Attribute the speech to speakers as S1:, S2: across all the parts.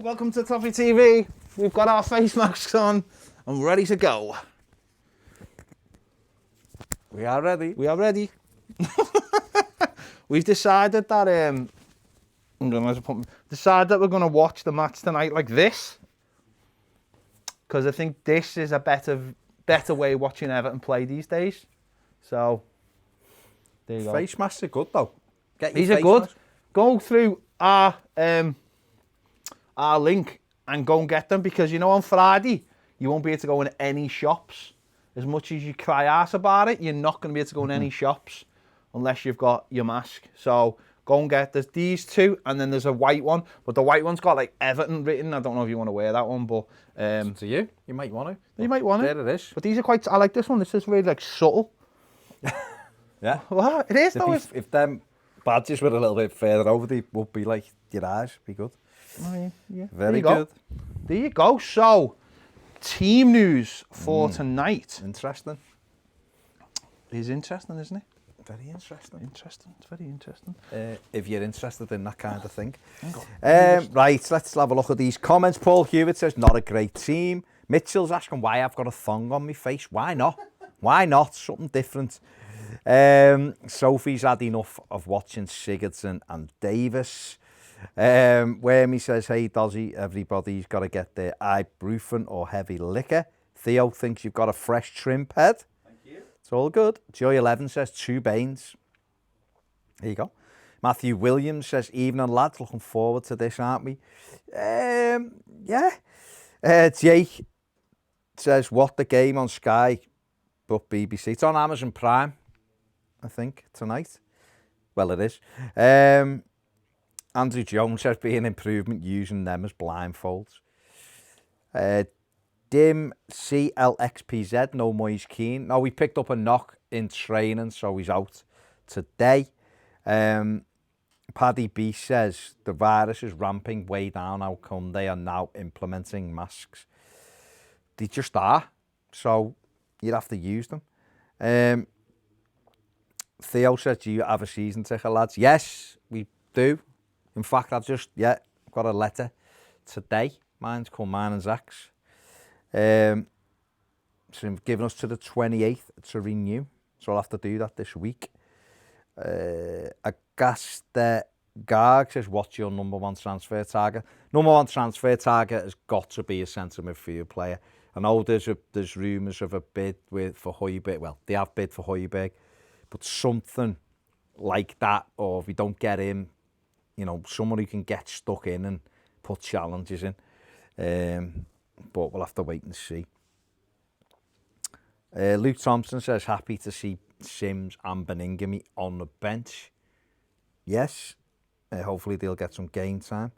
S1: welcome to Toffee TV. We've got our face masks on and we're ready to go.
S2: We are ready.
S1: We are ready. We've decided that we're going to watch the match tonight like this, because I think this is a better way of watching Everton play these days. So there you go.
S2: Face masks are good though.
S1: These are good. Go through our link and go and get them, because you know on Friday you won't be able to go in any shops. As much as you cry out about it, you're not going to be able to go in any shops unless you've got your mask. So go and get these two, and then there's a white one, but the white one's got like Everton written. I don't know if you want to wear that one, but
S2: to you might want to.
S1: You might want
S2: it. There it is.
S1: But these are quite. I like this one. This is really like subtle.
S2: Yeah.
S1: Well, it is though.
S2: If them badges were a little bit further over, they would be like your eyes. Be good.
S1: Oh, yeah.
S2: Very good.
S1: There you go. So, team news for tonight.
S2: Interesting.
S1: It is interesting, isn't it?
S2: Very interesting.
S1: Interesting. It's very interesting.
S2: If you're interested in that kind of thing. Right, let's have a look at these comments. Paul Hewitt says, not a great team. Mitchell's asking why I've got a thong on my face. Why not? Why not? Something different. Sophie's had enough of watching Sigurdsson and Davis. Wormy says, hey Dozzy, everybody's got to get their ibuprofen or heavy liquor. Theo thinks you've got a fresh trim head.
S3: Thank you.
S2: It's all good. Joy 11 says 2 Baines. There you go. Matthew Williams says, evening lads, looking forward to this, aren't we? Yeah. Jake says, what the game on Sky, but BBC. It's on Amazon Prime, I think, tonight. Well, it is. Andrew Jones says, be an improvement using them as blindfolds. Dim CLXPZ, no Moise Keane. No, we picked up a knock in training, so he's out today. Paddy B says, the virus is ramping way down. How come they are now implementing masks? They just are, so you'd have to use them. Theo says, do you have a season ticket, lads? Yes, we do. In fact, I've just, got a letter today. Mine's called mine and Zach's. So they've given us to the 28th to renew. So I'll have to do that this week. Augusta Garg says, what's your number one transfer target? Number one transfer target has got to be a centre midfield player. I know there's rumours of a bid for Højbjerg. Well, they have bid for Højbjerg. But something like that, or if we don't get him, you know, someone who can get stuck in and put challenges in. But we'll have to wait and see. Luke Thompson says, happy to see Sims and Beningame on the bench. Yes, hopefully they'll get some game time.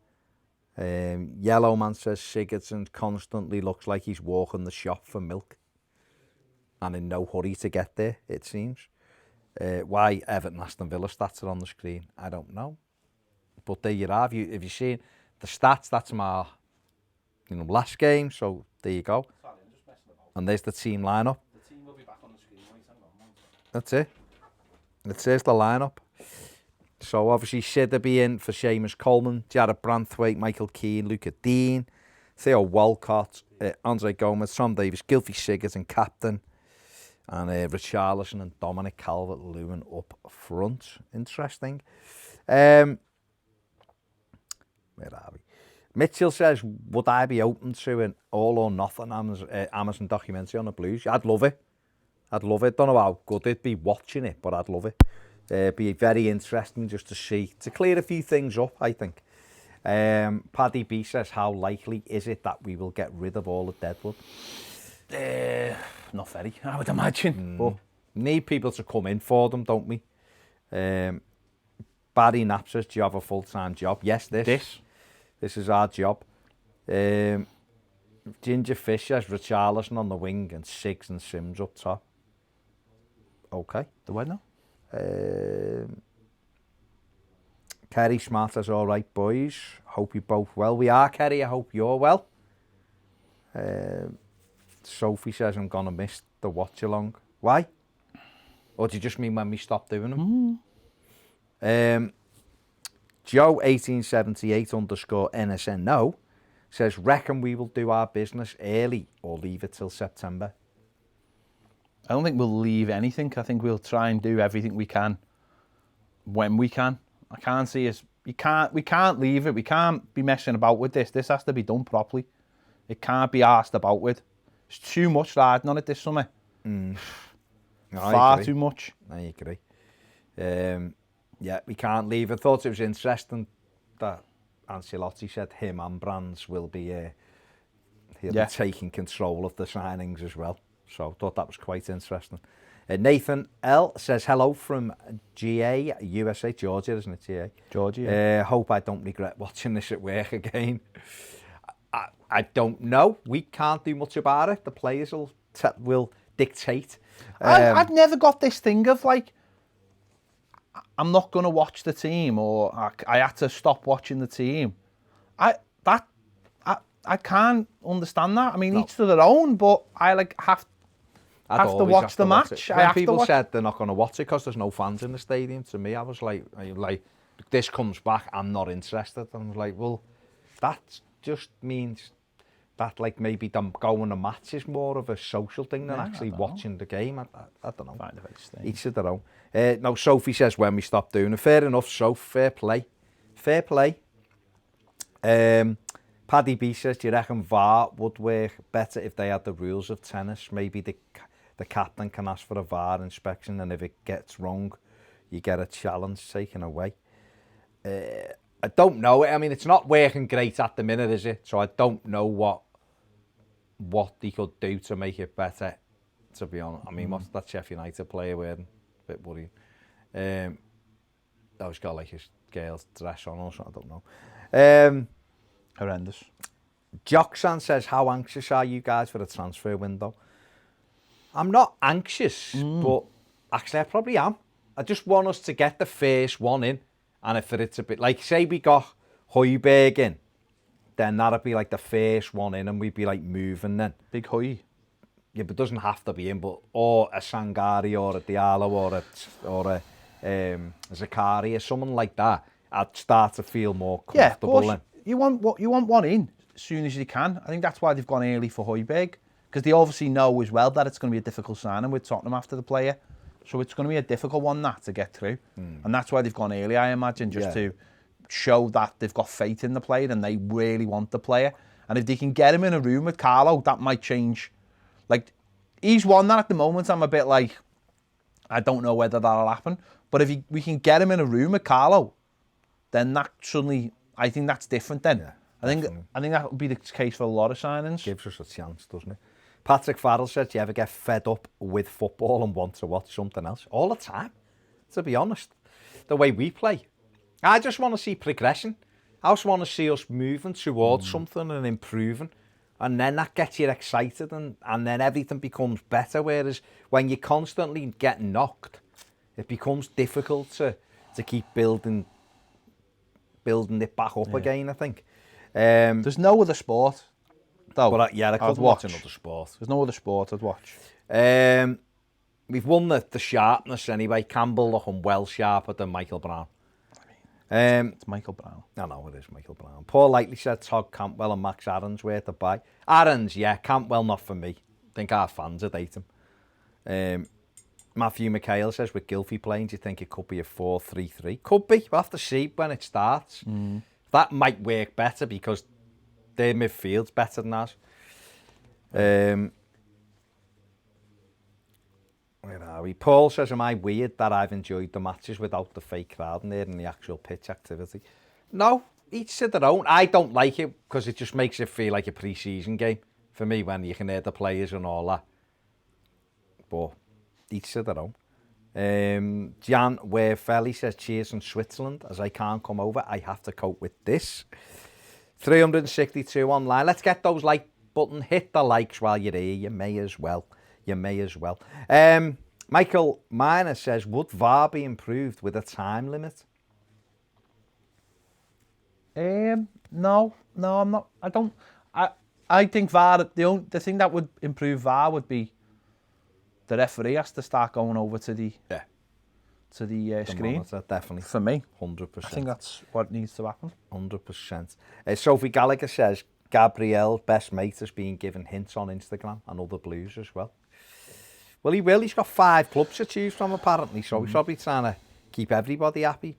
S2: Yellow Man says, Sigurdsson constantly looks like he's walking the shop for milk. And in no hurry to get there, it seems. Why Everton Aston Villa stats are on the screen, I don't know. But there you are. If you've seen the stats, that's my last game. So there you go.
S3: Sorry, I'm just messing about.
S2: And there's the team lineup.
S3: The team will be back on the screen. Wait, hang on.
S2: That's it. It says the lineup. So obviously Sidderby in for Seamus Coleman, Jared Branthwaite, Michael Keane, Luca Dean, Theo Walcott, Andre Gomez, Tom Davis, Gylfi Sigurdsson captain, and Richarlison and Dominic Calvert-Lewin up front. Interesting. Where are we? Mitchell says, would I be open to an all or nothing Amazon documentary on the Blues? I'd love it. Don't know how good it'd be watching it, but I'd love it. Be very interesting just to clear a few things up, I think. Paddy B says, how likely is it that we will get rid of all the Deadwood?
S1: Not very, I would imagine.
S2: But need people to come in for them, don't we? Barry Knapp says, do you have a full-time job? Yes, This is our job. Ginger Fish says, Richarlison on the wing and Siggs and Sims up top. Okay.
S1: The what now?
S2: Kerry Smart says, all right, boys. Hope you're both well. We are, Kerry. I hope you're well. Sophie says, I'm going to miss the watch-along. Why? Or do you just mean when we stop doing them? Joe1878 _ NSN. No. says, reckon we will do our business early or leave it till September?
S1: I don't think we'll leave anything. I think we'll try and do everything we can when we can. I can't see us. We can't leave it. We can't be messing about with this. This has to be done properly. It can't be arsed about with. It's too much riding on it this summer. Far too much.
S2: I agree. Yeah, we can't leave. I thought it was interesting that Ancelotti said him and Brands will be he'll be taking control of the signings as well. So I thought that was quite interesting. Nathan L says, hello from GA, USA, Georgia, isn't it, GA?
S1: Georgia.
S2: Hope I don't regret watching this at work again. I don't know. We can't do much about it. The players will dictate.
S1: I've never got this thing of like, I'm not going to watch the team, or I had to stop watching the team. I can't understand that. I mean, each to their own, but I have to watch the match.
S2: When people said they're not going to watch it because there's no fans in the stadium, to me, I was like, this comes back, I'm not interested. I was like, well, that just means that like maybe them going to match is more of a social thing than actually watching the game. I don't know. Each to their own. No, Sophie says when we stop doing it. Fair enough, Soph. Fair play. Fair play. Paddy B says, do you reckon VAR would work better if they had the rules of tennis? Maybe the captain can ask for a VAR inspection, and if it gets wrong, you get a challenge taken away. I don't know. I mean, it's not working great at the minute, is it? So I don't know what they could do to make it better, to be honest. I mean, what's that Sheffield United player wearing? A bit worrying. He's got like his girl's dress on or something, I don't know.
S1: Horrendous.
S2: Joxan says, how anxious are you guys for the transfer window? I'm not anxious, but actually I probably am. I just want us to get the first one in, and if it's a bit like, say we got Højbjerg in, then that'd be like the first one in, and we'd be like moving then.
S1: Big Høj.
S2: Yeah, but it doesn't have to be in, but or a Sangari or a Diallo or a Zakaria, someone like that. I'd start to feel more comfortable.
S1: Yeah, you want one in as soon as you can. I think that's why they've gone early for Højbjerg, because they obviously know as well that it's going to be a difficult signing with Tottenham after the player. So it's going to be a difficult one to get through. And that's why they've gone early, I imagine, just to show that they've got faith in the player and they really want the player. And if they can get him in a room with Carlo, that might change. Like, he's one that at the moment I'm a bit like, I don't know whether that'll happen. But if we can get him in a room with Carlo, then that suddenly, I think that's different then. Yeah, I think that would be the case for a lot of signings.
S2: Gives us a chance, doesn't it? Patrick Farrell said, do you ever get fed up with football and want to watch something else? All the time, to be honest. The way we play. I just want to see progression. I just want to see us moving towards something and improving. And then that gets you excited, and then everything becomes better. Whereas when you're constantly getting knocked, it becomes difficult to keep building it back up again, I think.
S1: There's no other sport, though.
S2: But I could watch another sport.
S1: There's no other sport I'd watch.
S2: We've won the sharpness anyway. Campbell looking well sharper than Michael Brown.
S1: It's Michael Brown.
S2: I know it is Michael Brown. Paul Lightly said Todd Cantwell and Max Aarons were to buy. Aarons, yeah. Cantwell, not for me. I think our fans would hate him. Matthew McHale says, with Gylfi playing, do you think it could be a 4-3-3? Could be. We'll have to see when it starts. That might work better because their midfield's better than ours. Where are we? Paul says, am I weird that I've enjoyed the matches without the fake crowd in there and the actual pitch activity? No, each to their own. I don't like it because it just makes it feel like a pre-season game for me when you can hear the players and all that. But each to their own. Jan Warefelly says, cheers from Switzerland. As I can't come over, I have to cope with this. 362 online. Let's get those like button. Hit the likes while you're here. You may as well. Michael Miner says, would VAR be improved with a time limit?
S1: No, I'm not. I think VAR, the thing that would improve VAR would be the referee has to start going over to the screen.
S2: Monitor, definitely.
S1: For me.
S2: 100%.
S1: I think that's what needs to happen.
S2: 100%. Sophie Gallagher says, Gabriel's best mate has been given hints on Instagram and other blues as well. Well, he will. He's got 5 clubs to choose from, apparently, so he's probably trying to keep everybody happy.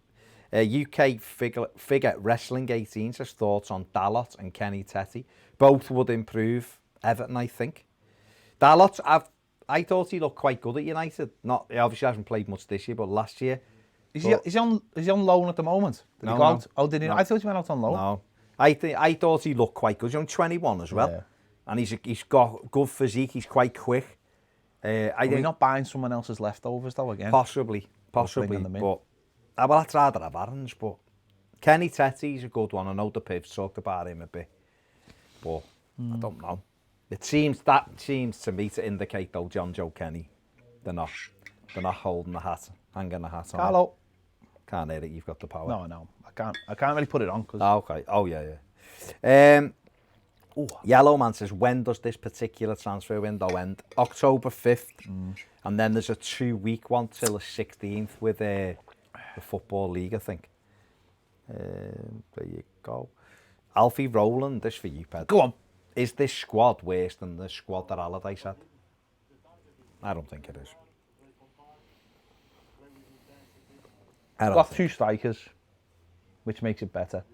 S2: UK figure Wrestling 18 says thoughts on Dalot and Kenny Tetty. Both would improve Everton, I think. Dalot, I thought he looked quite good at United. Not, he obviously hasn't played much this year, but last year.
S1: Is he on loan at the moment? Did he go out? Oh, did he?
S2: No.
S1: I thought he went out on loan.
S2: No. I thought he looked quite good. He's only 21 as well. Yeah. And he's got good physique. He's quite quick.
S1: Are we not buying someone else's leftovers, though, again?
S2: Possibly. But well, I'd rather have Aaron's, but Kenny Tetty's a good one. I know the Pivs talked about him a bit, but I don't know. It seems to me to indicate, though, John Joe Kenny, they're not holding the hat, hanging the hat on.
S1: Carlo.
S2: Can't hear it, you've got the power.
S1: No, I can't really put it on. Cause...
S2: Oh, okay, oh yeah. Yellow Man says, when does this particular transfer window end? October 5th, and then there's a 2-week one till the 16th with the Football League, I think. There you go. Alfie Rowland, this for you, Ped.
S1: Go on.
S2: Is this squad worse than the squad that Allardyce had? I don't think it is.
S1: Got 2 strikers, which makes it better.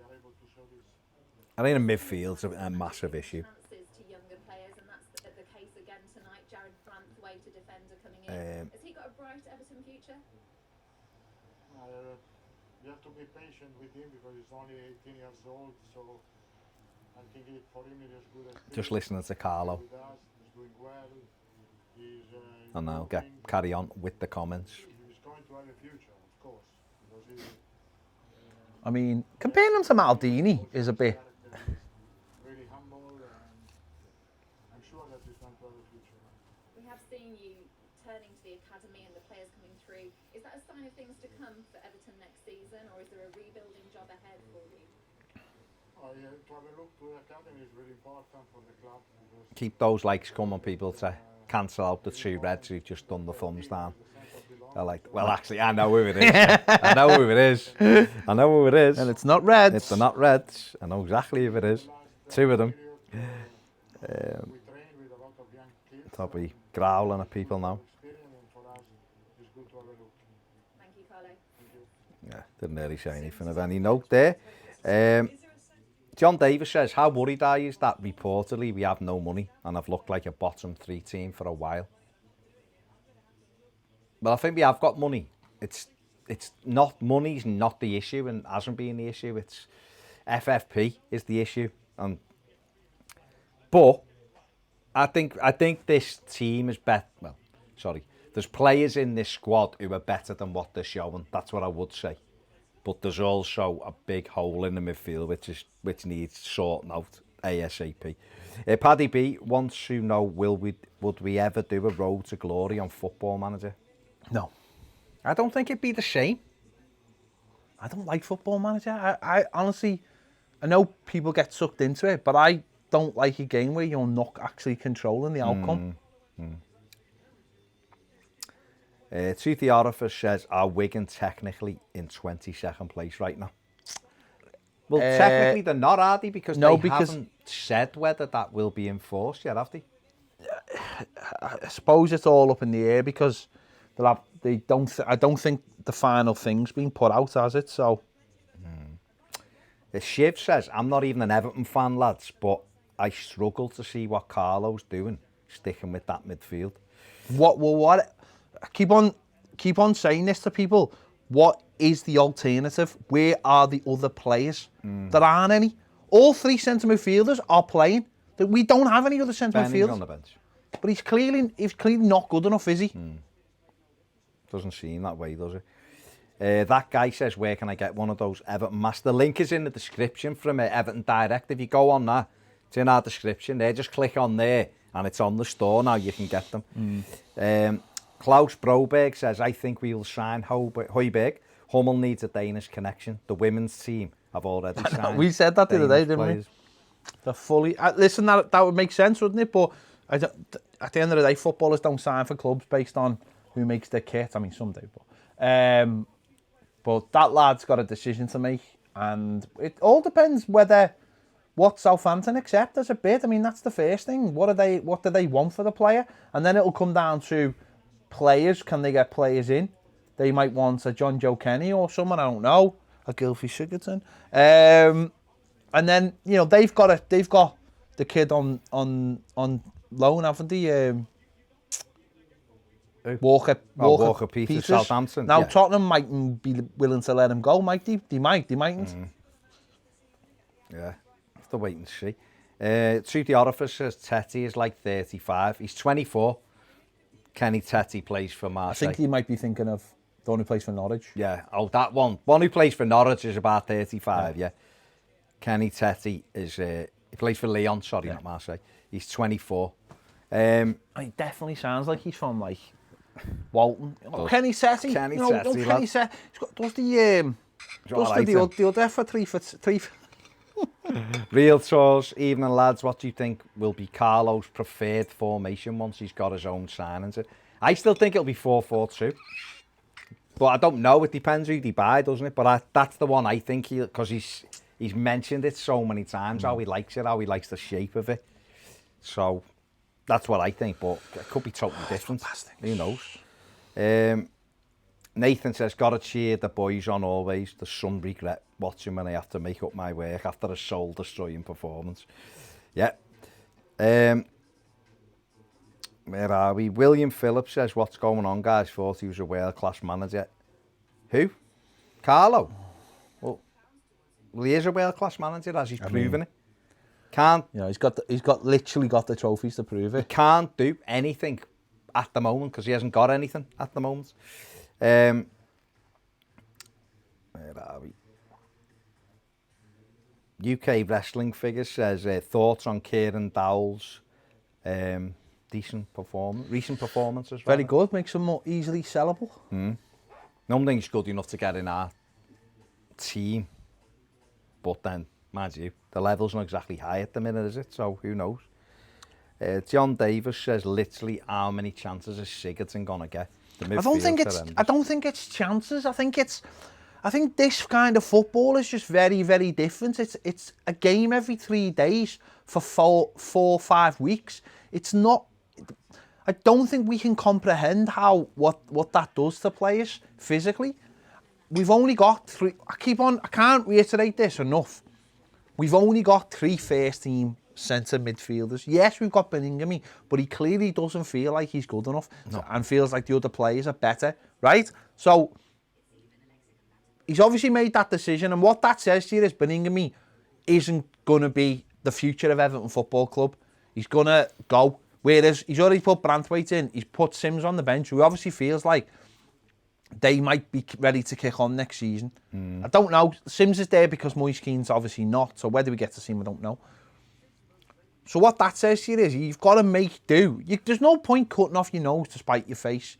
S2: I think the midfield's a massive issue.
S4: To younger players, and that's the case again tonight. Jared Brandt's way to defender coming in. Has he got a bright Everton future?
S5: You have to be patient with him because he's only 18 years old, so I think for him it is good.
S2: Just listening to Carlo.
S5: He's doing well.
S2: And I'll carry on with the comments.
S5: He's going to have a future, of course.
S1: I mean, comparing him to Maldini is a bit...
S5: Really humble, and I'm sure that he's going to have a future.
S4: We have seen you turning to the academy and the players coming through. Is that a sign of things to come for Everton next season, or is there a rebuilding job ahead for you?
S5: To have a look to the academy is really important for the club.
S2: Keep those likes coming, people, to cancel out the 2 Reds who've just done the thumbs down. Well, actually, I know who it is. I know who it is.
S1: And it's not Reds.
S2: It's not Reds. I know exactly who it is. 2 of them. Probably growling at people now.
S4: Thank you, Carlo.
S2: Yeah, didn't really say anything of any note there. John Davis says, how worried are you that reportedly we have no money and have looked like a bottom 3 team for a while? Well, I think we have got money. It's not, money's not the issue and hasn't been the issue. It's FFP is the issue. But I think this team is better. Well, sorry, there's players in this squad who are better than what they're showing. That's what I would say. But there's also a big hole in the midfield which needs sorting out ASAP. Paddy B wants to know, would we ever do a road to glory on Football Manager?
S1: No.
S2: I don't think it'd be the same.
S1: I don't like Football Manager. I honestly, I know people get sucked into it, but I don't like a game where you're not actually controlling the outcome.
S2: Toothy Orifice says, are Wigan technically in 22nd place right now? Well, technically they're not, are they? Because they haven't said whether that will be enforced yet, have they?
S1: I suppose it's all up in the air because I don't think the final thing's been put out, has it? So.
S2: Shiv says, I'm not even an Everton fan, lads, but I struggle to see what Carlo's doing, sticking with that midfield.
S1: What? Keep on saying this to people. What is the alternative? Where are the other players? There aren't any. All 3 centre midfielders are playing. We don't have any other centre midfielders.
S2: on the bench.
S1: But he's clearly not good enough, is he?
S2: Doesn't seem that way, does it? That guy says, where can I get one of those Everton masks? The link is in the description from Everton Direct. If you go on that, it's in our description there. Just click on there and it's on the store now. You can get them. Klaus Broberg says, I think we will sign Højbjerg. Hummel needs a Danish connection. The women's team have already signed.
S1: We said that the other day, didn't
S2: players.
S1: we? They're fully... listen, that would make sense, wouldn't it? But at the end of the day, footballers don't sign for clubs based on who makes their kit. I mean, some do, but that lad's got a decision to make, and it all depends whether what Southampton accept as a bid. I mean, that's the first thing. What do they want for the player? And then it'll come down to players. Can they get players in? They might want a John Joe Kenny or someone, I don't know, a Gylfi Sigurdsson. And then, you know, they've got the kid on loan, haven't they? Walker
S2: Peters, Southampton.
S1: Now,
S2: yeah.
S1: Tottenham mightn't be willing to let him go, might they? They mightn't.
S2: Yeah, have to wait and see. Through the orifice says Tetty is like 35. He's 24. Kenny Tetty plays for Marseille.
S1: I think he might be thinking of the one who plays for Norwich.
S2: Yeah, that one. One who plays for Norwich is about 35, yeah. Kenny Tetty is, he plays for Lyon, sorry, not Marseille. He's 24.
S1: He definitely sounds like he's from, like, Walton. Kenny Tetty.
S2: Kenny
S1: Tetty. Kenny Tetty. Does the other for three.
S2: Real tours, evening lads, what do you think will be Carlo's preferred formation once he's got his own signings? I still think it'll be 4-4-2. But I don't know, it depends who they buy, doesn't it? But that's the one I think, because he's mentioned it so many times, how he likes it, how he likes the shape of it. So that's what I think, but it could be totally different. Who knows? Nathan says, gotta cheer the boys on always. There's some regret watching when I have to make up my work after a soul-destroying performance. Yeah. Where are we? William Phillips says, what's going on, guys? Thought he was a world-class manager. Who? Carlo? Well, he is a world-class manager, as he's proven it. Can't.
S1: You know, he's literally got the trophies to prove it.
S2: He can't do anything at the moment because he hasn't got anything at the moment. Where are we? UK Wrestling Figures says, thoughts on Kieran Dowell's recent performances.
S1: Very good, makes him more easily sellable.
S2: Don't think he's good enough to get in our team. But then, mind you, the level's not exactly high at the minute, is it? So who knows? John Davis says, literally, how many chances is Sigurdsson gonna get? I don't
S1: think it's chances. I think this kind of football is just very, very different. It's a game every 3 days for 4-5 weeks. It's not. I don't think we can comprehend what that does to players physically. We've only got 3. I can't reiterate this enough. We've only got 3 first team centre midfielders. Yes, we've got Bellingham, but he clearly doesn't feel like he's good enough and feels like the other players are better, right? So he's obviously made that decision, and what that says to you is Bellingham isn't going to be the future of Everton Football Club. He's going to go. Whereas he's already put Branthwaite in, he's put Sims on the bench, who obviously feels like they might be ready to kick on next season. I don't know. Sims is there because Moise Keane's obviously not, so whether we get to see him, I don't know. So what that says to you is you've got to make do. There's no point cutting off your nose to spite your face.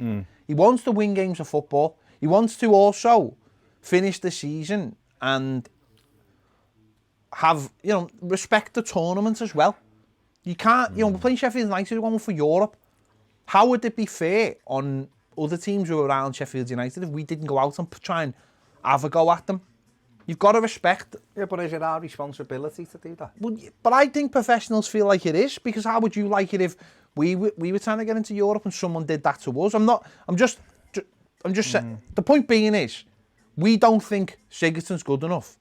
S1: He wants to win games of football. He wants to also finish the season and have, respect the tournament as well. You can't, we're playing Sheffield United, we're going for Europe. How would it be fair on other teams who are around Sheffield United if we didn't go out and try and have a go at them? You've got to respect.
S2: Yeah, but is it our responsibility to do that?
S1: Well, but I think professionals feel like it is, because how would you like it if we were trying to get into Europe and someone did that to us? I'm just saying. The point being is, we don't think Sigurdsson's good enough.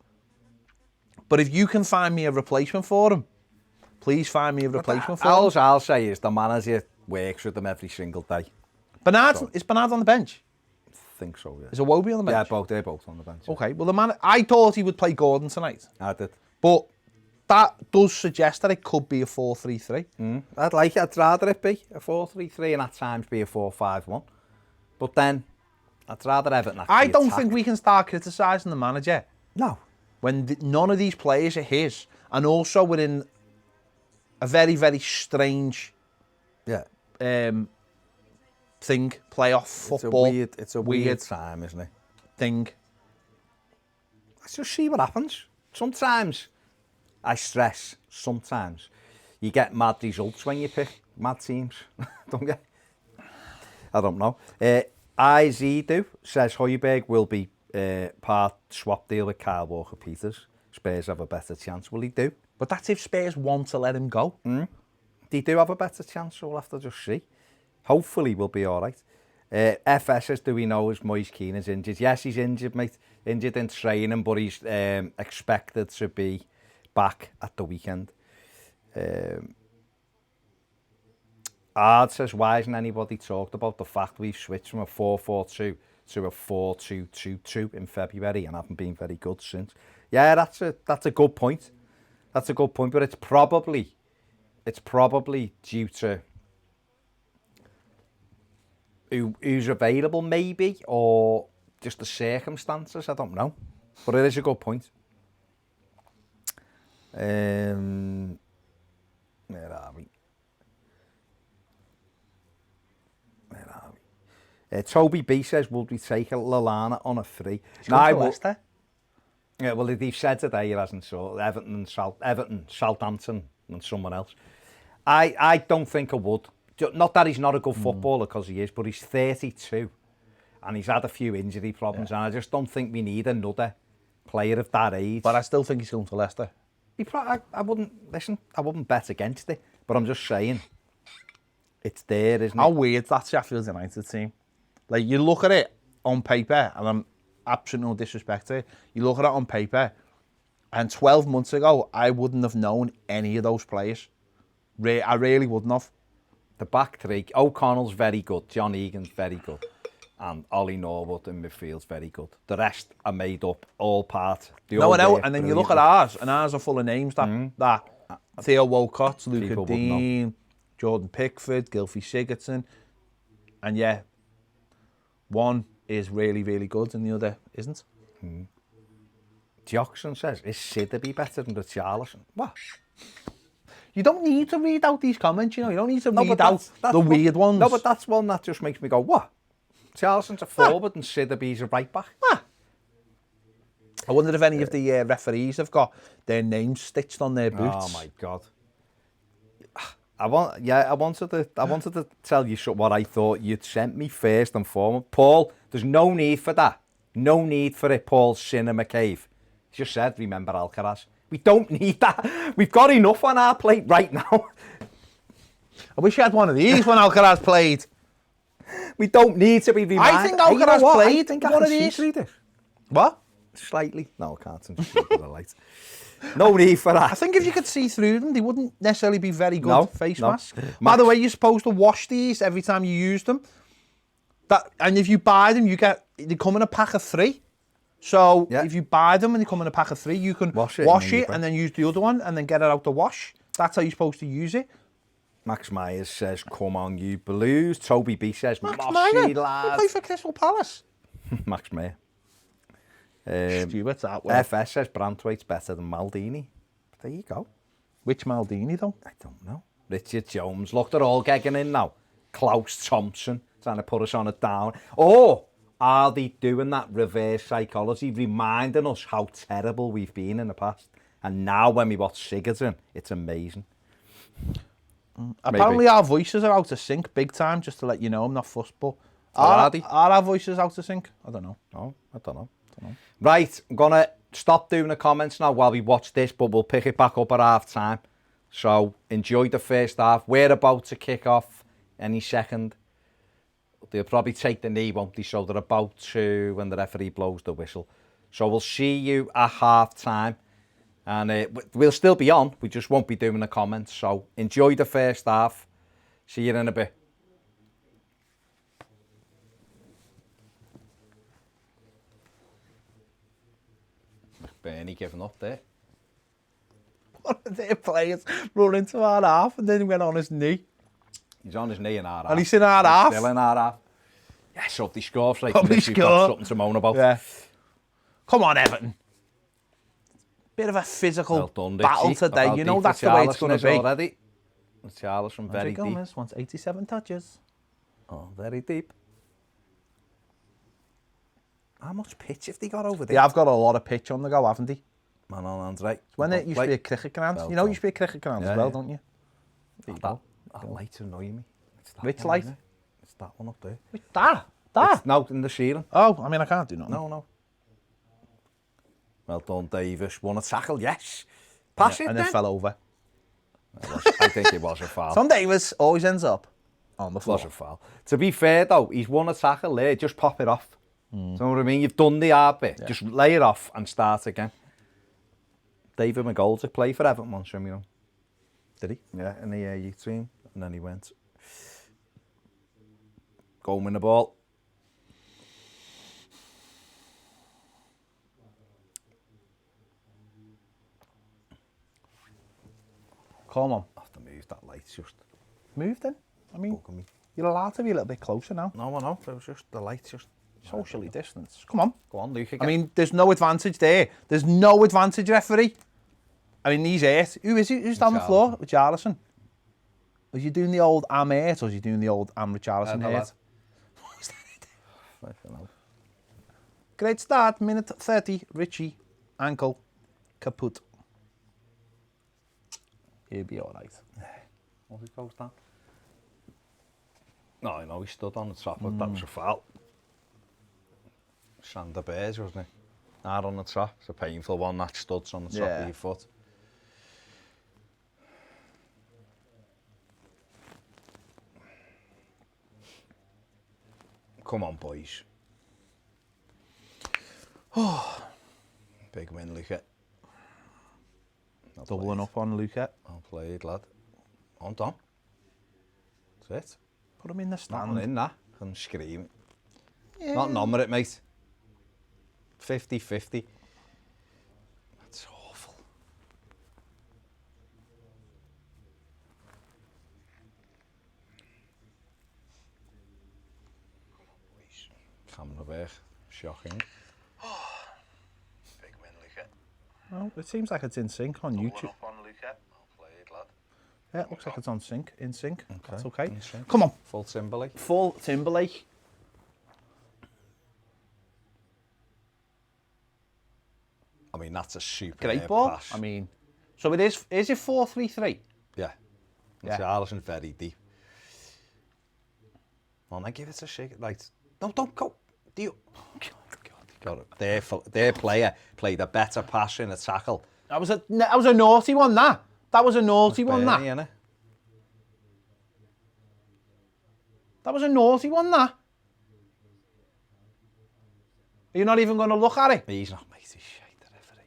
S1: But if you can find me a replacement for him, please find me a replacement for him.
S2: All I'll say is the manager works with them every single day.
S1: Is Bernard on the bench?
S2: I think so, yeah.
S1: Is Iwobi on the bench?
S2: Yeah, they're both on the bench.
S1: Okay, well, I thought he would play Gordon tonight.
S2: I did.
S1: But that does suggest that it could be a 4-3-3.
S2: I'd rather it be a 4-3-3 and at times be a 4-5-1. But then, I'd rather Everton
S1: I don't think we can start criticising the manager.
S2: No.
S1: When none of these players are his. And also we're in a very, very strange thing, playoff football.
S2: It's a weird time, isn't it?
S1: Thing.
S2: Let's just see what happens. Sometimes, I stress, sometimes you get mad results when you pick mad teams. Don't you? I don't know. IZDu says Højbjerg will be part swap deal with Kyle Walker-Peters. Spurs have a better chance. Will he do?
S1: But that's if Spurs want to let him go.
S2: They do have a better chance, so we'll have to just see. Hopefully we'll be all right. FS says, do we know if Moise Keane is injured? Yes, he's injured, mate. Injured in training, but he's expected to be back at the weekend. Ard says, why hasn't anybody talked about the fact we've switched from a 4-4-2 to a 4-2-2-2 in February and haven't been very good since? Yeah, that's a good point. That's a good point, but it's probably due to who's available, maybe, or just the circumstances. I don't know, but it is a good point. Where are we? Toby B says, would we take Lallana on a free?
S1: Leicester.
S2: Yeah, well, they've said today he hasn't, so Everton, Southampton and someone else. I don't think I would. Not that he's not a good footballer, because he is, but he's 32 and he's had a few injury problems, and I just don't think we need another player of that age.
S1: But I still think he's going to Leicester.
S2: I wouldn't bet against it, but I'm just saying, it's there, isn't it?
S1: How weird that Sheffield United team. Like, you look at it on paper, and I'm absolutely no disrespect to it, you look at it on paper, and 12 months ago, I wouldn't have known any of those players. I really wouldn't have.
S2: The back three, O'Connell's very good, John Egan's very good, and Ollie Norwood in midfield's very good. The rest are made up, all part.
S1: And then you look at ours, and ours are full of names that Theo Walcott, Luca Dean, Jordan Pickford, Gylfi Sigurdsson, and yeah, one is really, really good and the other isn't.
S2: Jackson says, is Sidderby better than Richarlison? What?
S1: You don't need to read out these comments, you know. You don't need to read out the weird ones.
S2: No, but that's one that just makes me go, what? Richarlison's a forward and Sidderby's a right back.
S1: What? I wonder if any of the referees have got their names stitched on their boots.
S2: Oh my God. I wanted to tell you what I thought you'd sent me first and foremost. Paul, there's no need for that. No need for it, Paul Cinema Cave. He just said, remember Alcaraz. We don't need that. We've got enough on our plate right now.
S1: I wish you had one of these when Alcaraz played.
S2: We don't need to be reminded.
S1: I think Alcaraz played
S2: I think
S1: one of these. What?
S2: Slightly. No, I can't. The light. No need for that.
S1: I think if you could see through them, they wouldn't necessarily be very good face masks. By
S2: Max,
S1: the way, you're supposed to wash these every time you use them. And if you buy them, they come in a pack of 3. So if you buy them and they come in a pack of 3, you can wash it and then use the other one and then get it out the wash. That's how you're supposed to use it.
S2: Max Myers says, come on, you Blues. Toby B says,
S1: Max
S2: Mossy
S1: Meyer,
S2: lad.
S1: he played for Crystal Palace.
S2: Max Meyer.
S1: Stupid, that one.
S2: FS says Brantwaite's better than Maldini. There you go.
S1: Which Maldini, though?
S2: I don't know. Richard Jones. Look, they're all gagging in now. Klaus Thompson trying to put us on a down. Or are they doing that reverse psychology, reminding us how terrible we've been in the past? And now when we watch Sigurdsson, it's amazing.
S1: Apparently our voices are out of sync big time, just to let you know. I'm not fussed, but are our voices out of sync? I don't know.
S2: Oh, I don't know. Right, I'm going to stop doing the comments now while we watch this, but we'll pick it back up at half time. So enjoy the first half. We're about to kick off any second. They'll probably take the knee, won't they? So they're about to when the referee blows the whistle. So we'll see you at half time. And we'll still be on. We just won't be doing the comments. So enjoy the first half. See you in a bit. Bernie giving up there.
S1: One of their players run into our half and then he went on his knee.
S2: He's on his knee in our half.
S1: And he's in our half.
S2: Still in our half. Yeah, so if they score, like
S1: Probably
S2: we've got
S1: score.
S2: something to moan about.
S1: Yeah. Come on, Everton. Bit of a physical battle today.
S2: About
S1: you know that's the way it's going to be.
S2: Already. Richarlison very deep.
S1: Gomez wants 87 touches.
S2: Oh, very deep. How much pitch have they got over there?
S1: Yeah, I've got a lot of pitch on the go, haven't they?
S2: Man on hands, right.
S1: When it used to be a cricket ground. You know it used to be a cricket ground as well, don't you?
S2: That light's annoying me.
S1: Which light?
S2: It's that one up there.
S1: Which, that? That?
S2: No, in the ceiling.
S1: Oh, I mean, I can't do nothing.
S2: No. Well done, Davis. Won a tackle, yes. Pass it
S1: and then
S2: then.
S1: fell over.
S2: I think it was a foul.
S1: Tom Davis always ends up on the
S2: It
S1: floor.
S2: was a foul. To be fair though, he's won a tackle there. Just pop it off. Do you know what I mean? You've done the hard bit.
S1: Yeah.
S2: Just lay it off and start again. David McGoldrick played for Everton once, you know.
S1: Did he?
S2: Yeah, in the youth team, and then he went. Go and win the ball.
S1: Come on.
S2: I have to move that light's just
S1: Move then. I mean,
S2: bugging me.
S1: you're allowed to be a little bit closer now.
S2: No, I know. It was just the light's just.
S1: Socially distanced. Come on.
S2: Go on, Luke.
S1: I
S2: Again.
S1: mean, there's no advantage there. There's no advantage, referee. I mean, he's hurt. Who is he? Who's down the floor? Richarlison. Was you doing the old I'm hurt or was you doing the old I'm Richarlison
S2: the
S1: hurt?
S2: lad.
S1: Great start, minute 30. Richie, ankle, kaput. He'll be all right.
S2: What goes down? No, I know he stood on the top, but that was a foul. Sander Bears, wasn't it? Hard on the top. It's a painful one, that studs on the top of your foot. Come on, boys. Big win, Luke.
S1: Doubling up on Luca.
S2: Well played, lad. On Tom. That's it.
S1: Put him in the stand.
S2: Not in that. Can scream.
S1: Yeah.
S2: Not number it, mate. 50-50. That's awful. Camera back. Shocking. Big win, Luca.
S1: Well, it seems like it's in sync on YouTube.
S2: Up on Luca. Well played, lad.
S1: Yeah, it looks like it's on sync. In sync. That's okay.
S2: In sync.
S1: Come on.
S2: Full Timberlake.
S1: Full Timberlake.
S2: I mean, that's a super
S1: Great ball.
S2: pass.
S1: I mean, so it is it 4-3-3?
S2: Yeah.
S1: Yeah.
S2: Charleston very deep. Well, then give it a shake. Right. No, don't go. Do you? Got it. Their player played a better pass in a tackle.
S1: That was a naughty one, that. That was a naughty one, that.
S2: Innit?
S1: That was a naughty one, that. Are you not even going to look at it?
S2: He's not, mate. He's shite, the referee.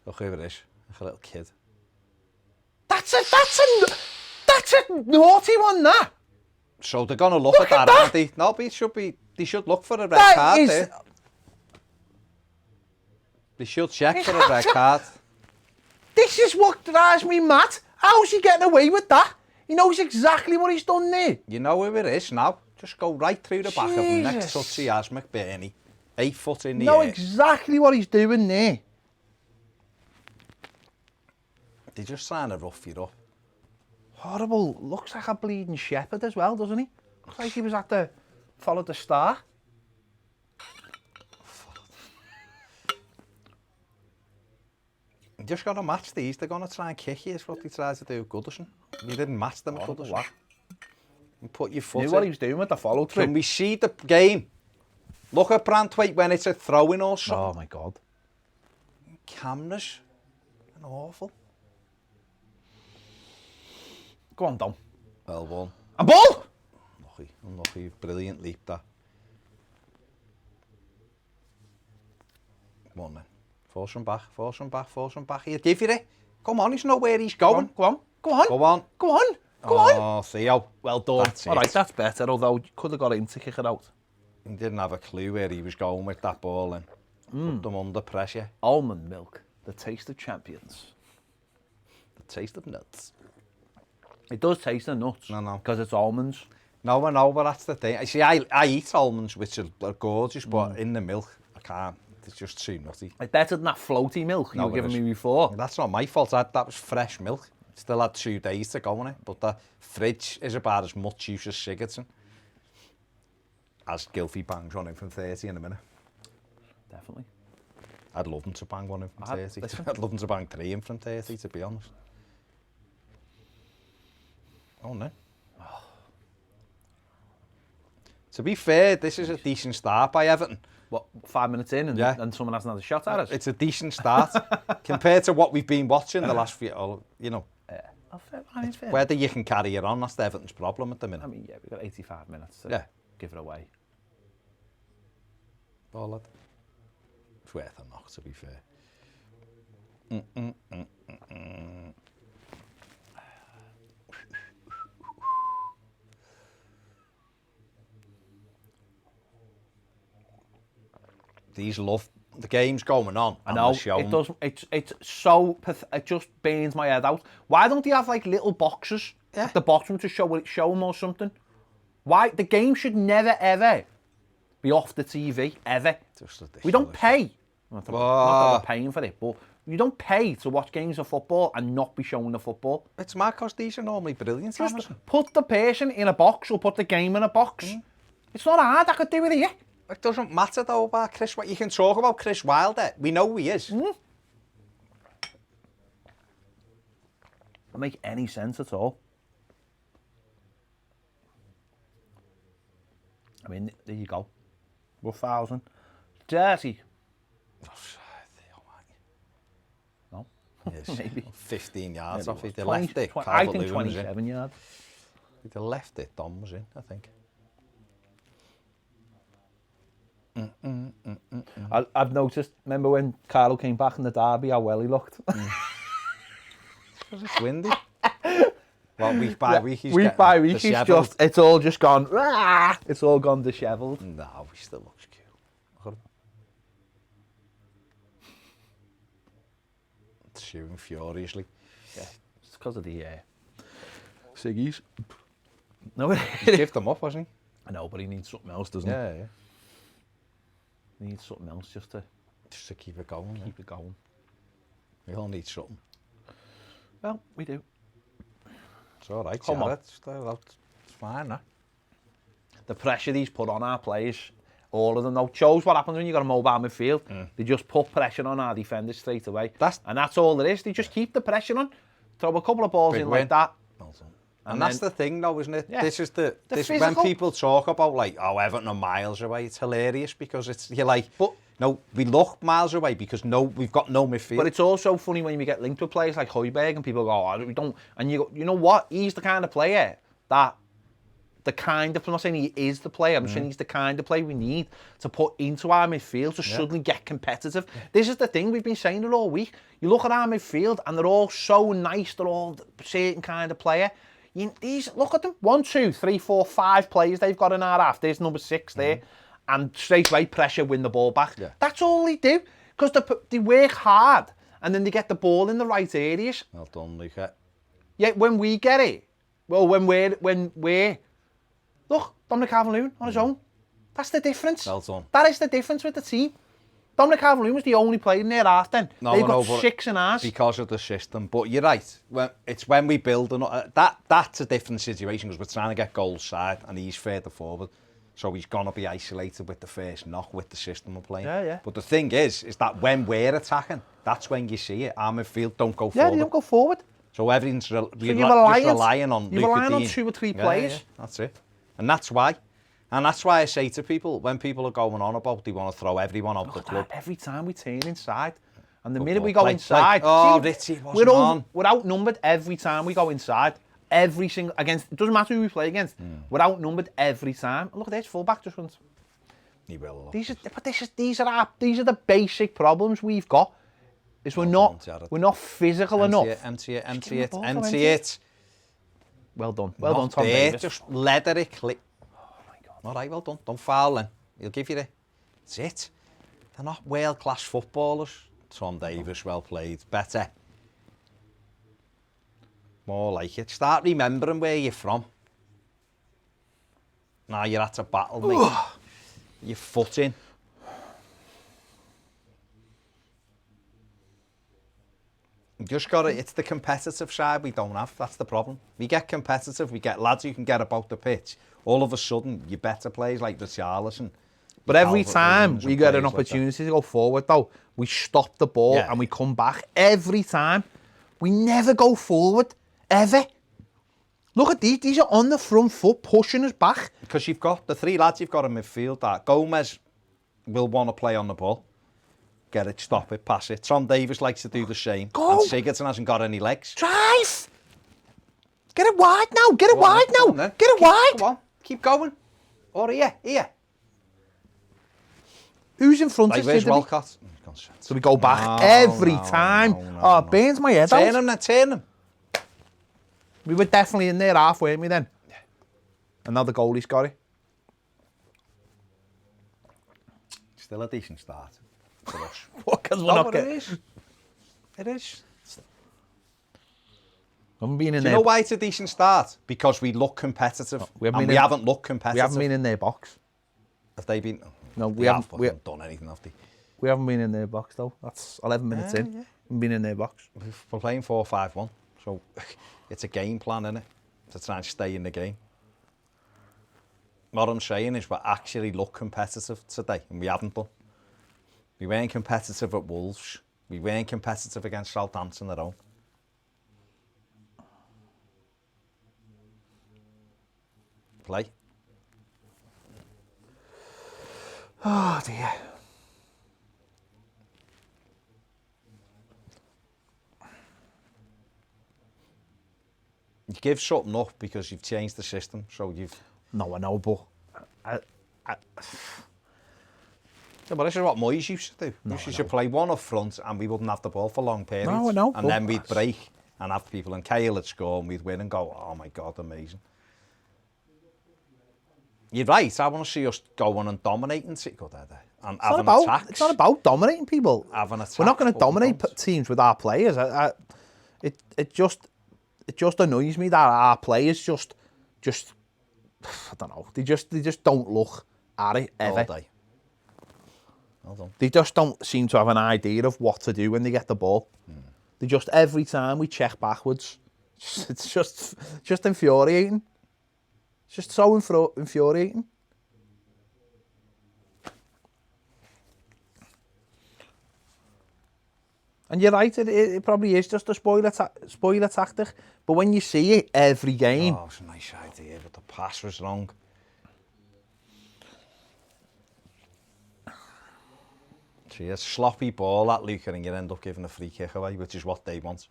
S2: Look who it is. Like a little kid.
S1: That's a naughty one, that.
S2: So they're going to look at
S1: Look at
S2: that,
S1: that.
S2: aren't they? No, but they should look for a red
S1: That
S2: card
S1: is-
S2: there. They should check
S1: He's
S2: for a red
S1: had to-
S2: card.
S1: This is what drives me mad. How's he getting away with that? He knows exactly what he's done there.
S2: You know who it is now. Just go right through the back of him. Next
S1: Jesus.
S2: touch he has McBurney. 8 foot in the
S1: Know
S2: air.
S1: exactly what he's doing there.
S2: They just trying to rough you up.
S1: Horrible. Looks like a bleeding shepherd as well, doesn't he? Looks like he was at the followed the star.
S2: You just got to match these. They're going to try and kick you. Is what they tried to do with Goodison. You didn't match them with
S1: Horrible,
S2: Goodison.
S1: that.
S2: You put your foot
S1: Knew
S2: in.
S1: what he was doing with the follow
S2: Can
S1: through.
S2: we see the game? Look at Brantwaite when it's a throw-in or
S1: Oh
S2: something.
S1: my God.
S2: Cameras. And awful.
S1: Go on, Dom.
S2: Well won.
S1: A ball!
S2: Unlucky. Brilliant leap that. Come on then. Force him back. He'll give you it. Come on, he's not where he's going.
S1: Go on. Go on.
S2: Go on.
S1: Go on. Go on.
S2: Oh, Theo.
S1: Well done.
S2: That's
S1: All right,
S2: it.
S1: that's better, although you could have got him to kick it out.
S2: He didn't have a clue where he was going with that ball and put them under pressure.
S1: Almond milk, the taste of champions.
S2: The taste of nuts.
S1: It does taste of nuts.
S2: No.
S1: Because it's almonds.
S2: No, I know, but that's the thing. See, I eat almonds, which are gorgeous, but in the milk, I can't. It's just too nutty.
S1: It's better than that floaty milk you
S2: No,
S1: were
S2: it
S1: giving
S2: is.
S1: me before.
S2: That's not my fault. That was fresh milk. Still had 2 days to go on it, but the fridge is about as much use as Sigurdsson. As Gylfi bangs on him from 30 in a minute.
S1: Definitely.
S2: I'd love him to bang one in from 30.
S1: listen.
S2: I'd love him to bang 3 in from 30, to be honest. Oh, no. To be fair, this is a decent start by Everton.
S1: what, 5 minutes in and someone hasn't had a shot at us.
S2: It's a decent start compared to what we've been watching the last few, you know.
S1: Fair.
S2: Whether you can carry it on, that's the Everton's problem at the minute.
S1: I mean, yeah, we've got 85 minutes to give it away.
S2: Well, it's worth a knock, to be fair. These love the game's going on.
S1: I know, it does. It's so it just burns my head out. Why don't they have like little boxes at the bottom to show them or something? Why the game should never ever be off the TV ever. We don't pay. Not that we're paying for it, but you don't pay to watch games of football and not be showing the football.
S2: It's mad because these are normally brilliant.
S1: Just put the person in a box or put the game in a box. It's not hard. I could do it here.
S2: It doesn't matter though about Chris. You can talk about Chris Wilder. We know who he is.
S1: Doesn't make any sense at all. I mean, there you go. 1,000. Dirty. No?
S2: Yes.
S1: Maybe.
S2: 15 yards
S1: Maybe
S2: off it. They
S1: 20,
S2: left it.
S1: I think 27 yards.
S2: They left it. Dom was in, I think.
S1: I've noticed, remember when Carlo came back in the derby, how well he looked?
S2: Because it's windy. Well, week by week,
S1: it's all just gone, it's all gone dishevelled.
S2: No, he still looks cute. Look at him. It's shooting furiously.
S1: Yeah, it's because of the ciggies. No,
S2: He gave them up, wasn't he?
S1: I know, but he needs something else, doesn't he?
S2: Yeah.
S1: He needs something else just to
S2: keep it going.
S1: keep it going.
S2: We all need something.
S1: Well, we do.
S2: It's all right,
S1: Come on.
S2: It's fine, huh?
S1: The pressure he's put on our players, all of them though, shows what happens when you've got a mobile midfield. They just put pressure on our defenders straight away. And that's all it is. They just keep the pressure on. Throw a couple of balls
S2: Big
S1: in
S2: win.
S1: like that.
S2: Well done. And that's the thing though, isn't it?
S1: Yeah.
S2: This is
S1: The
S2: when
S1: physical.
S2: people talk about like, oh, Everton are miles away, it's hilarious because you're like, but no, we look miles away because we've got no midfield.
S1: But it's also funny when we get linked with players like Højbjerg and people go, oh, we don't, and you go, you know what? He's the kind of player that, I'm not saying he is the player, I'm saying he's the kind of player we need to put into our midfield to suddenly get competitive. This is the thing, we've been saying it all week. You look at our midfield and they're all so nice, they're all a certain kind of player. Look at them, 1, 2, 3, 4, 5 players they've got in our half. There's number 6 there. And straight away, pressure, win the ball back. Yeah. That's all they do. Because they work hard and then they get the ball in the right areas.
S2: Well done, Luca.
S1: Yet when we get it, well, when we're look, Dominic Calvert-Lewin on his own. That's the difference.
S2: Well done.
S1: That is the difference with the team. Dominic Calvert-Lewin was the only player in their half then. They've got 6 in ours.
S2: Because of the system. But you're right. It's when we build that's a different situation because we're trying to get goals side and he's further forward. So he's going to be isolated with the first knock with the system we're playing.
S1: Yeah.
S2: But the thing is that when we're attacking, that's when you see it. Our midfield don't go forward.
S1: Yeah, they don't go forward.
S2: So everything's just
S1: relying
S2: on
S1: You're relying on 2 or 3 players.
S2: Yeah, that's it. And that's why. And that's why I say to people, when people are going on about they want to throw everyone out the club.
S1: Every time we turn inside. And the minute we go inside,
S2: Ritchie wasn't on.
S1: We're outnumbered every time we go inside. Every single it doesn't matter who we play against. We're outnumbered every time. Look at this fullback just runs.
S2: He will.
S1: These are the basic problems we've got. Is we're not physical enough.
S2: Empty it.
S1: Well done, Tom Davis.
S2: Just let it click.
S1: Oh my God.
S2: All right, well done. Don't foul then. He'll give you the. That's it. They're not world-class footballers. Tom Davis, well played. Better. More like it. Start remembering where you're from. Now you're at a battle, mate. Your foot in. You just got it. It's the competitive side we don't have. That's the problem. We get competitive. We get lads who can get about the pitch. All of a sudden, you better players like Richarlison.
S1: But every time we get an opportunity to go forward, though, we stop the ball and we come back. Every time. We never go forward. Ever. Look at these. These are on the front foot, pushing us back.
S2: Because you've got the 3 lads you've got in midfield. That Gomez, will want to play on the ball. Get it, stop it, pass it. Tom Davies likes to do the same.
S1: Go.
S2: And Sigurdsson hasn't got any legs.
S1: Drive! Get it wide now, get it
S2: Go on,
S1: wide
S2: then, go
S1: now,
S2: on, then.
S1: get it wide!
S2: Come on, keep going. Or here.
S1: Who's in front
S2: Like,
S1: of
S2: where's
S1: Sidney?
S2: Walcott?
S1: So we go back
S2: No,
S1: every
S2: no,
S1: time.
S2: no,
S1: Oh,
S2: no.
S1: it burns my head
S2: Turn
S1: out.
S2: him then, turn him.
S1: We were definitely in there half, weren't we then? And now the goalie's got it.
S2: Still a decent start for us.
S1: Because we're
S2: No,
S1: not
S2: but
S1: getting...
S2: it is. It is.
S1: We haven't been in
S2: Do you
S1: there.
S2: know why it's a decent start? Because we look competitive.
S1: we haven't
S2: and
S1: been
S2: we
S1: in-
S2: haven't looked competitive.
S1: We haven't been in their box.
S2: Have they been?
S1: No,
S2: They
S1: we
S2: have,
S1: haven't.
S2: but
S1: We,
S2: they haven't done anything, have they?
S1: we haven't been in their box though. That's 11 minutes in.
S2: Yeah.
S1: We've been in their box.
S2: We're playing 4-5-1, so it's a game plan, innit? To try and stay in the game. What I'm saying is we actually look competitive today, and we haven't done. We weren't competitive at Wolves. We weren't competitive against Southampton at home. Play.
S1: Oh dear.
S2: You give something up because you've changed the system, so you've...
S1: No, I know, but
S2: Yeah, but this is what Moyes used to do. He used to play one up front and we wouldn't have the ball for long periods.
S1: No, I know,
S2: And
S1: but
S2: then we'd break and have people and Kyle would score and we'd win and go, oh my God, amazing. You're right, I want to see us going and dominating. Go there. And
S1: it's
S2: having
S1: not,
S2: attacks.
S1: it's not about dominating people.
S2: Having attacks,
S1: We're not going to
S2: but we
S1: dominate
S2: don't.
S1: teams with our players. It just annoys me that our players just I don't know. They just don't look at it ever.
S2: All day. Well done.
S1: They just don't seem to have an idea of what to do when they get the ball. They just, every time we check backwards, it's just infuriating. It's just so infuriating. And you're right, it probably is just a spoiler tactic. But when you see it every game,
S2: Oh, it's a nice idea, but the pass was wrong. See, a sloppy ball, that Luca, and you end up giving a free kick away, which is what they want.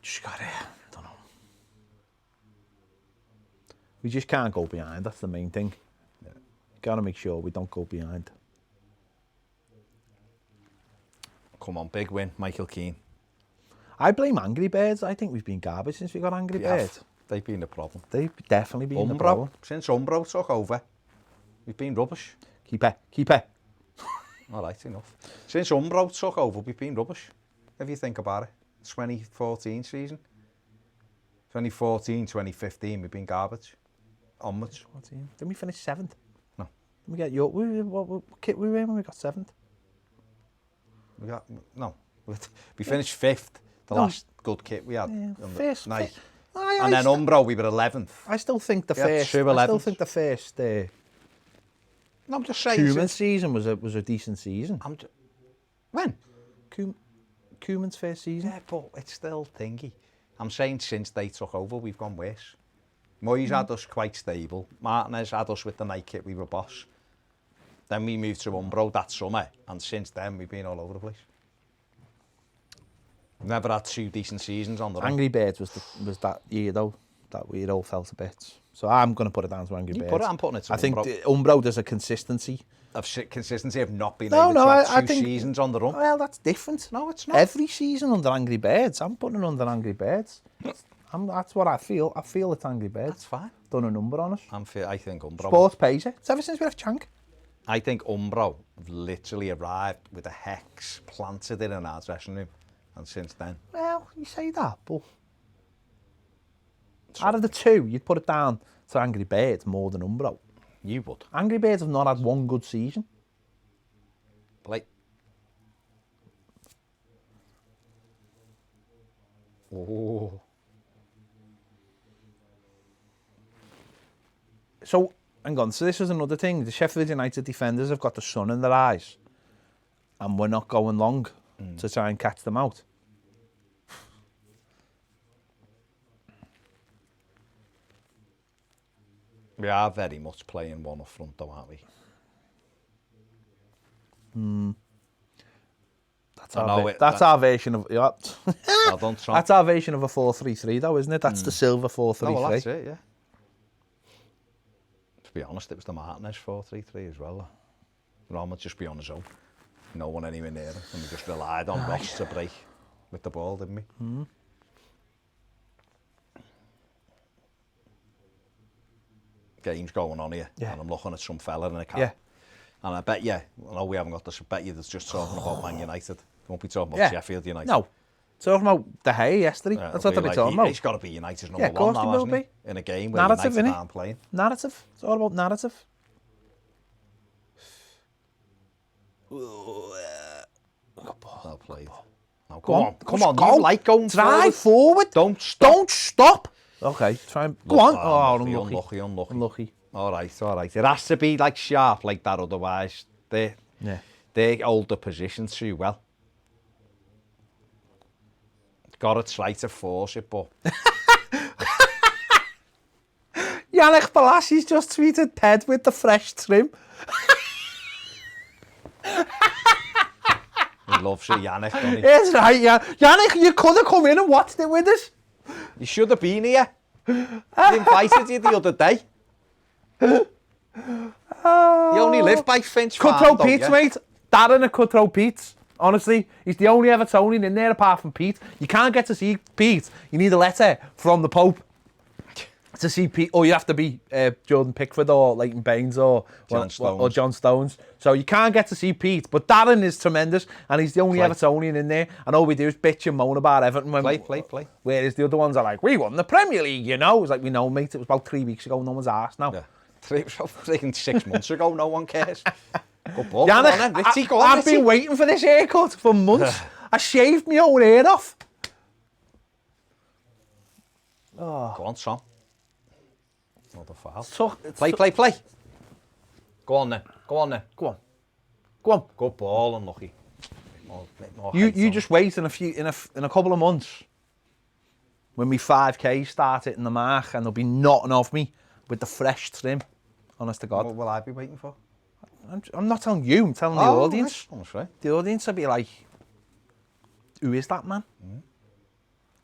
S1: just got it. I don't know. We just can't go behind. That's the main thing.
S2: Yeah.
S1: Got to make sure we don't go behind.
S2: Come on, big win, Michael Keane.
S1: I blame Angry Birds. I think we've been garbage since we got Angry Birds.
S2: They've been the problem.
S1: They've definitely been the problem.
S2: Since Umbro took over, we've been rubbish.
S1: Keep it.
S2: All right, enough. Since Umbro took over, we've been rubbish. If you think about it, 2014 season. 2014, 2015, we've been garbage. Onwards.
S1: Didn't we finish 7th?
S2: No.
S1: Didn't we get York? What kit we were in when we got 7th?
S2: We finished 5th. The
S1: No.
S2: last good kit we had.
S1: Yeah,
S2: on the
S1: first.
S2: night.
S1: I
S2: And then Umbro, we were 11th.
S1: I still think the
S2: We had
S1: first.
S2: two
S1: I still
S2: 11s.
S1: think the first.
S2: No, I'm just saying.
S1: Koeman's season was a decent season.
S2: When?
S1: Koeman's first season.
S2: Yeah, but it's still thingy. I'm saying since they took over, we've gone worse. Moyes had us quite stable. Martinez had us with the night kit, we were boss. Then we moved to Umbro that summer, and since then we've been all over the place. We've never had 2 decent seasons on the run.
S1: Angry Birds was that year though that we all fell to bits. So I'm going to put it down to Angry
S2: You
S1: Birds.
S2: put it, I'm putting it to
S1: I think
S2: Umbro.
S1: Umbro there's a consistency.
S2: Of consistency of not being
S1: No,
S2: able
S1: no,
S2: to
S1: I
S2: have 2
S1: think
S2: seasons on the run.
S1: Well, that's different.
S2: No, it's not.
S1: Every season under Angry Birds, I'm putting it under Angry Birds. That's what I feel. I feel it's Angry Birds.
S2: That's fine.
S1: Done a number on us.
S2: I think Umbro.
S1: Sports pays it. It's ever since we left Chank.
S2: I think Umbro literally arrived with a hex planted in our dressing room, and since then.
S1: Well, you say that, but out of the 2, you'd put it down to Angry Birds more than Umbro.
S2: You would.
S1: Angry Birds have not had one good season.
S2: Like. Oh.
S1: So, hang on. So this is another thing. The Sheffield United defenders have got the sun in their eyes, and we're not going long to try and catch them out.
S2: We are very much playing one up front, though, aren't we?
S1: That's our version of
S2: I don't try.
S1: that's our version of a 4-3-3, though, isn't it? That's the silver 4-3-3.
S2: Oh, well, that's it, yeah. To be honest, it was the Martinez 4-3-3 as well. Ron would just be on his own. No one anywhere near him. And we just relied on Ross to break with the ball, didn't we? Game's going on here.
S1: Yeah.
S2: And I'm looking at some fella in a car.
S1: Yeah.
S2: And I bet you, I know we haven't got this, I bet you there's just talking about Man United. Won't be talking about
S1: Yeah.
S2: Sheffield United.
S1: No. Talking about De Gea yesterday. That's what they'll be talking about.
S2: He's got to be United's number
S1: Yeah, of course
S2: one now,
S1: he will
S2: hasn't
S1: be.
S2: he? In a game where
S1: Narrative,
S2: United
S1: innit?
S2: aren't playing.
S1: Narrative. It's all about narrative.
S2: Well played. Now,
S1: Go on.
S2: Come on.
S1: Go.
S2: You like going
S1: Drive forward.
S2: Don't stop.
S1: Don't stop. Okay, try and... Go on. Oh,
S2: Unlucky.
S1: Unlucky.
S2: All right. It has to be like sharp like that, otherwise they hold the position too well. Got to try to force it, but...
S1: Yannick Bolasy's just tweeted Ted with the fresh trim.
S2: He loves it, Yannick, doesn't he?
S1: It's right, yeah. Yannick, you could have come in and watched it with us.
S2: You should have been here. He invited you the other day. You only live by Finch Farm,
S1: Cutthroat
S2: don't
S1: Pete's,
S2: you?
S1: mate. Darren at Cutthroat Pete's. Honestly, he's the only Evertonian in there apart from Pete. You can't get to see Pete. You need a letter from the Pope to see Pete. Or you have to be Jordan Pickford or Leighton Baines or John Stones. So you can't get to see Pete. But Darren is tremendous, and he's the only Evertonian in there. And all we do is bitch and moan about Everton.
S2: Play.
S1: Whereas the other ones are like, we won the Premier League, you know. It's like, we know, mate. It was about 3 weeks ago. No one's asked now.
S2: Yeah. 6 months ago, no one cares. Good ball.
S1: Yannick,
S2: Go on,
S1: I've been waiting for this haircut for months. I shaved my own hair off.
S2: Go on, Tom. Not a foul.
S1: So,
S2: Play. Go on then.
S1: Go on.
S2: Good ball, unlucky.
S1: You just wait in a couple of months when me 5K start hitting the mark, and they'll be knotting off me with the fresh trim. Honest to God.
S2: What will I be waiting for?
S1: I'm not telling you. I'm telling the audience.
S2: Right.
S1: The audience will be like, "Who is that man?"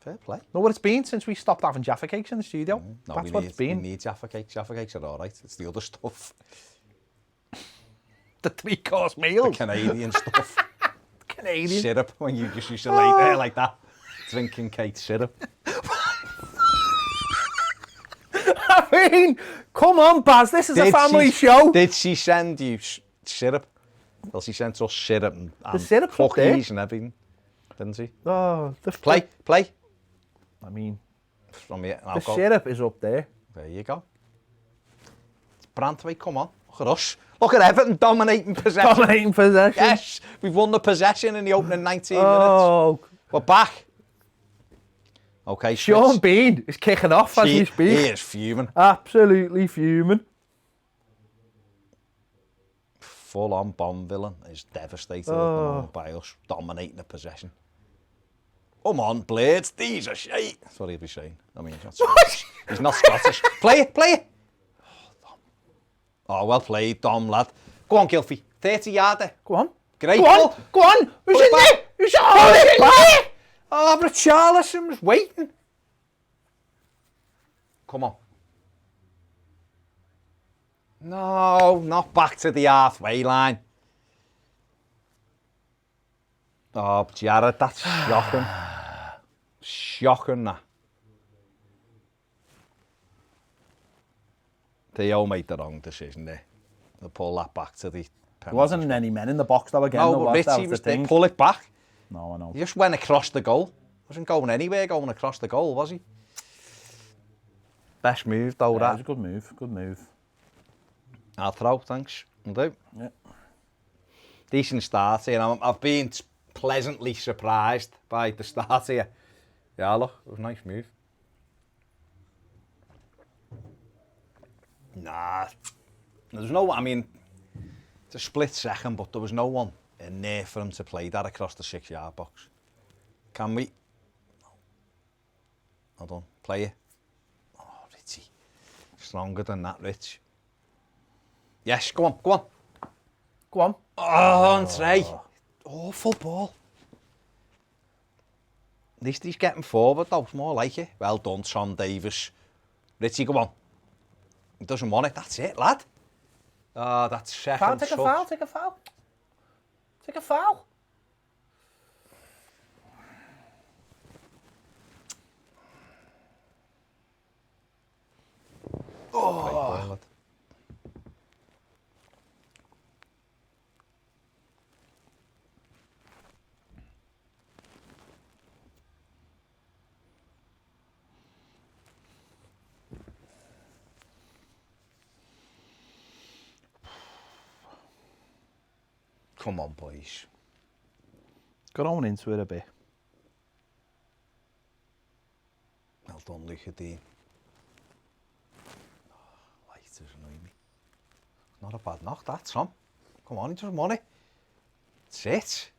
S2: Fair play.
S1: Know what it's been since we stopped having Jaffa cakes in the studio?
S2: No,
S1: That's what it's been.
S2: We need Jaffa cakes. Jaffa cakes are all right. It's the other stuff.
S1: The 3-course meal.
S2: The Canadian stuff.
S1: Canadian.
S2: Syrup, when you just used to lay there like that, drinking Kate syrup.
S1: I mean, come on, Baz, this is a family show.
S2: Did she send you syrup? Well, she sent us syrup and
S1: syrup's up there.
S2: cookies and everything, didn't she?
S1: Oh,
S2: Play.
S1: I mean,
S2: From here,
S1: the syrup is up there.
S2: There you go. Brantway, come on. Look at us. Look at Everton dominating possession.
S1: Dominating possession.
S2: Yes, we've won the possession in the opening 19 minutes.
S1: Oh,
S2: We're back. Okay,
S1: Sean Bean is kicking off as we speak.
S2: He is fuming.
S1: Absolutely fuming.
S2: Full-on bomb villain is devastated at the moment by us dominating the possession. Come on, Blades, these are shite. That's what he'll be saying. I mean, he's not Scottish. Play it. Oh, well played, Dom, lad. Go on, Gilfie. 30-yarder.
S1: Go on.
S2: Great
S1: Go
S2: ball.
S1: on. Who's in there? Who's in there? Oh, but Charlison's waiting.
S2: Come on. No, not back to the halfway line. Oh, Jared, that's shocking. Shocking, that. They all made the wrong decision there. They pull that back to the penalty.
S1: There wasn't any men in the box though again.
S2: No, but Richie was there. Pull it back.
S1: No, I know.
S2: He just went across the goal. Wasn't going anywhere going across the goal, was he? Best move, though,
S1: Yeah,
S2: that.
S1: it was a good move. Good move.
S2: I'll throw, thanks. I'll do.
S1: Yeah.
S2: Decent start here. I've been pleasantly surprised by the start here. Yeah, look, it was a nice move. Nah, there's no, I mean, it's a split second, but there was no one in there for him to play that across the 6-yard box. Can we? No. Hold on, play it. Oh, Richie. stronger than that, Rich. Yes, go on, go on.
S1: Go on.
S2: Oh, Andre. Awful ball. At least he's getting forward, though. It's more like it. Well done, Tom Davis. Richie, go on. He doesn't want it. That's it, lad. Oh, that's second.
S1: Take a foul, take a foul. Take a foul.
S2: Oh. Come on, boys.
S1: Got on into it a bit.
S2: Well done, Luca Dean. Lighters annoy me. Not a bad knock, that, Tom. Come on, he doesn't want it. That's it.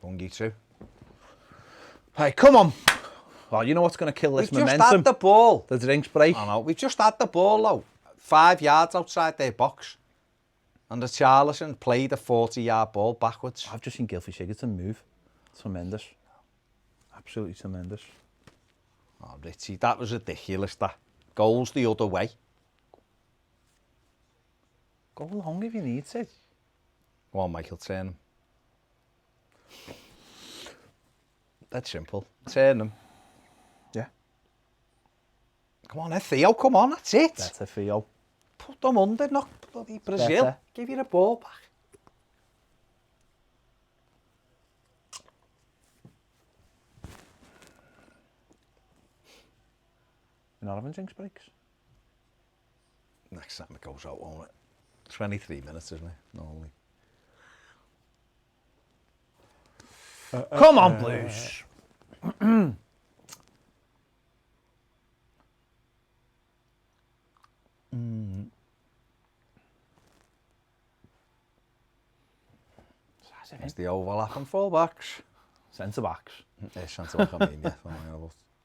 S2: Bungie too.
S1: Hey, come on. Oh, you know what's going to kill this
S2: We've just
S1: momentum?
S2: had the ball.
S1: The drinks break.
S2: I know. We've just had the ball, though. 5 yards outside their box. And the Charlison played a 40-yard ball backwards.
S1: I've just seen Gylfi Sigurdsson move. Tremendous. Absolutely tremendous.
S2: Oh, Richie, that was ridiculous, that. Goals the other way.
S1: Go long if you need to.
S2: Go on, Michael, turn them. That's simple. Turn them.
S1: Yeah.
S2: Come on, Theo, come on, that's it.
S1: Better Theo.
S2: Put them under, knock bloody Brazil.
S1: Better.
S2: Give you the ball back.
S1: You're not having drinks breaks?
S2: Next time it goes out, won't it? 23 minutes, isn't it? Normally.
S1: Come on, Blues.
S2: It's the overlapping full-backs.
S1: Centre-backs.
S2: Yeah, centre-back, I mean, yeah.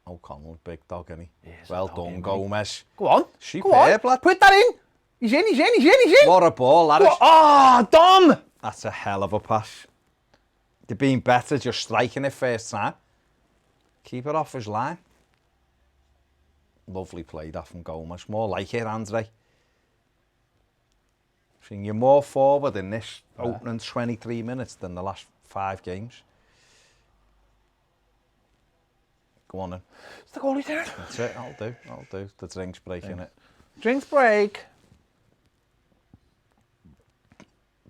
S2: O'Connell, big dog, isn't he?
S1: Yes,
S2: Well
S1: dog,
S2: done,
S1: isn't he?
S2: Gomez.
S1: Go on.
S2: Superb,
S1: Go on.
S2: lad.
S1: Put that in. He's in, he's in, he's in, he's in.
S2: What a ball, that
S1: Go
S2: is.
S1: on. Oh, Dom.
S2: That's a hell of a pass. They've been better just striking it first time. Keep it off his line. Lovely play that from Gomez. More like it, Andre. Seeing you more forward in this opening 23 minutes than the last 5 games. Go on then.
S1: It's the goalie there.
S2: That's it, I'll do. The drink's breaking it.
S1: Drinks break.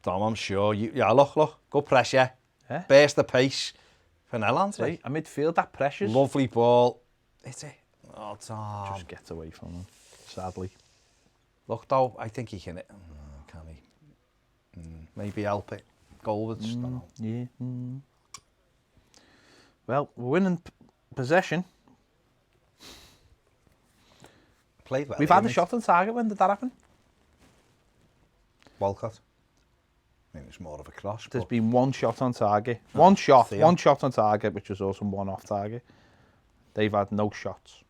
S2: Dom, I'm sure. Yeah, look. Good pressure.
S1: Yeah.
S2: Burst the pace. Fennell, Andre.
S1: See, a midfield that pressures.
S2: Lovely ball. It's it. Oh, Tom.
S1: Just gets away from him, sadly.
S2: Look, though, I think he can it. Can he? Maybe help it. Goalwards. Don't know.
S1: Yeah. Well, we're winning possession.
S2: Played well.
S1: We've had a shot on target. When did that happen?
S2: Walcott. I mean, it's more of a cross.
S1: There's
S2: But
S1: been one shot on target. One shot.
S2: Theo.
S1: One shot on target, which was also one off target. They've had no shots.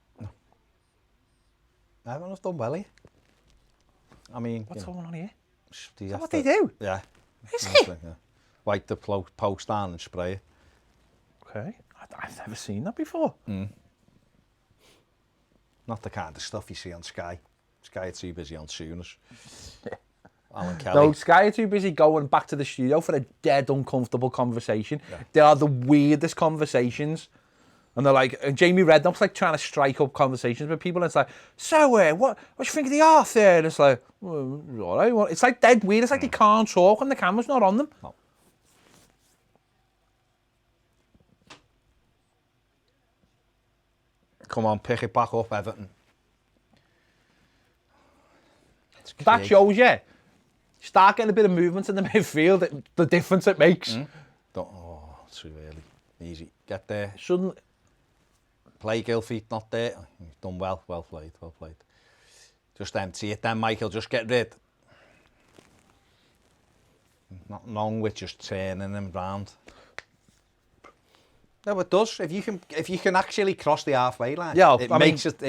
S2: Everyone have done well here. I mean,
S1: What's going on here?
S2: do you
S1: Is that
S2: have
S1: what
S2: to-
S1: they do?
S2: Yeah.
S1: Is
S2: Honestly,
S1: it?
S2: yeah. Wipe the post down and spray it.
S1: Okay. I've never seen that before.
S2: Not the kind of stuff you see on Sky. Sky are too busy on Sooners. Alan Kelly.
S1: No, Sky are too busy going back to the studio for a dead uncomfortable conversation.
S2: Yeah.
S1: They are the weirdest conversations. And they're like, and Jamie Redknapp's like trying to strike up conversations with people. And it's like, so what do you think of the art there? And it's like, well, all right. Well, it's like dead weird. It's like they can't talk and the camera's not on them.
S2: No. Come on, pick it back up, Everton.
S1: That shows you. Start getting a bit of movement in the midfield, the difference it makes.
S2: Too early. Easy. Get there.
S1: Suddenly,
S2: play, Gylfi, not there. You've done well played. Just empty it then, Michael, just get rid. Not wrong with just turning him round. No, it does. If you can actually cross the halfway line, it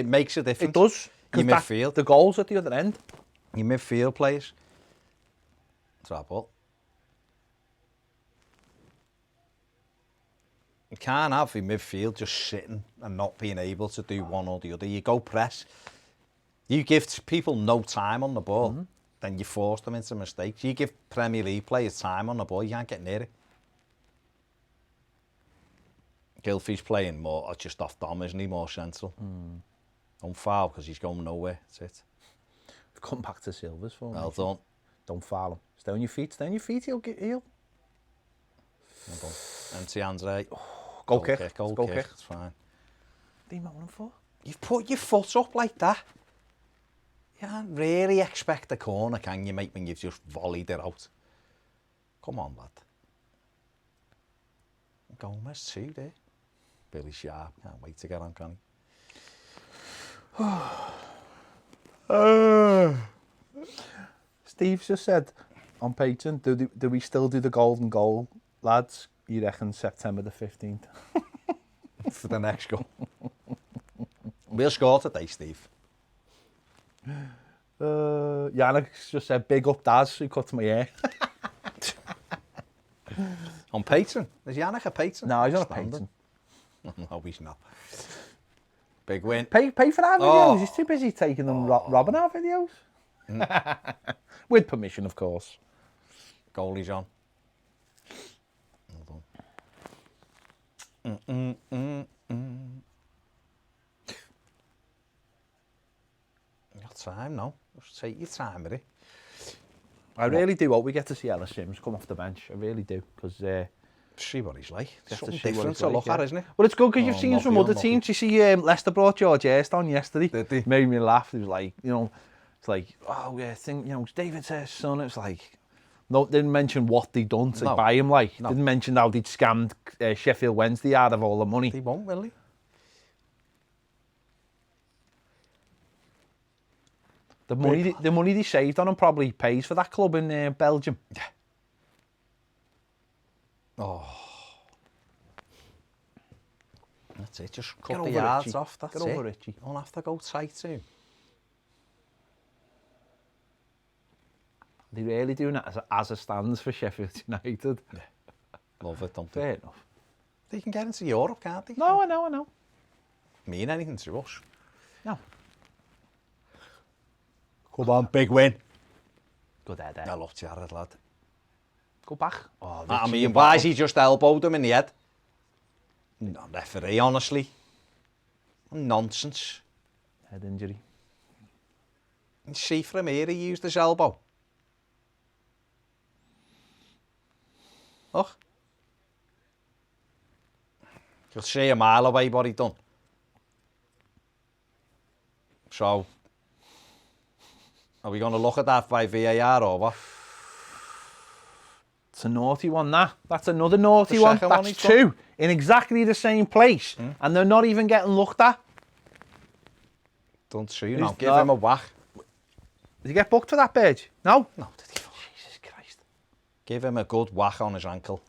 S2: makes a difference.
S1: It does.
S2: Your midfield.
S1: The goals at the other end.
S2: Your midfield players. Trouble. You can't have your midfield just sitting and not being able to do one or the other. You go press. You give people no time on the ball, then you force them into mistakes. You give Premier League players time on the ball, you can't get near it. Gylfi's playing more, just off Dom, isn't he? More central. Don't foul because he's going nowhere. That's it.
S1: We've come back to Silvers for him.
S2: Well done.
S1: Don't foul him. Stay on your feet. He'll get he'll.
S2: Well done. Empty hands, right?
S1: Go kick.
S2: It's fine.
S1: What are you moaning for?
S2: You've put your foot up like that. You can't really expect a corner, can you, mate, when you've just volleyed it out? Come on, lad. Gomez too, there. Billy Sharp. Can't wait to get on, can he?
S1: Steve just said on Patreon, do we still do the golden goal, lads? You reckon September the 15th?
S2: For the next goal. We'll score today, Steve.
S1: Yannick just said, big up Daz, who cut my hair.
S2: On Patreon? Is Yannick a patron?
S1: No, he's not a patron.
S2: No, he's not. Big win.
S1: Pay for our videos. He's too busy taking them, robbing our videos. With permission, of course.
S2: Goalie's on. Well done. You got time now. Just take your time with it.
S1: I really do hope we get to see Ellis Sims come off the bench. I really do, because
S2: see what he's like.
S1: Get to
S2: Something
S1: see what
S2: different
S1: he's
S2: to
S1: like,
S2: look at, isn't it?
S1: Well, it's good because you've seen from other teams. You see, Leicester brought George Hurst on yesterday.
S2: Did they?
S1: Made me laugh. He was like, it's like, oh yeah, it's David Hurst's son. It's like, no, didn't mention what they'd done to buy him. Like, didn't mention how they'd scammed Sheffield Wednesday out of all the money.
S2: They won't, will they?
S1: The money they saved on him probably pays for that club in Belgium.
S2: Yeah. Oh. That's it, just cut the yards off, that's it.
S1: Get over Richie.
S2: Don't have to go tight to him.
S1: They really doing it as a stands for Sheffield United.
S2: Yeah. Love it, don't they?
S1: Fair enough.
S2: They can get into Europe, can't they?
S1: No, I know.
S2: Mean anything to us.
S1: No.
S2: Come on, big win.
S1: Good head.
S2: I love Jared, lad.
S1: Go back. Oh,
S2: I mean, why has he just elbowed him in the head? No, referee, honestly. Nonsense.
S1: Head injury.
S2: You see from here, he used his elbow. Look. You'll see a mile away what he done. So, are we going to look at that by VAR or what?
S1: It's a naughty one, that. That's another naughty one. That's two in exactly the same place. And they're not even getting looked at.
S2: Don't see you now. Give him a whack.
S1: Did he get booked for that, Page? No?
S2: No, did he?
S1: Jesus Christ.
S2: Give him a good whack on his ankle.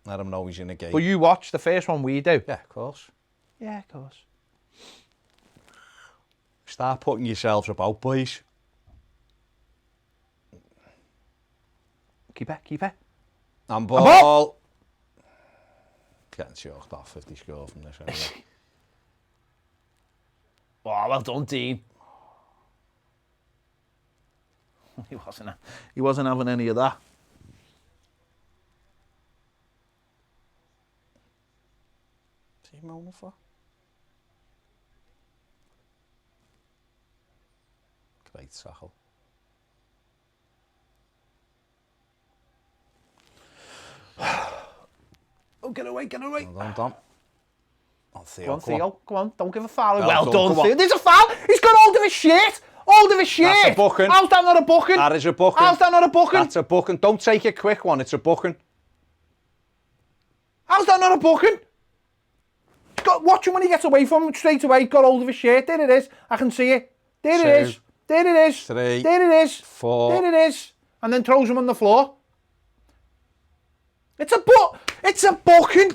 S2: Let him know he's in the game.
S1: Well, you watch the first one we do.
S2: Yeah, of course.
S1: Yeah, of course.
S2: Start putting yourselves about, boys.
S1: Keep it.
S2: And ball. Getting choked off if they score from this anyway.
S1: Oh, well done, Dean. He wasn't having any of that.
S2: What's he moaning for? Great tackle.
S1: Oh, get away.
S2: Well done, Dom. Oh, Theo,
S1: Go on, Theo. Come on, don't give a foul.
S2: Well done,
S1: Theo. There's a foul. He's got hold of his shit.
S2: That's a booking.
S1: How's that not a booking?
S2: That is a booking.
S1: How's that not a booking?
S2: That's a booking. Don't take a quick one. It's a booking.
S1: How's that not a booking? Watch him when he gets away from him straight away. Got hold of his shirt. There it is. I can see it. There it is. There it is.
S2: 3,
S1: there it is.
S2: 4.
S1: There it is. And then throws him on the floor. It's a booking.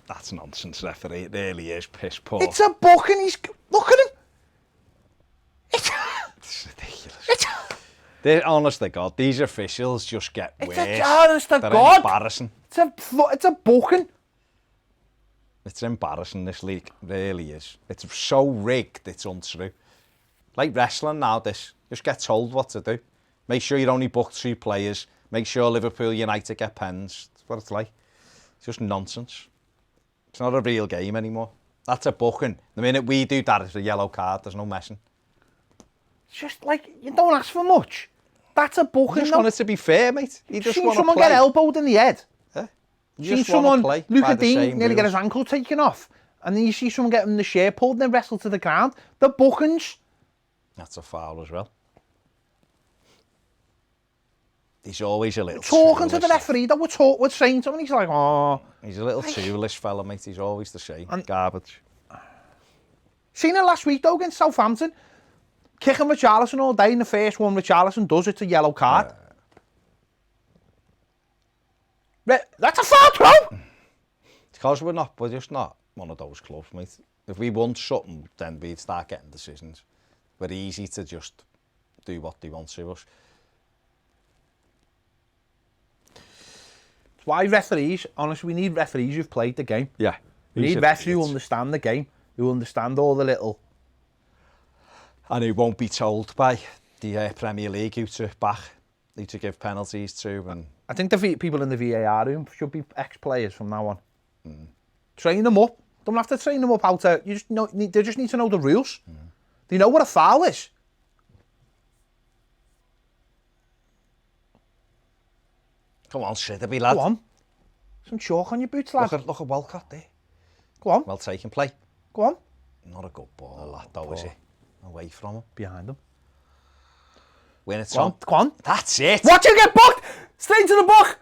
S2: That's nonsense, referee. It really is piss poor.
S1: It's a booking. Look at him.
S2: It's ridiculous. Honest to God, these officials just get worse.
S1: Honest to
S2: They're
S1: God.
S2: embarrassing.
S1: It's a booking.
S2: It's embarrassing, this league. It really is. It's so rigged, it's untrue. Like wrestling now, this. Just get told what to do. Make sure you only book 2 players. Make sure Liverpool United get pens. That's what it's like. It's just nonsense. It's not a real game anymore. That's a booking. The minute we do that, it's a yellow card. There's no messing.
S1: It's just like, you don't ask for much. That's a booking.
S2: You just want it to be fair, mate. You just want to
S1: someone
S2: play.
S1: Get elbowed in the head.
S2: Yeah. You
S1: Seen
S2: just want
S1: someone,
S2: to play
S1: Luca
S2: by the
S1: Dean,
S2: same
S1: nearly get his
S2: rules.
S1: ankle taken off. And then you see someone get him in the shirt pulled and then wrestled to the ground. The bookings.
S2: That's a foul as well. He's always a little
S1: Talking to the
S2: toolish.
S1: referee, that we're saying to him, and he's like, oh.
S2: He's a little toolish fella, mate. He's always the same. Garbage.
S1: Seen it last week, though, against Southampton. Kicking Richarlison all day, and the first one Richarlison does, it's a yellow card. That's a foul throw!
S2: Because we're just not one of those clubs, mate. If we want something, then we'd start getting decisions. We're easy to just do what they want to us.
S1: It's why referees, honestly, we need referees who've played the game.
S2: Yeah.
S1: We need referees who understand the game, who understand all the little...
S2: And who won't be told by the Premier League who to back, who to give penalties to. And
S1: I think the people in the VAR room should be ex-players from now on. Train them up. Don't have to train them up how to... they just need to know the rules. They know what a foul is.
S2: Come on, Shitterby, lad.
S1: Go on. Some chalk on your boots, lad.
S2: Look at Walcott there.
S1: Go on.
S2: Well taken play.
S1: Go on.
S2: Not a good ball, lad, though, is it? Away from him.
S1: Behind them.
S2: When it's
S1: Go on. Go on.
S2: That's it.
S1: Watch him get booked! Straight to the book!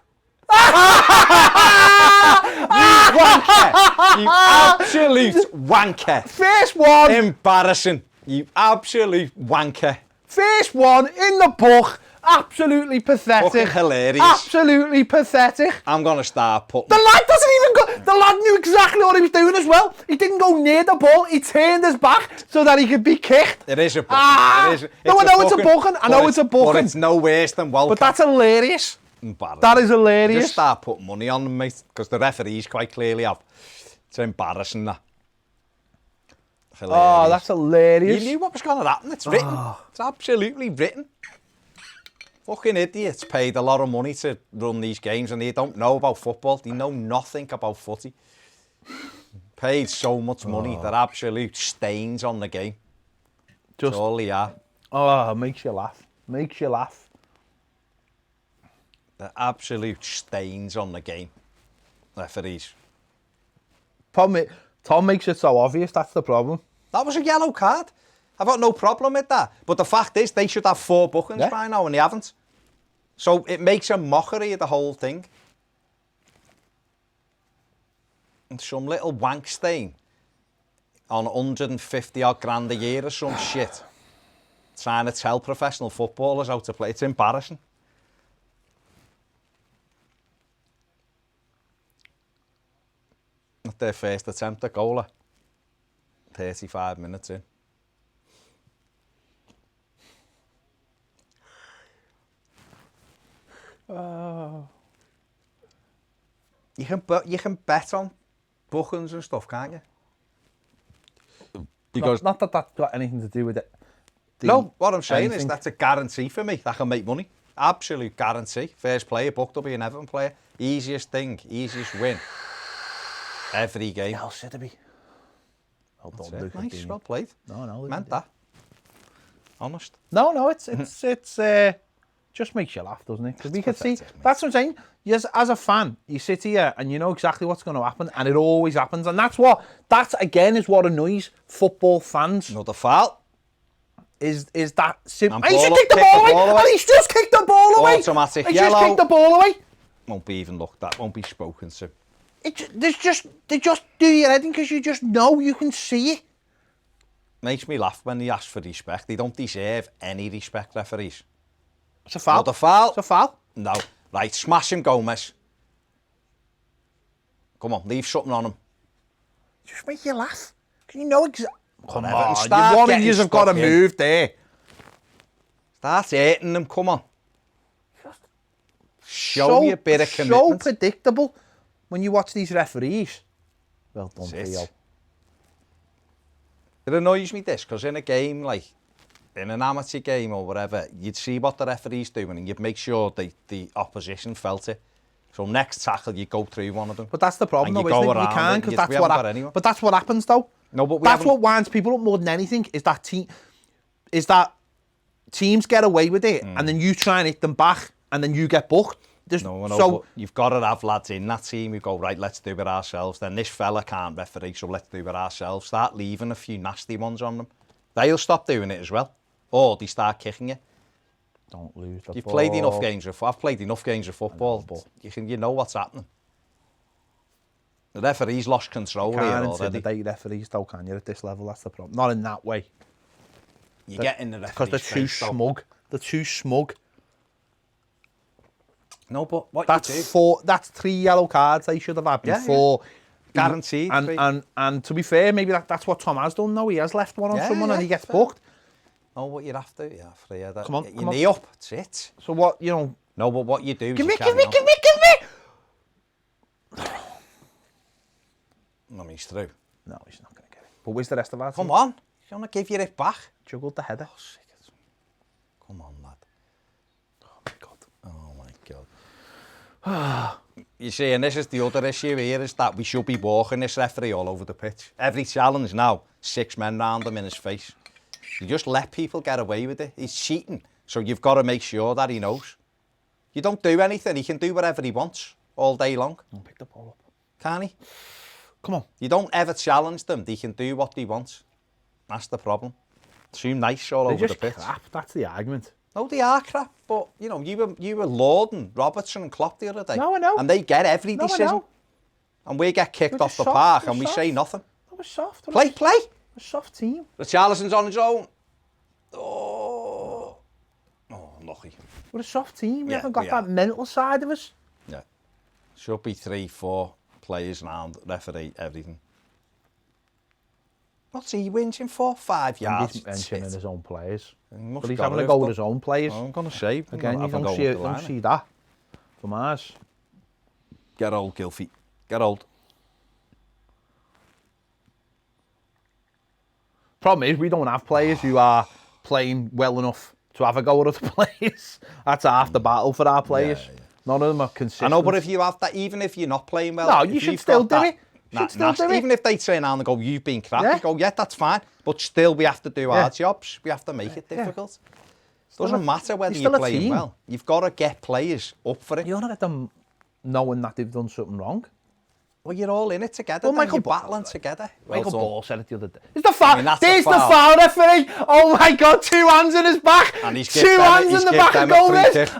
S2: You absolute wanker.
S1: First one!
S2: Embarrassing. You absolute wanker.
S1: First one in the book. Absolutely pathetic.
S2: Fucking hilarious.
S1: Absolutely pathetic.
S2: I'm going to start putting...
S1: The lad doesn't even go... The lad knew exactly what he was doing as well. He didn't go near the ball. He turned his back so that he could be kicked.
S2: It is a booking.
S1: No, I know it's a booking. I know it's a booking.
S2: But it's no worse than Walcott.
S1: But that's hilarious.
S2: Embarrassing.
S1: That is hilarious.
S2: Just start putting money on them, mate, because the referees quite clearly have. It's embarrassing, that. Hilarious.
S1: Oh, that's hilarious.
S2: You knew what was going to happen. It's written. It's absolutely written. Fucking idiots paid a lot of money to run these games and they don't know about football. They know nothing about footy. Paid so much money. They're absolute stains on the game. That's all they are.
S1: Oh, makes you laugh. Makes you laugh.
S2: They're absolute stains on the game. Referees.
S1: Tom makes it so obvious, that's the problem.
S2: That was a yellow card. I've got no problem with that. But the fact is, they should have 4 bookings by now, and they haven't. So it makes a mockery of the whole thing. And some little wank stain on 150 odd grand a year or some shit trying to tell professional footballers how to play. It's embarrassing. Not their first attempt at goal. 35 minutes in. You can bet on bookings and stuff, can't you? Because
S1: Not that that's got anything to do with it.
S2: no, what I'm saying is that's a guarantee for me. I can make money. Absolute guarantee. First player booked will be an Everton player. Easiest thing, easiest win. Every game.
S1: Hell, Shitterby. Well done, Luke.
S2: Nice, well played.
S1: No,
S2: Meant that. Honest.
S1: No, it's just makes you laugh, doesn't it? Because we could see,
S2: pathetic, mate.
S1: that's what I'm saying. Yes, as a fan, you sit here and you know exactly what's going to happen, and it always happens. And that again is what annoys football fans.
S2: Another foul.
S1: Is that simple?
S2: And
S1: He should
S2: ball
S1: kick the
S2: up, kick
S1: ball
S2: the
S1: away,
S2: ball away.
S1: and he's just kicked the ball away.
S2: Automatic
S1: He's
S2: yellow.
S1: just kicked the ball away.
S2: Won't be even looked at. Won't be spoken to.
S1: They just do your head in because you just know you can see it.
S2: Makes me laugh when they ask for respect. They don't deserve any respect, referees.
S1: It's a foul.
S2: Not a foul.
S1: It's a foul.
S2: No. Right, smash him, Gomez. Come on, leave something on him.
S1: Just make you laugh. Can you know exactly? Come
S2: Everton
S1: on,
S2: start
S1: one of
S2: getting
S1: you have got to
S2: stuck in.
S1: move there.
S2: Start hitting them, come on. Show me a bit of commitment.
S1: So predictable when you watch these referees. Well done,
S2: That's it.
S1: Theo.
S2: It annoys me this, because in a game, like, in an amateur game or whatever, you'd see what the referee's doing and you'd make sure the opposition felt it. So next tackle, you go through one of them.
S1: But that's the problem,
S2: And
S1: though,
S2: you
S1: isn't
S2: go
S1: it? You
S2: around
S1: can't,
S2: it,
S1: because
S2: we
S1: that's
S2: haven't
S1: what
S2: got anyone.
S1: But that's what happens, though.
S2: No, but we
S1: that's
S2: haven't-
S1: what winds people up more than anything, is that teams get away with it, and then you try and hit them back, and then you get booked.
S2: No, but you've got to have lads in that team who go, right, let's do it ourselves. Then this fella can't referee, so let's do it ourselves. Start leaving a few nasty ones on them. They'll stop doing it as well. Or they start kicking you.
S1: Don't lose the
S2: You've
S1: ball.
S2: played enough games of I've played enough games of football. You know what's happening. The referee's lost control
S1: You
S2: here
S1: can't
S2: already.
S1: intimidate referees, though, can you, at this level? That's the problem. Not in that way.
S2: You get in the referee's
S1: Because they're too
S2: face, though.
S1: smug. They're too smug.
S2: No, but what
S1: That's
S2: you do...
S1: that's 3 yellow cards they should have had
S2: Yeah,
S1: before.
S2: Guaranteed.
S1: And to be fair, maybe that's what Tom has done now. He has left one on
S2: Yeah,
S1: someone
S2: yeah,
S1: and he gets
S2: fair.
S1: booked.
S2: No, what you'd have to... Yeah, Freya, that,
S1: Come on,
S2: your
S1: come on.
S2: knee up, that's it.
S1: So what, you know...
S2: No, but what you do is
S1: Give
S2: you
S1: me!
S2: carry on. No, he's through.
S1: No, he's not going to get it. But where's the rest of our team?
S2: Come on. He's going to give you it back.
S1: Juggled the header.
S2: Come on, lad.
S1: Oh, my God.
S2: Oh, my God. You see, and this is the other issue here, is that we should be walking this referee all over the pitch. Every challenge now, 6 men round him in his face. You just let people get away with it. He's cheating, so you've got to make sure that he knows. You don't do anything, he can do whatever he wants all day long.
S1: Don't pick the ball up.
S2: Can't he?
S1: Come on.
S2: You don't ever challenge them, they can do what they want. That's the problem. Too nice all
S1: They're
S2: over the
S1: just
S2: pitch.
S1: crap. That's the argument.
S2: No, they are crap, but, you know, you were lauding Robertson and Klopp the other day.
S1: No, I know.
S2: And they get every
S1: No, I
S2: decision.
S1: know.
S2: And we get kicked
S1: We're
S2: off
S1: just
S2: the
S1: soft,
S2: park
S1: we're
S2: and we
S1: soft.
S2: say nothing.
S1: That was soft.
S2: Play.
S1: A soft team.
S2: Richarlison's on his own. Oh, lucky.
S1: We're a soft team. We
S2: Yeah,
S1: haven't got
S2: we
S1: that
S2: are.
S1: mental side of us.
S2: Yeah. Should be 3-4 players around, referee, everything. What's he whinging for? 5 yards.
S1: He's mentioning
S2: That's it.
S1: his own players.
S2: Must
S1: But he's
S2: gotta
S1: having a
S2: have
S1: go
S2: done.
S1: with his own players.
S2: I'm going to say.
S1: Again, you
S2: have a
S1: don't
S2: go
S1: see,
S2: with the
S1: don't
S2: line.
S1: see that from ours.
S2: Get old, Gilfie. Get old.
S1: Problem is, we don't have players who are playing well enough to have a go at other players. That's half the battle for our players.
S2: Yeah.
S1: None of them are consistent.
S2: I know, but if you have that, even if you're not playing well...
S1: No,
S2: if
S1: you should
S2: you've
S1: still
S2: got
S1: do
S2: that
S1: it. You should still do it.
S2: Even if they turn around and go, you've been crap,
S1: Yeah.
S2: you go, yeah, that's fine. But still, we have to do
S1: Yeah.
S2: our jobs. We have to make it difficult.
S1: Still
S2: Doesn't
S1: a-
S2: matter whether
S1: you're
S2: you're
S1: still a
S2: playing
S1: team.
S2: well. You've got to get players up for it.
S1: You're not at them knowing that they've done something wrong.
S2: Well, you're all in it together.
S1: Well,
S2: then
S1: Michael
S2: you're
S1: Ball-
S2: battling together.
S1: Michael
S2: done.
S1: Ball said it the other day. It's the foul.
S2: I mean, that's a
S1: There's the
S2: foul.
S1: foul, referee. Oh my God, 2 hands in his back.
S2: And he's
S1: 2 hands in the back of Gomez.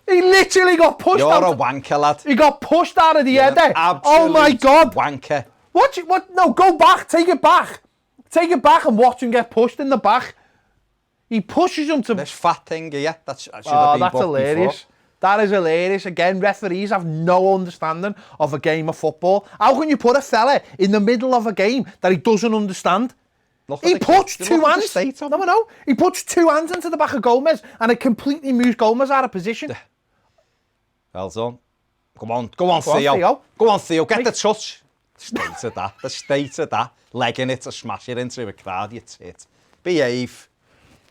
S1: He literally got pushed
S2: You're
S1: out.
S2: a wanker, lad.
S1: He got pushed out of the
S2: You're an
S1: header. Oh my
S2: absolute
S1: God.
S2: wanker.
S1: What? No, go back. Take it back. Take it back and watch him get pushed in the back. He pushes him to...
S2: This fat thing here, that should have
S1: Oh,
S2: been
S1: that's
S2: booked
S1: hilarious.
S2: before.
S1: That is hilarious. Again, referees have no understanding of a game of football. How can you put a fella in the middle of a game that he doesn't understand?
S2: Look at
S1: He
S2: the-
S1: puts
S2: look
S1: 2
S2: at the
S1: hands.
S2: state of
S1: No,
S2: him.
S1: I know. He puts 2 hands into the back of Gomez and it completely moves Gomez out of position.
S2: Well done. Come on, Theo.
S1: Theo.
S2: Go on, Theo. Get
S1: Wait.
S2: the touch. The state of that. Legging it to smash it into a crowd, you tit. Behave.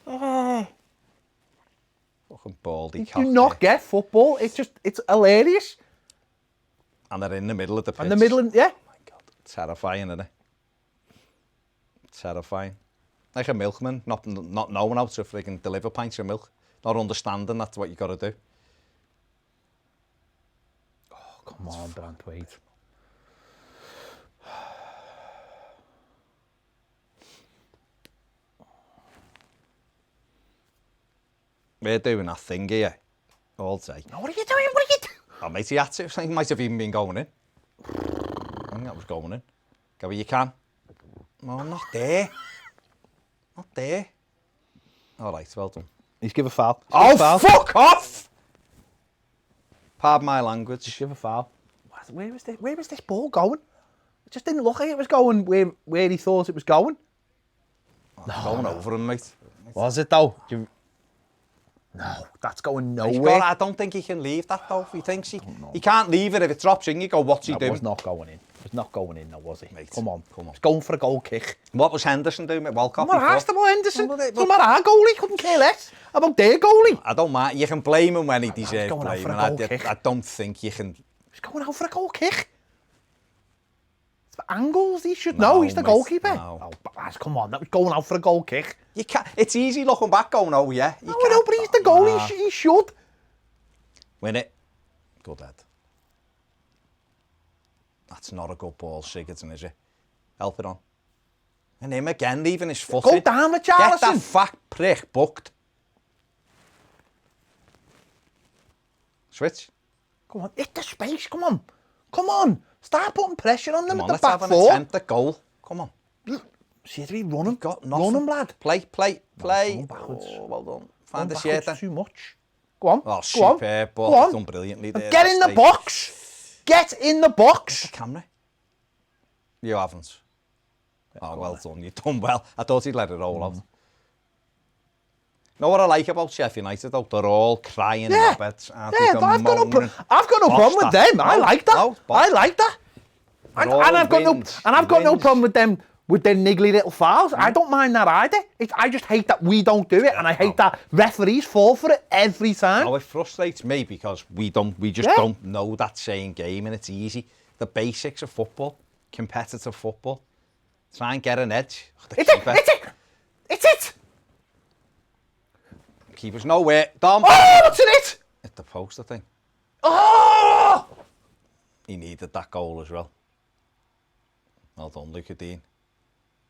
S2: Fucking baldy cock.
S1: Do not get football. It's hilarious.
S2: And they're in the middle of the pitch.
S1: And the middle, yeah.
S2: Oh my God. Terrifying, isn't it? Terrifying. Like a milkman, not knowing how to freaking deliver pints of milk. Not understanding that's what you got to do.
S1: Oh, come on, Branthwaite.
S2: We're doing that thing here all day.
S1: What are you doing? What are you doing?
S2: Oh, mate, he had to. He might have even been going in. that was going in. Go where you can. No, not there. Not there. All right, well done.
S1: He's give a foul.
S2: Fuck off! Pardon my language.
S1: Just give a foul. Where was this ball going? It just didn't look like it was going where he thought it was going.
S2: Going over him, mate.
S1: Was it though? No, that's going
S2: He's
S1: nowhere.
S2: I don't think he can leave that though. He thinks he can't leave it if it drops in. You go, what's he
S1: That
S2: doing?
S1: was not going in. It was not going in, though, was it?
S2: Mate,
S1: Come on.
S2: come on.
S1: It's going for a goal kick.
S2: What was Henderson doing with Walcott
S1: What
S2: before?
S1: asked about Henderson?
S2: Well,
S1: It's not our goalie. Couldn't care less about their goalie.
S2: I don't mind. You can blame him when he deserves
S1: going out
S2: blame.
S1: for a
S2: And
S1: goal kick.
S2: I don't think you can.
S1: He's going out for a goal kick. It's for angles. He should
S2: No,
S1: know. He's the
S2: mate,
S1: goalkeeper.
S2: no.
S1: Oh, Baz, come on. That was going out for a goal kick.
S2: You can't. It's easy looking back going, oh yeah. You
S1: No,
S2: can't.
S1: no, but he's the goalie.
S2: Nah.
S1: He should.
S2: Win it. Good head. That's not a good ball, Sigurdsson, is it? Help it on. And him again, leaving his foot
S1: Go
S2: in.
S1: down with
S2: Get that
S1: Charlison.
S2: fat prick booked. Switch.
S1: Come on. Hit the space. Come on. Come on. Start putting pressure on them
S2: Come
S1: at
S2: on,
S1: the
S2: let's
S1: back
S2: have an
S1: four.
S2: attempt at goal. Come on.
S1: See if he's running.
S2: Got nothing.
S1: Running, lad.
S2: Play.
S1: going backwards.
S2: Oh, well done.
S1: Going
S2: Find the shirt
S1: backwards
S2: then.
S1: too much. Go on.
S2: Oh,
S1: Go
S2: superb
S1: on.
S2: ball.
S1: Go on.
S2: It's done brilliantly there.
S1: Get in the box. Get in the
S2: The
S1: box.
S2: camera. You haven't. Oh, well done. You've done well. I thought he'd let it roll out. Know what I like about Sheffield United though? They're all crying in their beds. Aren't they?
S1: Yeah,
S2: They're
S1: I've got no
S2: moaning.
S1: problem with them. I
S2: No,
S1: like that.
S2: no,
S1: I like that. And
S2: all
S1: I've got
S2: wins.
S1: no
S2: Wins.
S1: problem with them with their niggly little fouls. I don't mind that either. I just hate that we don't do it, and I hate that referees fall for it every time.
S2: Oh, it frustrates me because we just
S1: Yeah.
S2: don't know that same game, and it's easy. The basics of football, competitive football. Try and get an edge. The
S1: It's it.
S2: keeper-
S1: It's it. It's it.
S2: Keeper's nowhere. Dom.
S1: Oh, what's in it?
S2: Hit the post, I think.
S1: Oh!
S2: He needed that goal as well. Well done, Luca Dean.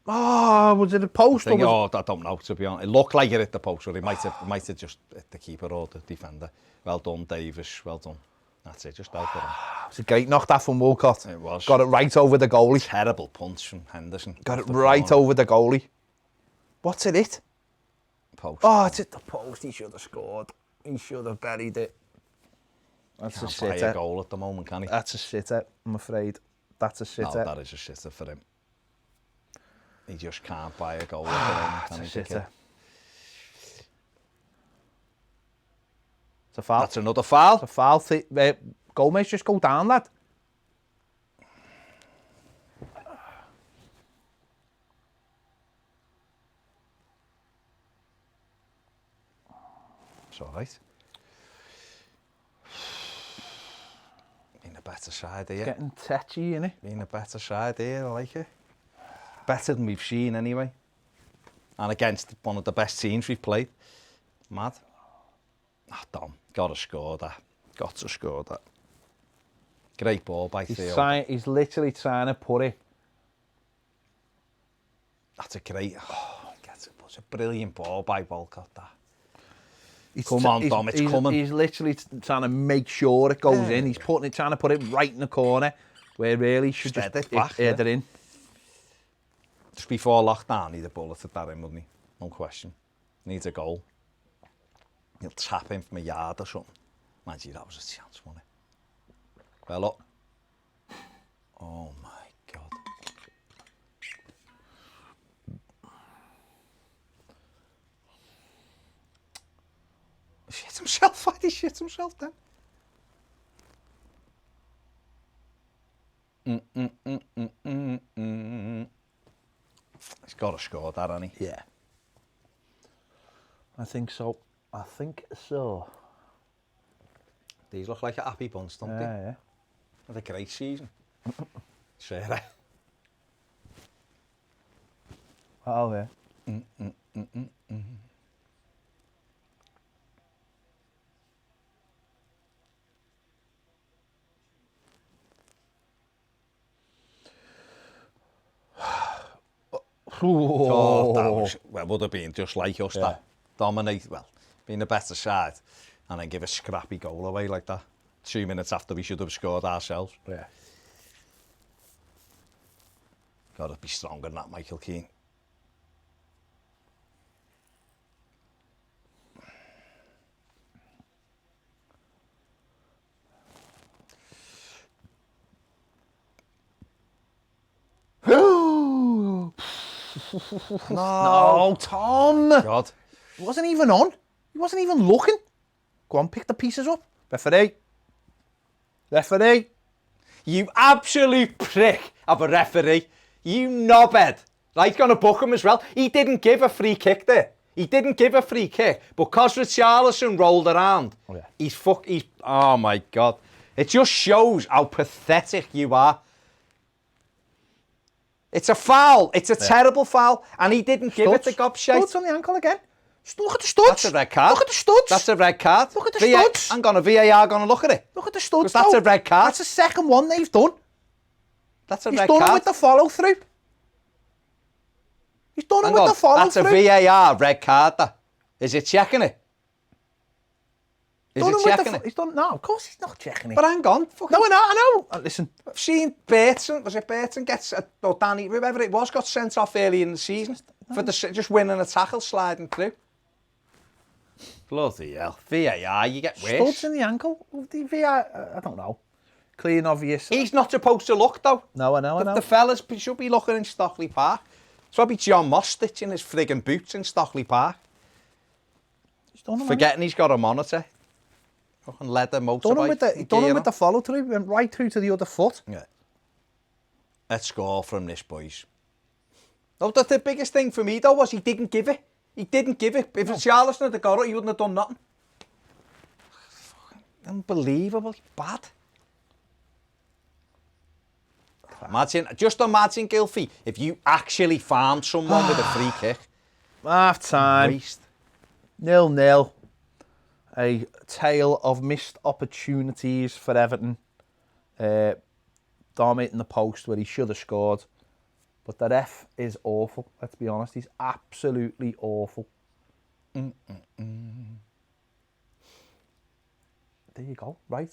S1: Oh, was it a post or was
S2: I don't know, to be honest. It looked like it hit the post, or it might have just hit the keeper or the defender. Well done, Davis. Well done. That's it, just help it on.
S1: it was a great knock that from Walcott.
S2: It was.
S1: Got it right over the goalie.
S2: Terrible punch from Henderson.
S1: Got
S2: off
S1: it
S2: the
S1: right
S2: corner.
S1: over the goalie. What's it hit?
S2: Post.
S1: Oh, it's at the post. He should have scored. He should have buried it. That's a
S2: Can't buy a
S1: sitter.
S2: goal at the moment, can he?
S1: That's a sitter, I'm afraid. That's a
S2: No,
S1: sitter.
S2: that is a sitter for him. He just can't buy a goal at the moment,
S1: That's
S2: can
S1: a
S2: he?
S1: sitter. It's a foul.
S2: That's another foul.
S1: It's a foul. Gomez, just go down, lad.
S2: It's all right. Being a better side here.
S1: Getting tetchy, innit?
S2: Being a better side here, I like it. Better than we've seen anyway. And against one of the best teams we've played. Mad. Ah, Dom, gotta score that. Got to score that. Great ball by Theo.
S1: He's literally trying to put it.
S2: That's a great. Oh, it's a brilliant ball by Walcott. That.
S1: He's
S2: Come on, Dom, it's coming.
S1: He's literally trying to make sure it goes in. He's trying to put it right in the corner, where really he should
S2: Stead
S1: just
S2: it back,
S1: head
S2: yeah.
S1: it in.
S2: Just before lockdown, he'd have bulleted that in, wouldn't he? No question. Needs a goal. He'll tap him from a yard or something. Mind you, that was a chance, wasn't it? Well up. Oh my God. He shit himself. Why did he shit himself then? He's got to score that, hasn't he?
S1: Yeah. I think so. I think so.
S2: These look like a happy bunch, don't they?
S1: Yeah.
S2: Had a great season. Sarah.
S1: Oh, yeah.
S2: Oh, that was, well, would have been just like us,
S1: Yeah.
S2: that. Dominate, well, being the better side, and then give a scrappy goal away like that. 2 minutes after we should have scored ourselves.
S1: Yeah.
S2: Got to be stronger than that, Michael Keane.
S1: No, Tom.
S2: God.
S1: He wasn't even on. He wasn't even looking. Go on, pick the pieces up. Referee. Referee.
S2: You absolute prick of a referee. You knobhead. Right, gonna book him as well. He didn't give a free kick there. He didn't give a free kick. But because Richarlison rolled around, he's oh my God. It just shows how pathetic you are. It's a foul. It's a terrible foul. And he didn't give it the gobshite.
S1: Studs on the ankle again. Look at the studs.
S2: That's a red card.
S1: Look at the studs.
S2: That's a red card.
S1: Look at the studs.
S2: Hang on, a VAR going to look at it.
S1: Look at the studs.
S2: That's a red card.
S1: That's the second one they've done.
S2: That's a
S1: He's
S2: red
S1: done
S2: card.
S1: it with the follow through. He's done it with the follow through.
S2: That's a VAR red card. That. Is it checking it? Is it checking it?
S1: He's done. No, of course he's not checking it.
S2: But hang on.
S1: No, I know. Listen.
S2: I've seen Burton, was it Burton gets, or Danny, whoever it was, got sent off early in the season for just winning a tackle, sliding through. Bloody hell. VAR, you get worse.
S1: Studs in the ankle. The VAR, I don't know. Clear and obvious.
S2: He's not supposed to look, though.
S1: No, I know.
S2: The fellas should be looking in Stockley Park. It's probably John Moss stitching his friggin' boots in Stockley Park.
S1: He's done him,
S2: Forgetting he's got a monitor. Fucking leather motorbike.
S1: He done him with the follow through. Went right through to the other foot.
S2: Yeah. Let's score from this, boys. No, the biggest thing for me, though, was he didn't give it. He didn't give it. If Richarlison had got it, he wouldn't have done nothing. Unbelievable. Bad. Just imagine, Gylfi, if you actually farmed someone with a free kick.
S1: Half time.
S2: Waste.
S1: 0-0. A tale of missed opportunities for Everton. Dominating the post where he should have scored. But the ref is awful, let's be honest. He's absolutely awful. There you go, right.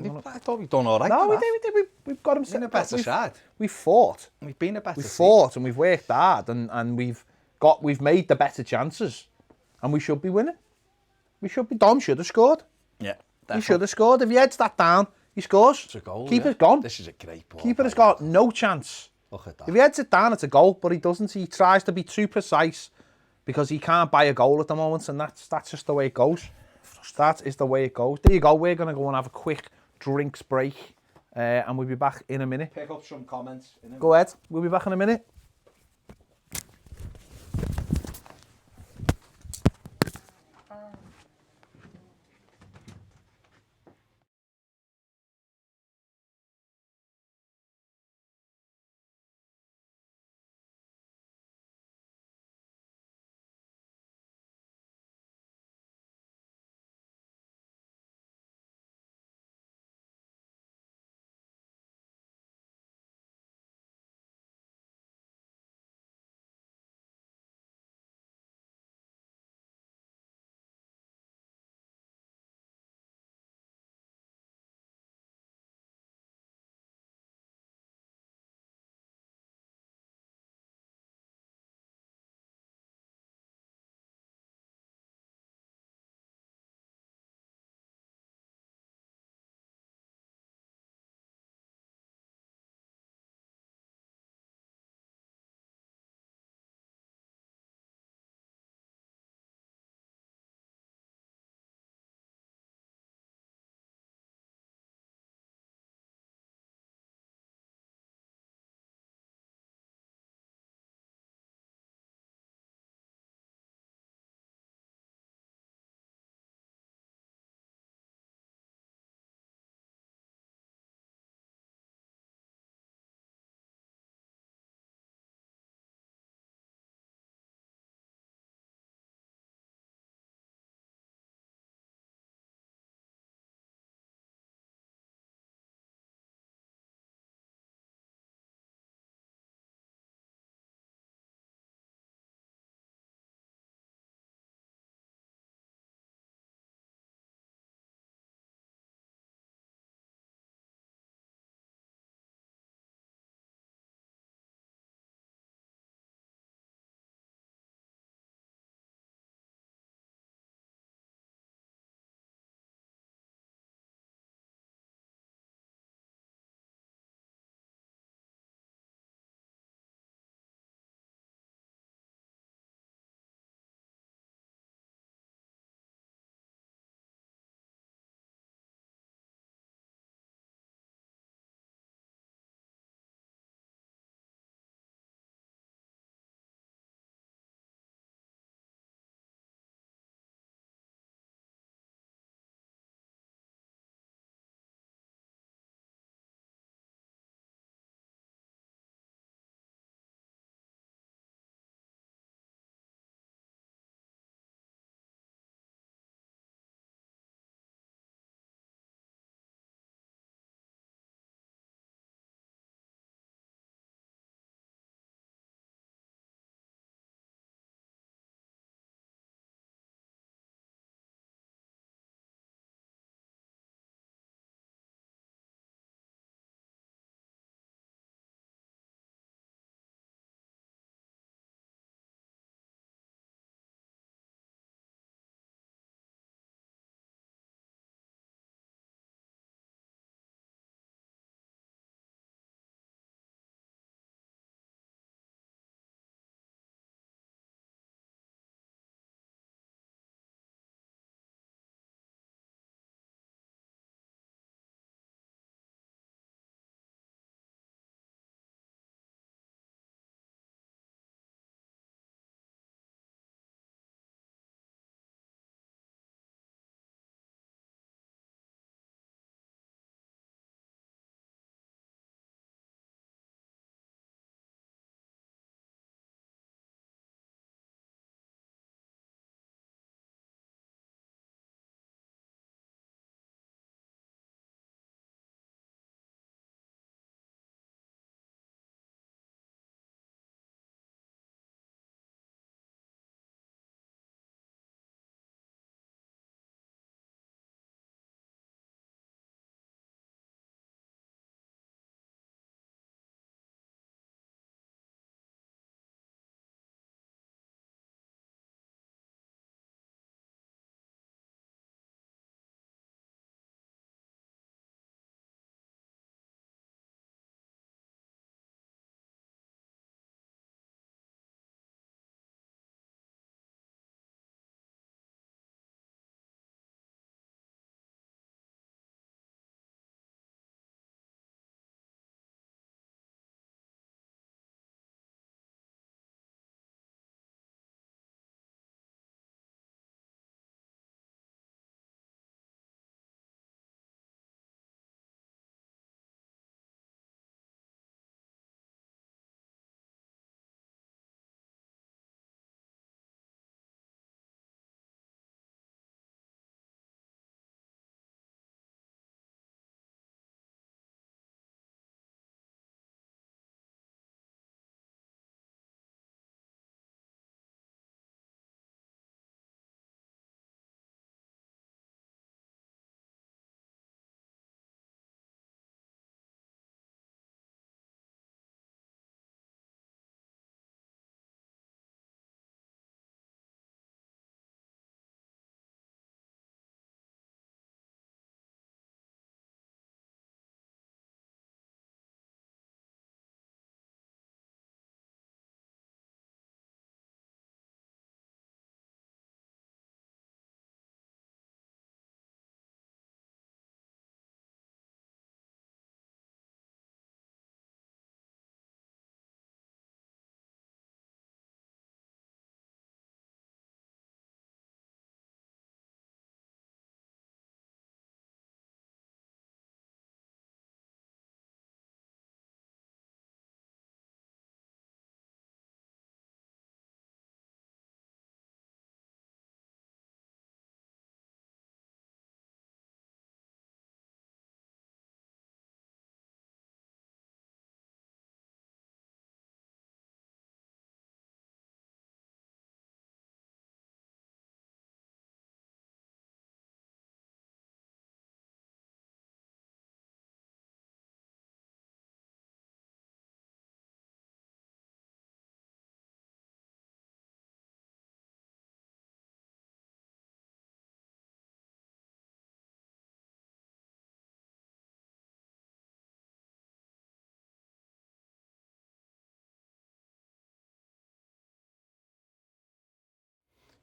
S2: I thought we'd done all right.
S1: No, we did. We've got him
S2: We've been a better side.
S1: We've fought.
S2: We've been a better
S1: We've
S2: side.
S1: fought and we've worked hard and we've made the better chances. And we should be winning. Dom should have scored.
S2: Yeah.
S1: He should have scored. If he heads that down, he scores.
S2: It's a goal.
S1: Keeper's gone.
S2: This is a great ball.
S1: Keeper has got no chance.
S2: Look at that.
S1: If he heads it down, it's a goal, but he doesn't. He tries to be too precise because he can't buy a goal at the moment, and that's just the way it goes. That is the way it goes. There you go. We're going to go and have a quick drinks break, and we'll be back in a minute.
S2: Pick up some comments.
S1: Go ahead. We'll be back in a minute.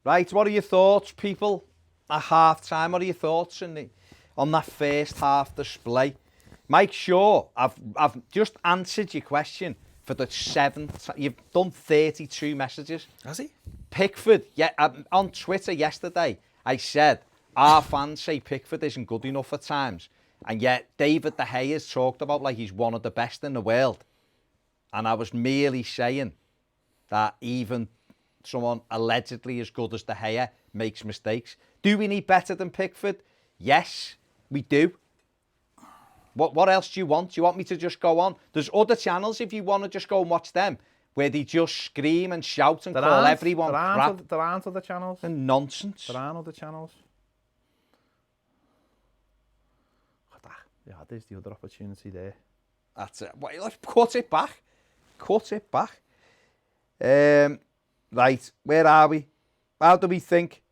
S2: Right, what are your thoughts, people, at half-time? What are your thoughts on that first half display? Mike Shaw, I've just answered your question for the 7th. You've done 32 messages.
S1: Has he?
S2: Pickford, yeah, on Twitter yesterday, I said, our fans say Pickford isn't good enough at times. And yet David De Gea has talked about like he's one of the best in the world. And I was merely saying that even someone allegedly as good as De Gea makes mistakes. Do we need better than Pickford? Yes, we do. What else do you want? Do you want me to just go on? There's other channels if you want to just go and watch them, where they just scream and shout and call everyone crap.
S1: There aren't other channels.
S2: And nonsense.
S1: There aren't other channels. Yeah, there's the other opportunity there.
S2: That's it. Well, let's cut it back. Cut it back. Right, where are we? How do we think?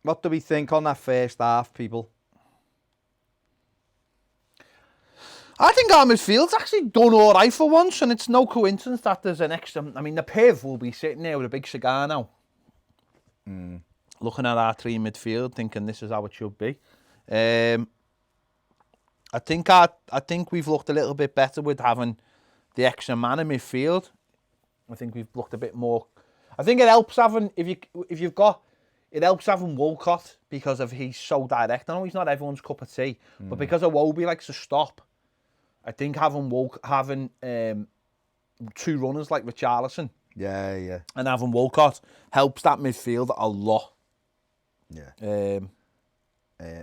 S2: What do we think on that first half, people?
S1: I think our midfield's actually done all right for once, and it's no coincidence that there's an extra... I mean, the Piv will be sitting there with a big cigar now. Looking at our three midfield, thinking this is how it should be. I think we've looked a little bit better with having the extra man in midfield. I think we've looked a bit more. I think it helps having it helps having Walcott because of he's so direct. I know he's not everyone's cup of tea, but because of Wobie likes to stop, I think having two runners like Richarlison, and having Walcott helps that midfield a lot.
S2: Yeah.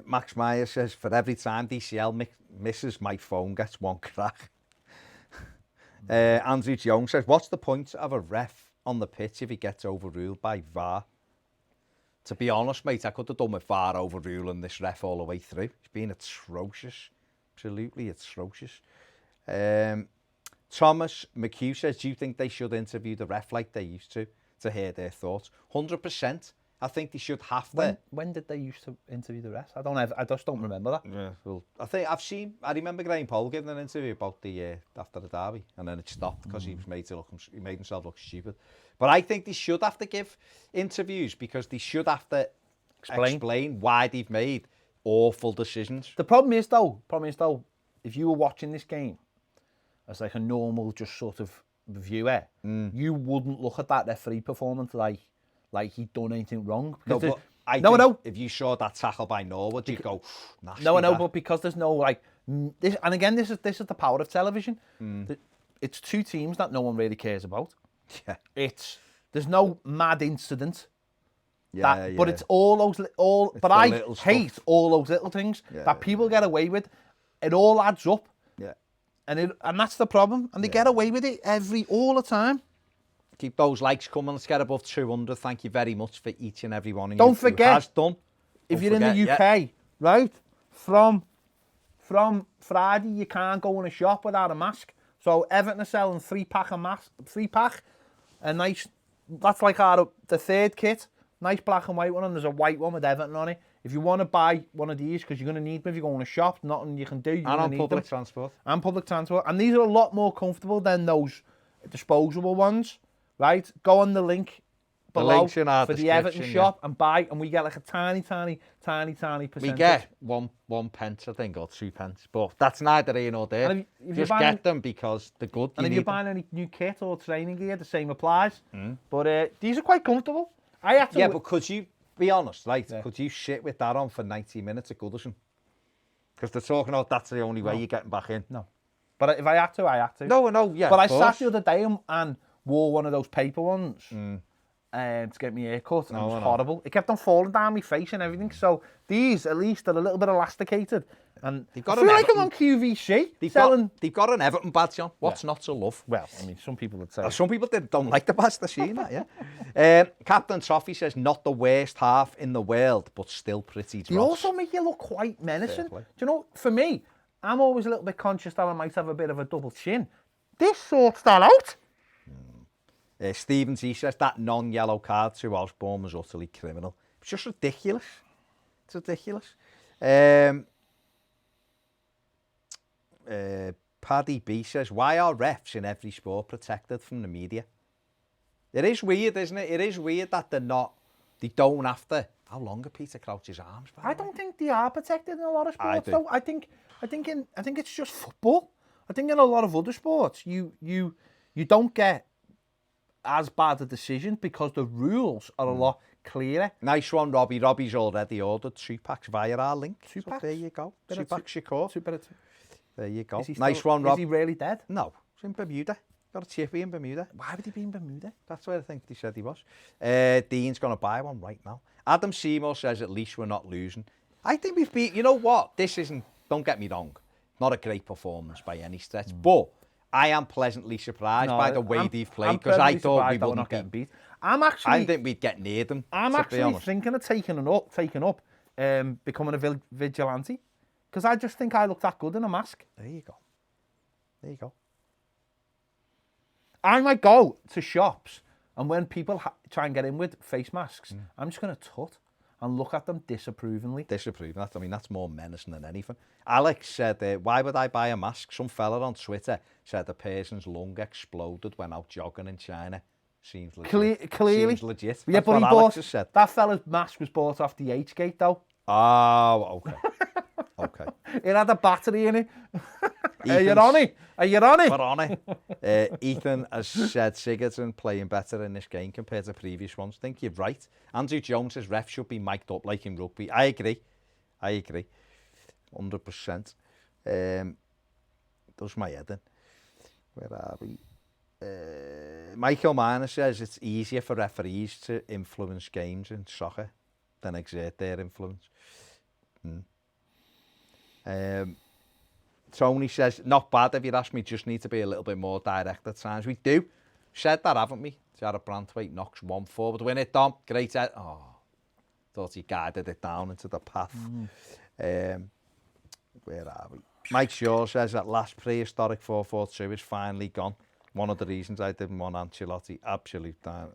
S2: Max Meyer says, for every time DCL misses, my phone gets one crack. Andrew Jones says, what's the point of a ref on the pitch if he gets overruled by VAR? To be honest, mate, I could have done with VAR overruling this ref all the way through. It's been atrocious. Absolutely atrocious. Thomas McHugh says, do you think they should interview the ref like they used to hear their thoughts? 100%. I think they should have to.
S1: When did they used to interview the rest? I just don't remember that.
S2: Yeah, well, I remember Graham Poll giving an interview about the after the derby, and then it stopped because he made himself look stupid. But I think they should have to give interviews because they should have to explain why they've made awful decisions.
S1: The problem is though, if you were watching this game as like a normal, just sort of viewer, you wouldn't look at that referee performance like he'd done anything wrong.
S2: No, but I think if you saw that tackle by Norwood, you'd go, nasty.
S1: No, but because there's no this, and again, this is the power of television. It's two teams that no one really cares about.
S2: Yeah.
S1: There's no mad incident.
S2: Yeah.
S1: But it's all those but I hate all those little things that people get away with. It all adds up.
S2: Yeah.
S1: And that's the problem. And they get away with it all the time.
S2: Keep those likes coming. Let's get above 200. Thank you very much for each and every one of you.
S1: Don't forget,
S2: has done.
S1: If you're in the UK, right, from Friday, you can't go in a shop without a mask. So Everton are selling 3-pack a nice, that's like the third kit, nice black and white one, and there's a white one with Everton on it. If you want to buy one of these, because you're going to need them if you go in a shop, nothing you can do.
S2: And on public transport.
S1: And public transport. And these are a lot more comfortable than those disposable ones. Right, go on the link below for the Everton shop and buy, and we get like a tiny percentage.
S2: We get one pence, I think, or 2 pence, but that's neither here nor there. If just get them because they're good.
S1: And if you're buying any new kit or training gear, the same applies. But these are quite comfortable.
S2: But could you be honest, right? Yeah. Could you sit with that on for 90 minutes at Goodison? Because they're talking about that's the only way you're getting back in.
S1: No, but if I had to, I had to.
S2: No, yeah.
S1: But I sat the other day and wore one of those paper ones to get my hair cut, and it was horrible. It kept on falling down my face and everything. So these, at least, are a little bit elasticated. And I feel like I'm on QVC.
S2: They've got an Everton badge on. What's not to love?
S1: Well, I mean, some people would say.
S2: Some people don't like the badge. They're seeing that, yeah. Captain Toffee says, not the worst half in the world, but still pretty dross.
S1: They also make you look quite menacing. Do you know, for me, I'm always a little bit conscious that I might have a bit of a double chin. This sorts that out.
S2: Stevens, he says that non-yellow card to Osborne was utterly criminal. It's just ridiculous. It's ridiculous. Paddy B says, why are refs in every sport protected from the media? It is weird, isn't it? It is weird that they don't have to. How long are Peter Crouch's arms?
S1: I don't think they are protected in a lot of
S2: I
S1: sports,
S2: do.
S1: though. I think it's just football. I think in a lot of other sports, you don't get as bad a decision because the rules are a lot clearer.
S2: Nice one, Robbie. Robbie's already ordered 2 packs via our link.
S1: 2
S2: So
S1: packs?
S2: there you go.
S1: Bit
S2: 2
S1: of
S2: packs, Shakur. There you go.
S1: Is he
S2: Nice
S1: still-
S2: one, Rob.
S1: Is he really dead?
S2: No, he's in Bermuda. Got a chippy in Bermuda.
S1: Why would he be in Bermuda?
S2: That's where I think they said he was. Dean's going to buy one right now. Adam Seymour says at least we're not losing. I think we've beat... You know what? This isn't... Don't get me wrong. Not a great performance by any stretch. But I am pleasantly surprised by the way they've played because I thought we wouldn't
S1: getting
S2: be...
S1: beat. I
S2: think we'd get near them,
S1: I'm
S2: to be
S1: actually
S2: honest.
S1: thinking of taking up becoming a vigilante because I just think I look that good in a mask.
S2: There you go. There you go.
S1: I might go to shops and when people try and get in with face masks, I'm just going to tut and look at them disapprovingly.
S2: Disapproving. That's more menacing than anything. Alex said, why would I buy a mask? Some fella on Twitter said the person's lung exploded when out jogging in China. Seems legit.
S1: Clearly.
S2: Seems legit.
S1: Yeah,
S2: That's
S1: but
S2: what
S1: he
S2: Alex
S1: bought,
S2: has said.
S1: that fella's mask was bought off the H-gate though.
S2: Oh, okay. Okay.
S1: It had a battery in it. Are you on it? Are you on it?
S2: We're on it. Ethan has said Sigurdsson playing better in this game compared to previous ones. I think you're right. Andrew Jones says ref should be mic'd up like in rugby. I agree. 100%. Does my head in. Where are we? Michael Miner says it's easier for referees to influence games in soccer than exert their influence. Tony says, not bad if you'd ask me, just need to be a little bit more direct at times. We do. Said that, haven't we? Jared Brantwaite knocks one forward. Win it, Dom. Great. Oh, thought he guided it down into the path. Where are we? Mike Shaw says that last prehistoric 4-4-2 is finally gone. One of the reasons I didn't want Ancelotti. Absolute down.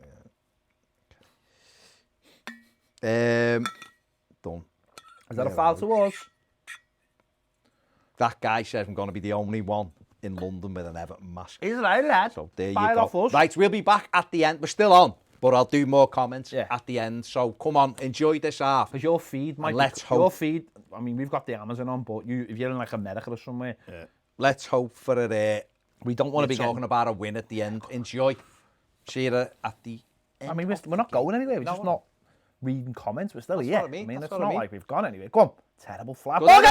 S2: Done.
S1: Is that a foul to us?
S2: That guy says I'm going to be the only one in London with an Everton mask.
S1: Is right, lad.
S2: So there you
S1: Fire
S2: go.
S1: off us.
S2: Right, we'll be back at the end. We're still on, but I'll do more comments
S1: Yeah.
S2: at the end. So come on, enjoy this half.
S1: Because your feed might
S2: Let's
S1: your
S2: hope.
S1: feed, I mean, we've got the Amazon on, but if you're in like America or somewhere,
S2: Let's hope for a...
S1: we don't want to be
S2: talking about a win at the end. Enjoy. See you at the end.
S1: I mean, we're not going anywhere. We're
S2: No,
S1: just
S2: we're
S1: not reading comments. We're still
S2: That's
S1: here.
S2: what I mean, that's
S1: it's
S2: what I
S1: not
S2: mean.
S1: like we've gone anywhere. Go on. Terrible flap.
S2: Good.
S1: Oh,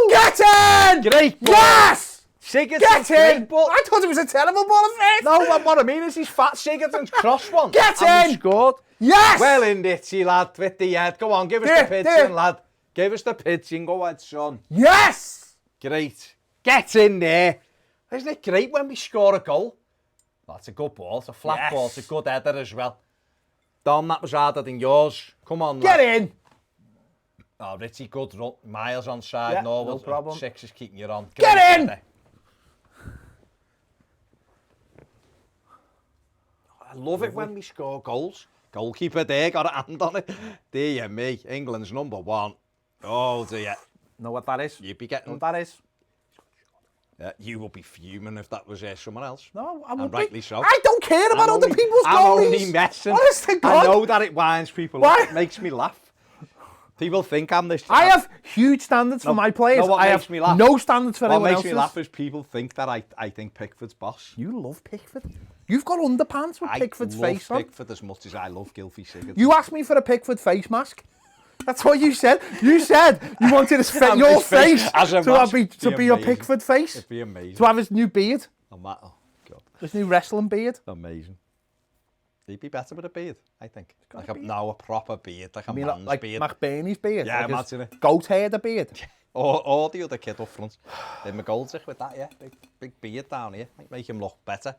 S1: Get in!
S2: Great ball.
S1: Yes!
S2: Sigurdsson's
S1: Get in!
S2: great ball.
S1: I thought it was a terrible ball of faith.
S2: No, what I mean is he's fat. Sigurdsson's crossed one.
S1: Get
S2: and we
S1: in!
S2: scored.
S1: Yes!
S2: Well in ditchy, lad, with the head. Go on, give us the pigeon, lad. Give us the pigeon. Go ahead, son.
S1: Yes!
S2: Great. Get in there. Isn't it great when we score a goal? That's a good ball. It's a flat ball. It's a good header as well. Dom, that was harder than yours. Come on,
S1: Get
S2: lad.
S1: in!
S2: Oh, Richie, good run. Miles on side.
S1: Yeah,
S2: no
S1: no problem.
S2: 6 is keeping you on.
S1: Get
S2: Great
S1: in!
S2: header. I love it when we score goals. Goalkeeper there, got a hand on it. Dear me, England's #1. Oh dear.
S1: Know what that is?
S2: You'd be
S1: Know
S2: getting...
S1: what that is?
S2: you will be fuming if that was someone else.
S1: No, I won't
S2: And
S1: be.
S2: rightly so.
S1: I don't care about
S2: I'm
S1: other
S2: only-
S1: people's
S2: I'm
S1: goalies.
S2: only messing.
S1: Honest to
S2: I
S1: God.
S2: know that it winds people
S1: Why?
S2: up. It makes me laugh. People think I'm this...
S1: I have huge standards for my players.
S2: what
S1: I
S2: makes
S1: have
S2: me laugh?
S1: no standards for
S2: What
S1: anyone
S2: makes
S1: else's.
S2: me laugh is people think that I think Pickford's boss.
S1: You love Pickford. You've got underpants with
S2: I
S1: Pickford's
S2: love
S1: face on.
S2: Pickford as much as I love Gylfi Sigurdsson.
S1: You asked me for a Pickford face mask. That's what you said. You said you wanted
S2: And
S1: your
S2: his face
S1: face
S2: as a
S1: to
S2: mask.
S1: be
S2: Be
S1: your
S2: amazing.
S1: Pickford face.
S2: It'd be amazing.
S1: To have his new beard.
S2: Oh, God.
S1: His new wrestling beard.
S2: Amazing. He'd be better with a beard, I think.
S1: got
S2: Like
S1: a beard.
S2: a proper beard, like a
S1: I mean,
S2: man's
S1: like
S2: beard.
S1: McBurney's beard.
S2: Yeah,
S1: like his
S2: imagine it.
S1: goat hair, the beard.
S2: Or the other kid up front. McGoldrick with that, yeah. Big beard down here. Might make him look better.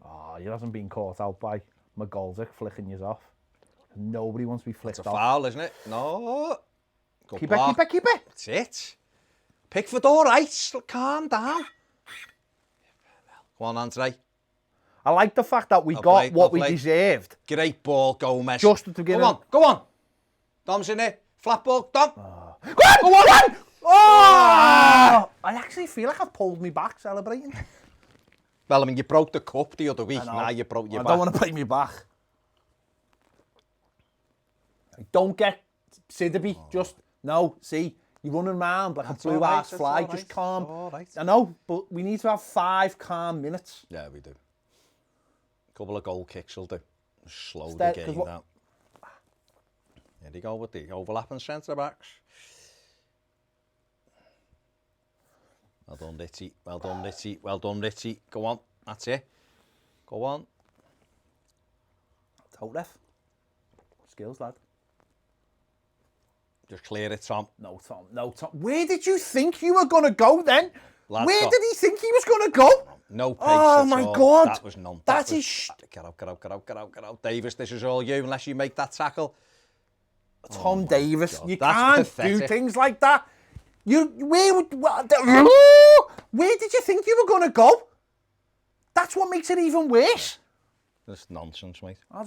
S1: Oh, he hasn't been caught out by McGoldrick flicking you off. Nobody wants to be flicked
S2: It's a
S1: off.
S2: foul, isn't it? No. Good
S1: Keep it,
S2: block.
S1: keep it.
S2: That's it. Pickford, all right. Calm down. Come on, Andre.
S1: I like the fact that we
S2: Well
S1: got
S2: played,
S1: what
S2: well
S1: we
S2: played.
S1: deserved.
S2: Great ball, Gomez.
S1: Just at the beginning.
S2: Go on. Dom's in it. Flat ball, Dom.
S1: Go on! Oh! I actually feel like I've pulled me back celebrating.
S2: Well, I mean, you broke the cup the other week.
S1: I know.
S2: Now you broke your
S1: I
S2: back.
S1: don't want to break me back. Don't get Sidibe. Just, no, see, you're running around like
S2: That's
S1: a blue
S2: all right,
S1: ass
S2: that's
S1: fly.
S2: all
S1: Just
S2: right,
S1: calm.
S2: all right.
S1: I know, but we need to have 5 calm minutes.
S2: Yeah, we do. Couple of goal kicks will do. Slow the
S1: Instead- 'cause
S2: game
S1: what-
S2: down. Here they go with the overlapping centre backs. Well done, Ritchie. Well done, Ritchie. Well done, Ritchie. Go on. That's it. Go on.
S1: Toe ref. Skills, lad.
S2: Just clear it, Tom.
S1: No, Tom. No, Tom. Where did you think you were going to go then?
S2: Lads,
S1: Where
S2: stop.
S1: did he think he was going to go?
S2: No pace
S1: Oh,
S2: at
S1: my
S2: all.
S1: God.
S2: That was none.
S1: That
S2: was,
S1: is
S2: Get out, get out, get out, get out, get out. Davis, this is all you unless you make that tackle.
S1: Tom Davis.
S2: God,
S1: You
S2: that's
S1: can't do
S2: pathetic.
S1: things like that. Where did you think you were going to go? That's what makes it even worse.
S2: That's nonsense, mate.
S1: I'll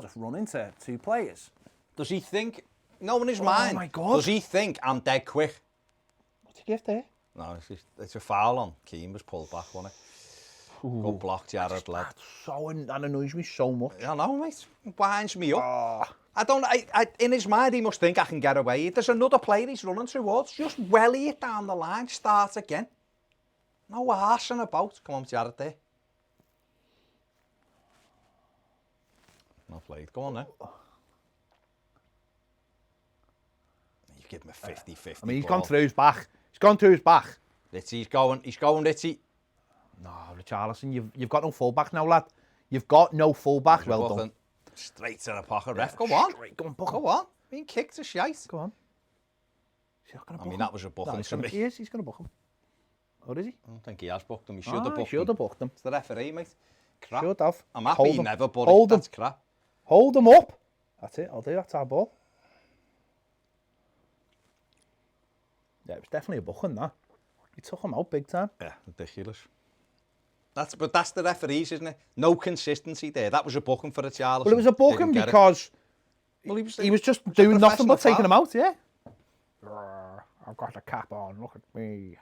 S1: just run into 2 players.
S2: Does he think... No, in his mind.
S1: my God.
S2: Does he think I'm dead quick?
S1: What's he give there?
S2: No, it's a foul on. Keane was pulled back, wasn't it? Good block, Jared, lad.
S1: That annoys me so much.
S2: I know, mate. It winds me up. In his mind, he must think I can get away. There's another player he's running towards. Just welly it down the line. Start again. No arsing about. Come on, Jared, there. Not played. Go on, then. You give him a 50-50.
S1: I mean, he's
S2: ball.
S1: gone through his back. He's gone through his back.
S2: He's going, Ritchie.
S1: No, Richarlison, you've got no fullback now, lad. You've got no fullback. Well done.
S2: Straight to the pocket, ref. Go on.
S1: Go on, book him.
S2: Go on. Being kicked to shite.
S1: Go on. He's not gonna
S2: I
S1: book
S2: mean,
S1: him.
S2: that was a booking to me.
S1: He is. He's going to book him. Or is he?
S2: I don't think he has booked him. He should have booked him.
S1: Should have booked him.
S2: It's the referee, mate. Crap.
S1: Should have.
S2: I'm happy
S1: Hold
S2: he
S1: him.
S2: never, but
S1: Hold him.
S2: that's crap.
S1: Hold him up. That's it. I'll do. That's our ball. Yeah, it was definitely a booking, that. He took him out big time.
S2: Yeah, ridiculous. But that's the referees, isn't it? No consistency there. That was a booking for the Charles.
S1: Well, it was a booking because he was just doing nothing but taking him out, yeah. I've got the cap on, look at me.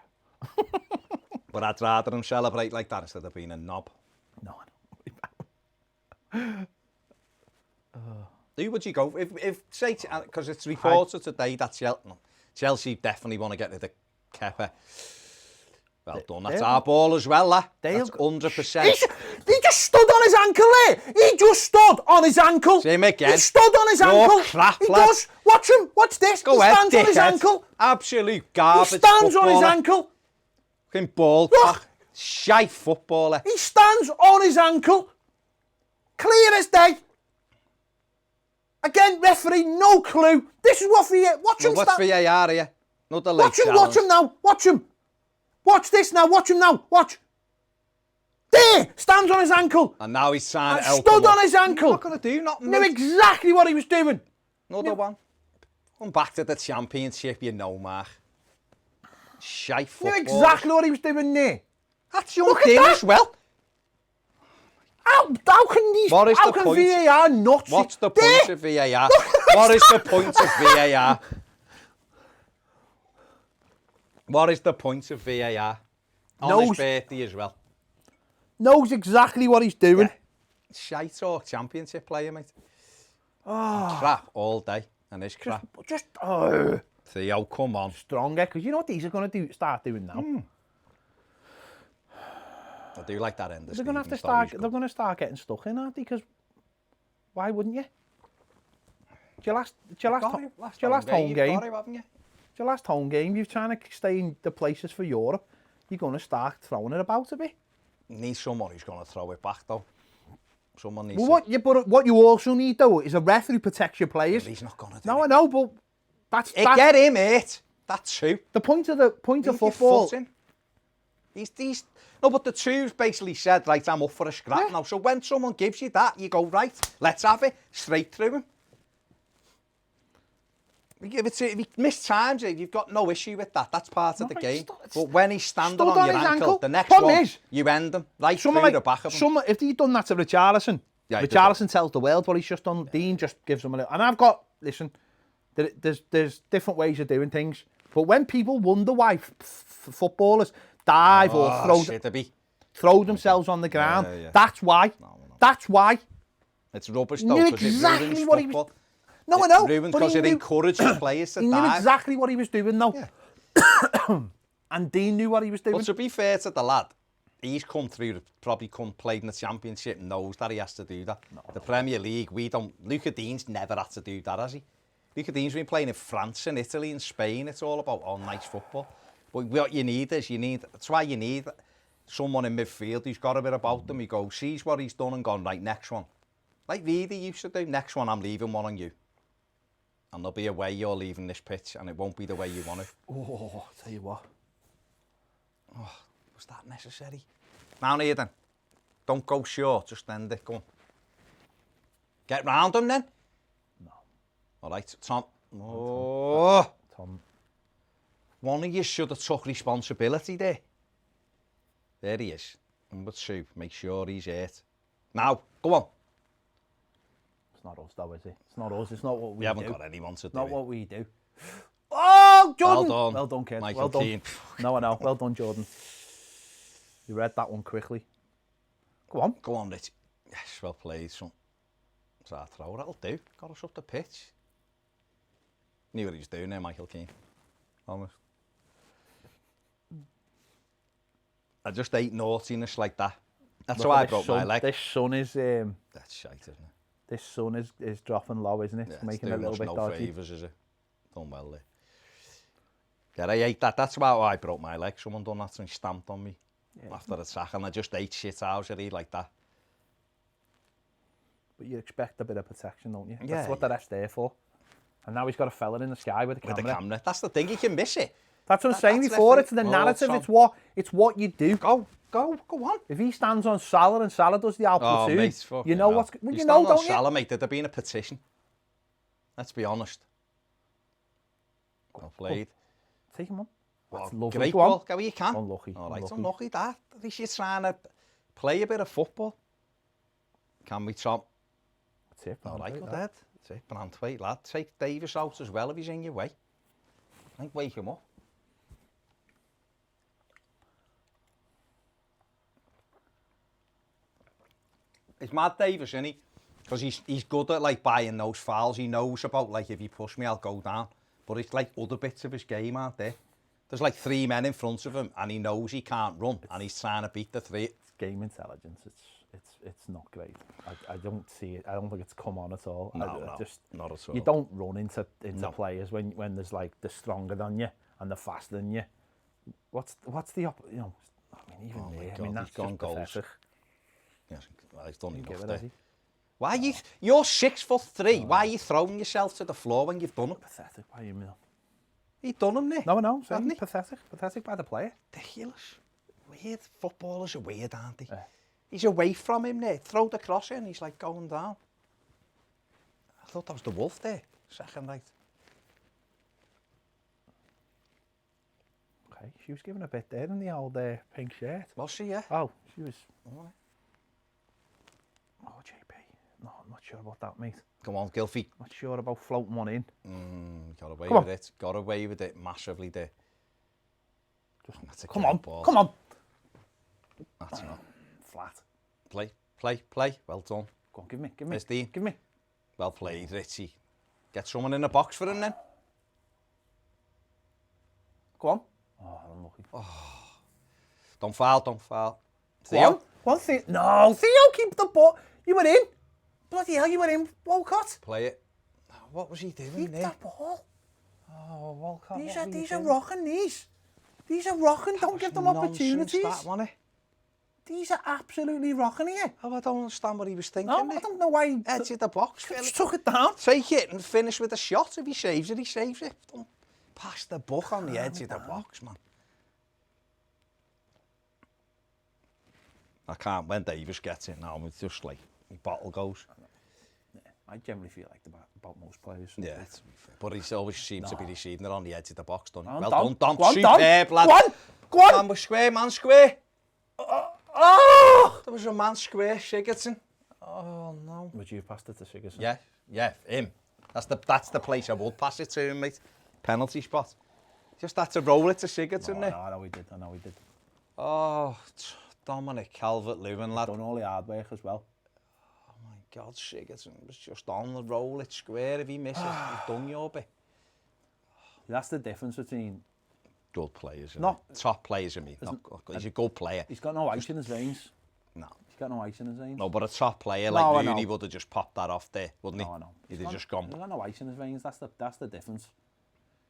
S2: But I'd rather him celebrate like that instead of being a knob.
S1: No.
S2: Who would you go if say, because it's reported today that Chelsea definitely want to get rid of Kepa. Well done, that's our ball as well, that. That's 100%.
S1: He just stood on his ankle there. He just stood on his ankle.
S2: See him again.
S1: He stood on his
S2: You're
S1: ankle.
S2: crap,
S1: He
S2: lad.
S1: does. Watch him. Watch this.
S2: Go
S1: he
S2: ahead,
S1: stands on his
S2: dickhead.
S1: ankle.
S2: Absolute garbage.
S1: He stands on his
S2: footballer.
S1: ankle.
S2: Fucking ball cock. Shite footballer.
S1: He stands on his ankle. Clear as day. Again, referee, no clue. This is what VAR. Watch him
S2: What's
S1: stand.
S2: VAR here? Another late
S1: Watch him.
S2: challenge.
S1: Watch him now. Watch him. Watch this now. Watch him now. Watch. There. Stands on his ankle.
S2: And now he's trying to help
S1: Stood
S2: him
S1: on
S2: up.
S1: his ankle.
S2: He's not going to do nothing.
S1: Knew
S2: mate.
S1: exactly what he was doing.
S2: Another one. Come back to the championship, you know, Mark. Shite
S1: Knew
S2: football.
S1: exactly what he was doing there.
S2: That's your
S1: Look at
S2: game
S1: that.
S2: as well.
S1: How can these?
S2: What is
S1: how
S2: the
S1: can
S2: point?
S1: VAR not see?
S2: What's the
S1: There.
S2: point of VAR? What is the point of VAR? What is the point of VAR? On his
S1: Knows-
S2: birthday as well.
S1: Knows exactly what he's doing.
S2: Shite talk championship player, mate. Crap all day. And this crap.
S1: Just
S2: Theo, come on.
S1: stronger, because you know what these are going to do? Start doing now.
S2: I do like that end.
S1: They're going to have to start. They're going to start getting stuck in, aren't they? Because why wouldn't you? It's your last home game. It's your last home game. You're trying to stay in the places for Europe. You're going to start throwing it about a bit.
S2: Need someone who's going to throw it back, though. Someone needs
S1: Well, what you also need, though, is a ref who protects your players.
S2: He's not going to do
S1: No,
S2: it.
S1: I know, but that's
S2: Get him, mate. That's two.
S1: the point of
S2: Leave your
S1: football.
S2: foot in. No, but the two's basically said, right, I'm up for a scrap now. So when someone gives you that, you go, right, let's have it, straight through him. If he missed times, you've got no issue with that. That's part of the game. But when he's standing
S1: stood
S2: on
S1: on
S2: your
S1: his
S2: ankle,
S1: ankle.
S2: the next
S1: Problem
S2: one,
S1: is,
S2: you end him right through
S1: Someone
S2: the back of him.
S1: if he'd done that to Richarlison,
S2: Yeah, he did
S1: Richarlison tells the world what he's just done. Dean just gives him a little. And I've got, listen, there's different ways of doing things. But when people wonder why footballers dive or throw themselves on the ground, that's why. That's why.
S2: It's rubbish
S1: He
S2: though,
S1: knew
S2: because
S1: exactly
S2: it ruins
S1: what he was.
S2: football.
S1: No, I know.
S2: It ruins
S1: but
S2: because
S1: he
S2: it
S1: knew,
S2: encourages players to
S1: he knew
S2: dive.
S1: exactly what he was doing, though.
S2: Yeah.
S1: And Dean knew what he was doing.
S2: But to be fair to the lad, he's come through, probably played in the Championship, knows that he has to do that. The Premier League, we don't. Luca Dean's never had to do that, has he? Luca Dean's been playing in France and Italy and Spain. It's all about nice football. But what you need is, that's why you need someone in midfield who's got a bit about them. He goes, sees what he's done and gone, right, next one. Like Reedy used to do, next one I'm leaving one on you. And there'll be a way you're leaving this pitch and it won't be the way you want it.
S1: Oh, I'll tell you what.
S2: Oh, was that necessary? Now here then. Don't go short, just end it, go on. Get round him then.
S1: No.
S2: All right, Tom. Oh.
S1: Tom.
S2: One of you should have took responsibility there. There he is. Number 2, make sure he's hurt. Now, go on.
S1: It's not us though, is it? It's not us, it's not what we do.
S2: We haven't got anyone to do
S1: Not
S2: it.
S1: what we do. Oh, Jordan!
S2: Well done.
S1: Well done, kid.
S2: Michael
S1: Well done.
S2: Keane.
S1: No, I know. Well done, Jordan. You read that one quickly. Go on.
S2: Go on, Rich. Yes, well played, son. It's our throw, that'll do. Got us up the pitch. Knew what he was doing there, Michael Keane. Honest. I just ate naughtiness like that. That's
S1: Look
S2: how
S1: at
S2: I
S1: this
S2: broke
S1: sun.
S2: my leg.
S1: This sun is
S2: That's shite, isn't it?
S1: this sun is dropping low, isn't it?
S2: Yeah,
S1: It's making it a little bit
S2: no
S1: dodgy.
S2: favours, is it? Done well there. Yeah, I ate that. That's how I broke my leg. Someone done that and stamped on me after the sack, and I just ate shit housery like that.
S1: But you expect a bit of protection, don't you?
S2: Yeah,
S1: That's what the ref's there for. And now he's got a fella in the sky with a camera.
S2: With the camera. That's the thing, you can miss it.
S1: That's what I'm saying
S2: that's
S1: before.
S2: referee.
S1: It's the
S2: Oh,
S1: narrative.
S2: Tom.
S1: It's what you do.
S2: Go on.
S1: If he stands on Salah and Salah does the out
S2: Oh,
S1: platoon,
S2: mate, fucking
S1: you know
S2: hell.
S1: what's... Well,
S2: You
S1: you know,
S2: stand on
S1: don't you?
S2: Salah, mate, there'd have been a petition. Let's be honest. Well played.
S1: Take him on. That's
S2: Oh,
S1: lovely.
S2: great
S1: Go on.
S2: ball, go where you can.
S1: Unlucky.
S2: All right,
S1: unlucky.
S2: unlucky that. At least you're trying to play a bit of football. Can we, Tom?
S1: That's it.
S2: All right,
S1: Brantwaite,
S2: good
S1: that.
S2: head. That's it, Brantwaite, lad. Take Davis out as well if he's in your way. I think wake him up. It's mad, Davis, isn't he? Because he's good at like buying those fouls. He knows about like if you push me, I'll go down. But it's like other bits of his game, aren't there? There's like 3 men in front of him, and he knows he can't run, and he's trying to beat the 3.
S1: It's game intelligence. It's not great. I don't see it. I don't think it's come on at all.
S2: No, not at all.
S1: You don't run into players when there's like the stronger than you and the faster than you. What's the you know? I mean, even there. I mean, that's
S2: gone
S1: just
S2: goals.
S1: pathetic.
S2: Yes, well, he's done
S1: Give
S2: enough
S1: it,
S2: there.
S1: has he?
S2: Why you're 6'3". Why are you throwing yourself to the floor when you've done it?
S1: Pathetic by you, Mill.
S2: He done him there.
S1: No, I'm saying
S2: Hasn't he?
S1: pathetic. Pathetic by the player.
S2: Ridiculous. Weird. Footballers are weird, aren't they? He's away from him there. Throw the cross in. He's like going down. I thought that was the Wolf there. Second right.
S1: Okay, she was given a bit there in the old pink shirt.
S2: Was she, yeah?
S1: Oh, she was.
S2: Oh,
S1: Oh, JP. No, I'm not sure about that, mate.
S2: come on, Gilfie.
S1: Not sure about floating one in.
S2: Got away
S1: Come on.
S2: with it. Got away with it massively there. That's a
S1: Come
S2: great
S1: on,
S2: ball.
S1: come on.
S2: That's not.
S1: Flat.
S2: Play. Well done.
S1: Go on, give me.
S2: Where's Dean?
S1: Give me.
S2: Well played, Richie. Get someone in the box for him then.
S1: Go on. Oh, unlucky.
S2: Don't foul.
S1: Go on. Go on, Theo. No, Theo, keep the ball. You were in. Bloody hell, you were in, Walcott.
S2: Play it. What was he doing
S1: Keep
S2: there?
S1: that ball.
S2: Oh, Walcott.
S1: These are rocking, these. These are rocking. Don't give them opportunities.
S2: That, wasn't it?
S1: These are absolutely rocking here.
S2: Oh, I don't understand what he was thinking
S1: No,
S2: there.
S1: I don't know why he
S2: Edge of the box.
S1: just took it down.
S2: Take it and finish with a shot. If he saves it, he saves it. Don't pass the buck on the edge of the box, man. I can't. When Davis gets it now, it's just like the bottle goes.
S1: I generally feel like about most players.
S2: Yeah, to be fair. But he always seems to be receiving it on the edge of the box, doesn't he?
S1: On,
S2: Well
S1: Dom.
S2: done, Dom.
S1: Go on,
S2: Superb, lad.
S1: Go on.
S2: Man was square, man square.
S1: Oh!
S2: There was a man square, Sigurdsson. Oh, no.
S1: Would you have passed it to Sigurdsson?
S2: Yeah, him. That's the place I would pass it to him, mate. Penalty spot. Just had to roll it to Sigurdsson there.
S1: I know he did.
S2: Oh, Dominic Calvert-Lewin, lad.
S1: Done all the hard work as well.
S2: Oh my God, Sigurdsson was just on the roll. It's square. If he misses, he's done your bit.
S1: That's the difference between...
S2: Good players.
S1: Not
S2: top players, I mean. He's a good player.
S1: He's got no ice in his veins.
S2: No.
S1: He's got no ice in his veins.
S2: No, but a top player
S1: No,
S2: like
S1: I
S2: Rooney
S1: know.
S2: would have just popped that off there, wouldn't he?
S1: No, I know.
S2: He'd have just gone.
S1: He's got no ice in his veins. That's the difference.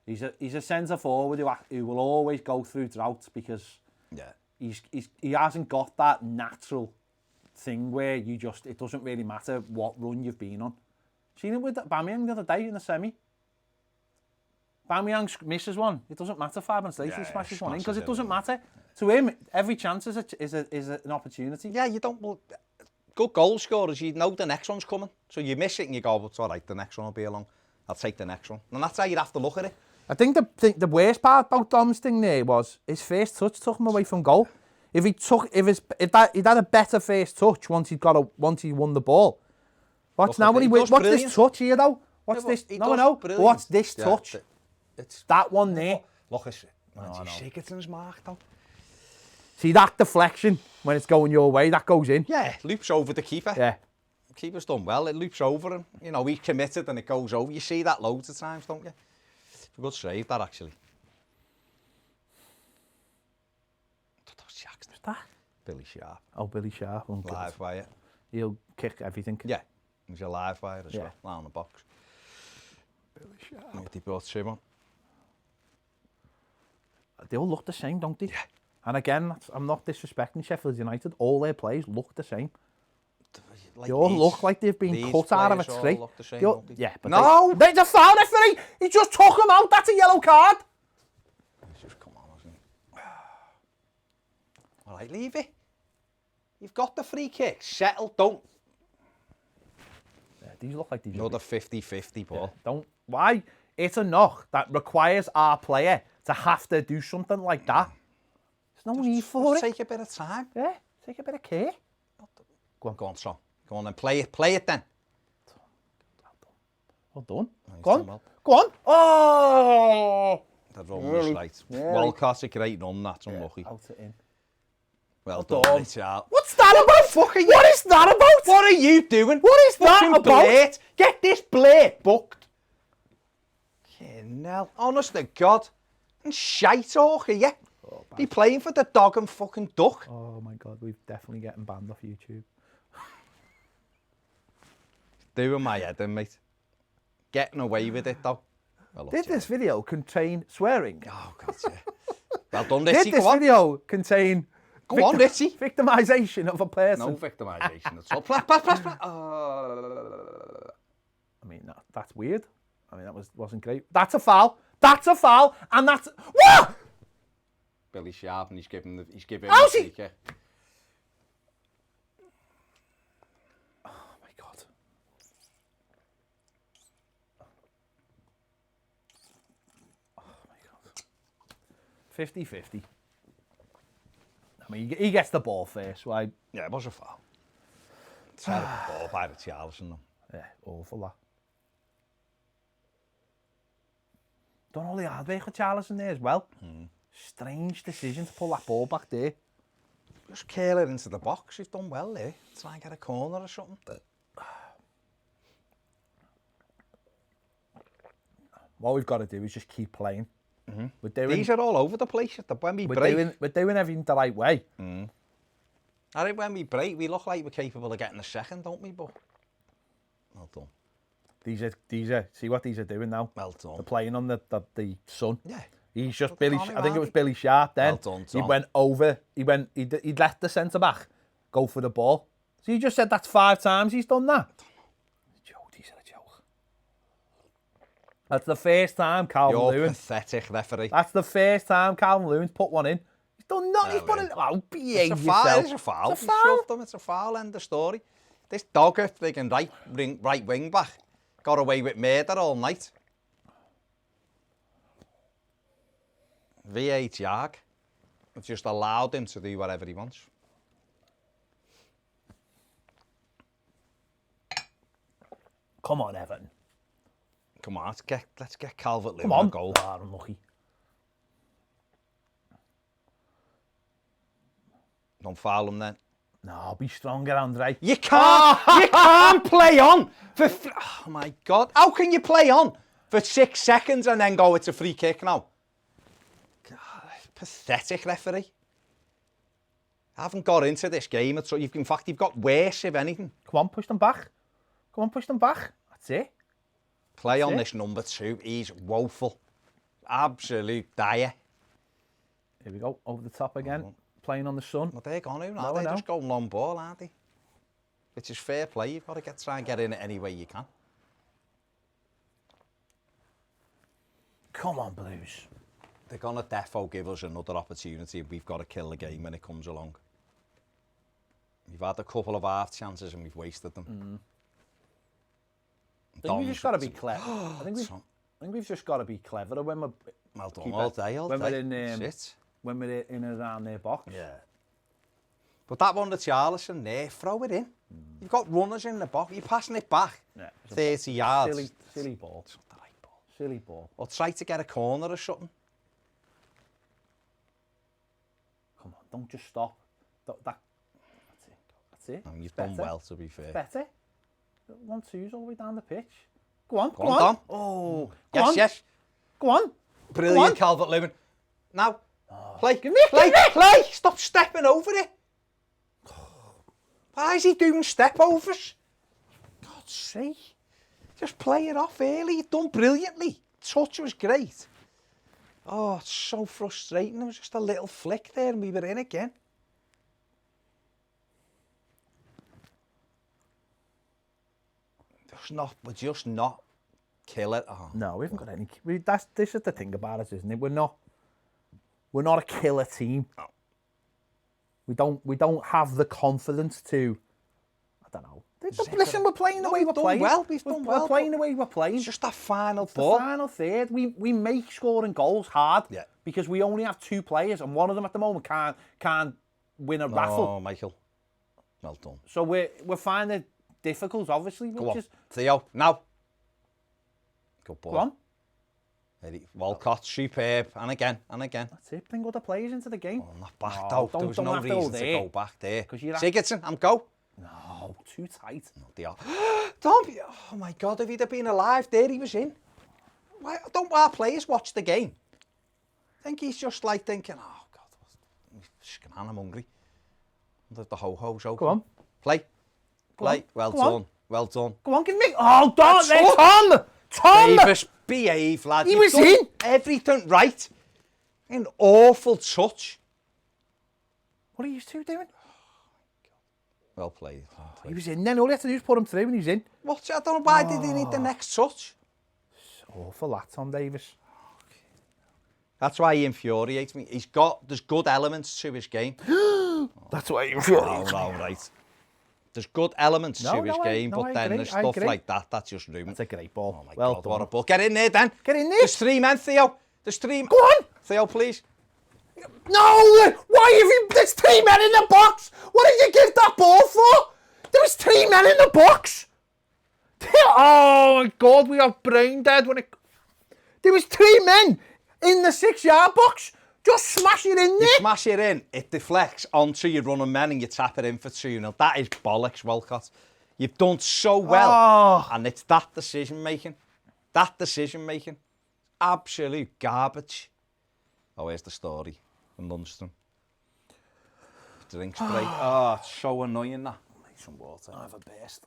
S1: He's a centre forward who will always go through droughts because
S2: Yeah.
S1: he hasn't got that natural thing where it doesn't really matter what run you've been on. Seen it with Aubameyang the other day in the semi. Aubameyang misses one. It doesn't matter 5 minutes later. He smashes one in because it doesn't matter. To him, every chance is an opportunity.
S2: Yeah, you don't. Well, good goal scorers, you know the next one's coming. So you miss it and you go, well, it's all right, the next one will be along. I'll take the next one. And that's how you'd have to look at it.
S1: I think the worst part about Dom's thing there was his first touch took him away from goal. If he'd had a better first touch once he won the ball. What's this touch here though? What's this? No. What's this touch?
S2: It's
S1: that one there.
S2: Look, it's Sigurdsson's mark though.
S1: See that deflection when it's going your way, that goes in.
S2: Yeah, loops over the keeper.
S1: Yeah.
S2: The keeper's done well. It loops over him. You know, he's committed and it goes over. You see that loads of times, don't you? It's a good save, that actually.
S1: Who's that?
S2: Billy Sharp.
S1: Oh, Billy Sharp. Oh,
S2: Live wire.
S1: He'll kick everything.
S2: Yeah, he's a live wire as well. Down the box.
S1: Billy Sharp.
S2: They brought Sim on.
S1: They all look the same, don't they?
S2: Yeah.
S1: And again, I'm not disrespecting Sheffield United. All their players look the same.
S2: Like
S1: they all look like they've been cut out of a tree.
S2: Look the same, don't they?
S1: Yeah, but
S2: no!
S1: There's a foul referee! He just took him out. That's a yellow card.
S2: He's just come on, hasn't he? All right, leave it. You've got the free kick. Settle, don't.
S1: Yeah, these look like these.
S2: Another 50-50 ball.
S1: Yeah, don't. Why? It's a knock that requires our player to have to do something like that. There's no need for it.
S2: Take a bit of time.
S1: Yeah, take a bit of care.
S2: Go on, son. Go on then. Play it then.
S1: Well done.
S2: Nice
S1: Go on.
S2: well.
S1: Go on. Oh!
S2: That run was right. Walcott's a great run, that's unlucky.
S1: Out it in.
S2: Well
S1: done.
S2: done, Richard.
S1: What's that about? What is that about?
S2: What are you doing?
S1: What is that
S2: Fucking
S1: about?
S2: Blade. Get this Blade booked. Hell, honest to God. And shite talk, are you? Be playing for the dog and fucking duck.
S1: Oh my God, we're definitely getting banned off YouTube.
S2: Doing my head in, mate. Getting away with it, though. Well,
S1: Did this video contain swearing?
S2: Oh, God, yeah. Well done, Richie.
S1: Did this video contain...
S2: Go on, Richie.
S1: Victimisation of a person?
S2: No victimisation at all. Pass.
S1: I mean, that's weird. I mean, that wasn't great. That's a foul. That's a foul. And that's... What?
S2: Billy Sharp, and he's giving him
S1: How's
S2: the
S1: he?
S2: free kick.
S1: Oh, my God. Oh, my God. 50-50. I mean, he gets the ball first, right?
S2: Yeah, it was a foul. Terrible ball by the Charlison, though.
S1: Yeah, awful that. Done all the hard work with Charlison there as well. Strange decision to pull that ball back there.
S2: Just curl it into the box. You've done well there. Try and get a corner or something.
S1: What we've got to do is just keep playing. We're doing,
S2: These are all over the place. When we break,
S1: we're doing everything the right way.
S2: I think when we break, we look like we're capable of getting a second, don't we? But well done.
S1: These are. See what these are doing now.
S2: Well done.
S1: They're playing on the sun.
S2: Yeah.
S1: He's just
S2: But
S1: Billy.
S2: Tommy
S1: I think it was
S2: Vardy.
S1: Billy Sharp. Then
S2: Well done,
S1: he
S2: Tom.
S1: went over. He let the centre back go for the ball. So you just said that's 5 times he's done that. These are a joke. That's the first time Calvin
S2: You're
S1: Lewin.
S2: pathetic, referee.
S1: That's the first time Calvin Lewin's put one in. He's done nothing. He's put in. Oh, behave
S2: It's a foul.
S1: yourself.
S2: It's a foul.
S1: It's a
S2: He
S1: foul.
S2: shoved him. It's a foul. End of story. This dogger, thinking right wing back, got away with murder all night. V8 Jag have just allowed him to do whatever he wants.
S1: Come on, Everton.
S2: Come on, let's get Calvert-Lewin
S1: Come on.
S2: a goal.
S1: Ah, unlucky.
S2: Don't foul him then.
S1: No, be stronger, Andre.
S2: You can't play on oh my God. How can you play on for 6 seconds and then go, it's a free kick now? God, pathetic, referee. I haven't got into this game at all. In fact, you've got worse, if anything.
S1: Come on, push them back. Come on, push them back. That's it.
S2: Play on this number 2. He's woeful. Absolute dire.
S1: Here we go. Over the top again. Playing on the sun.
S2: Well, they're gone now.
S1: No,
S2: They're
S1: I know.
S2: just going long ball, aren't they? Which is fair play. You've got to try and get in it any way you can.
S1: Come on, Blues.
S2: They're going to defo give us another opportunity and we've got to kill the game when it comes along. We've had a couple of half chances and we've wasted them.
S1: I think we've just got to be clever. I think we've just got to be cleverer when we're...
S2: Well done, all day.
S1: When we're in around their box.
S2: Yeah. But that one to Charlison there, throw it in. You've got runners in the box. You're passing it back.
S1: Yeah,
S2: 30 yards.
S1: Silly ball.
S2: It's not the right ball.
S1: Silly ball.
S2: Or try to get a corner or something.
S1: Come on, don't just stop. That's it. That's it.
S2: I mean, you've
S1: It's
S2: done
S1: better.
S2: well, to be fair.
S1: Better. 1-2's all the way down the pitch. Go on,
S2: Go on, Dom.
S1: Oh,
S2: Yes,
S1: on.
S2: yes.
S1: Go on.
S2: Brilliant, Calvert-Lewin. Now, play.
S1: Give me,
S2: Play. Stop stepping over it. Why is he doing step overs? God's sake. Just play it off early. You've done brilliantly. Touch was great. Oh, it's so frustrating. There was just a little flick there and we were in again. We're just not kill it. Oh.
S1: No, we haven't got any. This is the thing about us, isn't it? We're not a killer team.
S2: No.
S1: We don't have the confidence to. I don't know. Listen, we're playing the way we're playing.
S2: We've done well.
S1: We're playing the way we're playing.
S2: It's just that final
S1: The
S2: ball.
S1: final third, we make scoring goals hard.
S2: Yeah.
S1: Because we only have 2 players, and one of them at the moment can't win a raffle.
S2: Oh, Michael. Well done.
S1: So we're finding it difficult, obviously.
S2: Go on, Theo. Now. Good ball.
S1: Go on.
S2: Walcott, superb. And again.
S1: That's it. Bring other players into the game.
S2: Oh, not back,
S1: No,
S2: though. There was
S1: don't
S2: no
S1: have to go
S2: reason to
S1: there.
S2: go back there.
S1: You're
S2: Sigurdsson, I'm go.
S1: No, too tight.
S2: Don't be, oh my God, if he'd have been alive there, he was in. Why don't our players watch the game? I think he's just like thinking, oh God, I'm hungry. The ho-ho's open.
S1: Go on.
S2: Play.
S1: On.
S2: Well
S1: Go
S2: done.
S1: on.
S2: Well done.
S1: Go on, give me. Oh, don't
S2: That's
S1: let Tom!
S2: Davis, behave, lad.
S1: He
S2: You've
S1: was
S2: done
S1: in.
S2: everything right. An awful touch.
S1: What are you two doing?
S2: Well played.
S1: He was in then. All you have to do is put him through and he's in.
S2: What? I don't know why did he need the next touch.
S1: Awful that, Tom Davis.
S2: That's why he infuriates me. There's good elements to his game.
S1: That's why he infuriates me.
S2: No, right. There's good elements to his game, but then there's stuff like that. That's just ruined.
S1: That's a great ball.
S2: Oh my
S1: well
S2: God,
S1: done.
S2: what a ball. Get in there then.
S1: Get in there.
S2: There's 3 men, Theo. There's 3.
S1: Go on.
S2: Theo, please.
S1: No! Why have you... There's 3 men in the box! What did you give that ball for? There was 3 men in the box! Oh my God, we are brain dead when it... There was 3 men in the 6-yard box! Just smash it in there!
S2: You smash it in, it deflects onto your running men and you tap it in for 2-0. That is bollocks, Walcott. You've done so well.
S1: Oh.
S2: And it's that decision-making. Absolute garbage. Oh, here's the story from Lundstrom. Drinks break. Oh, it's so annoying that. Make some water.
S1: I'll have a burst.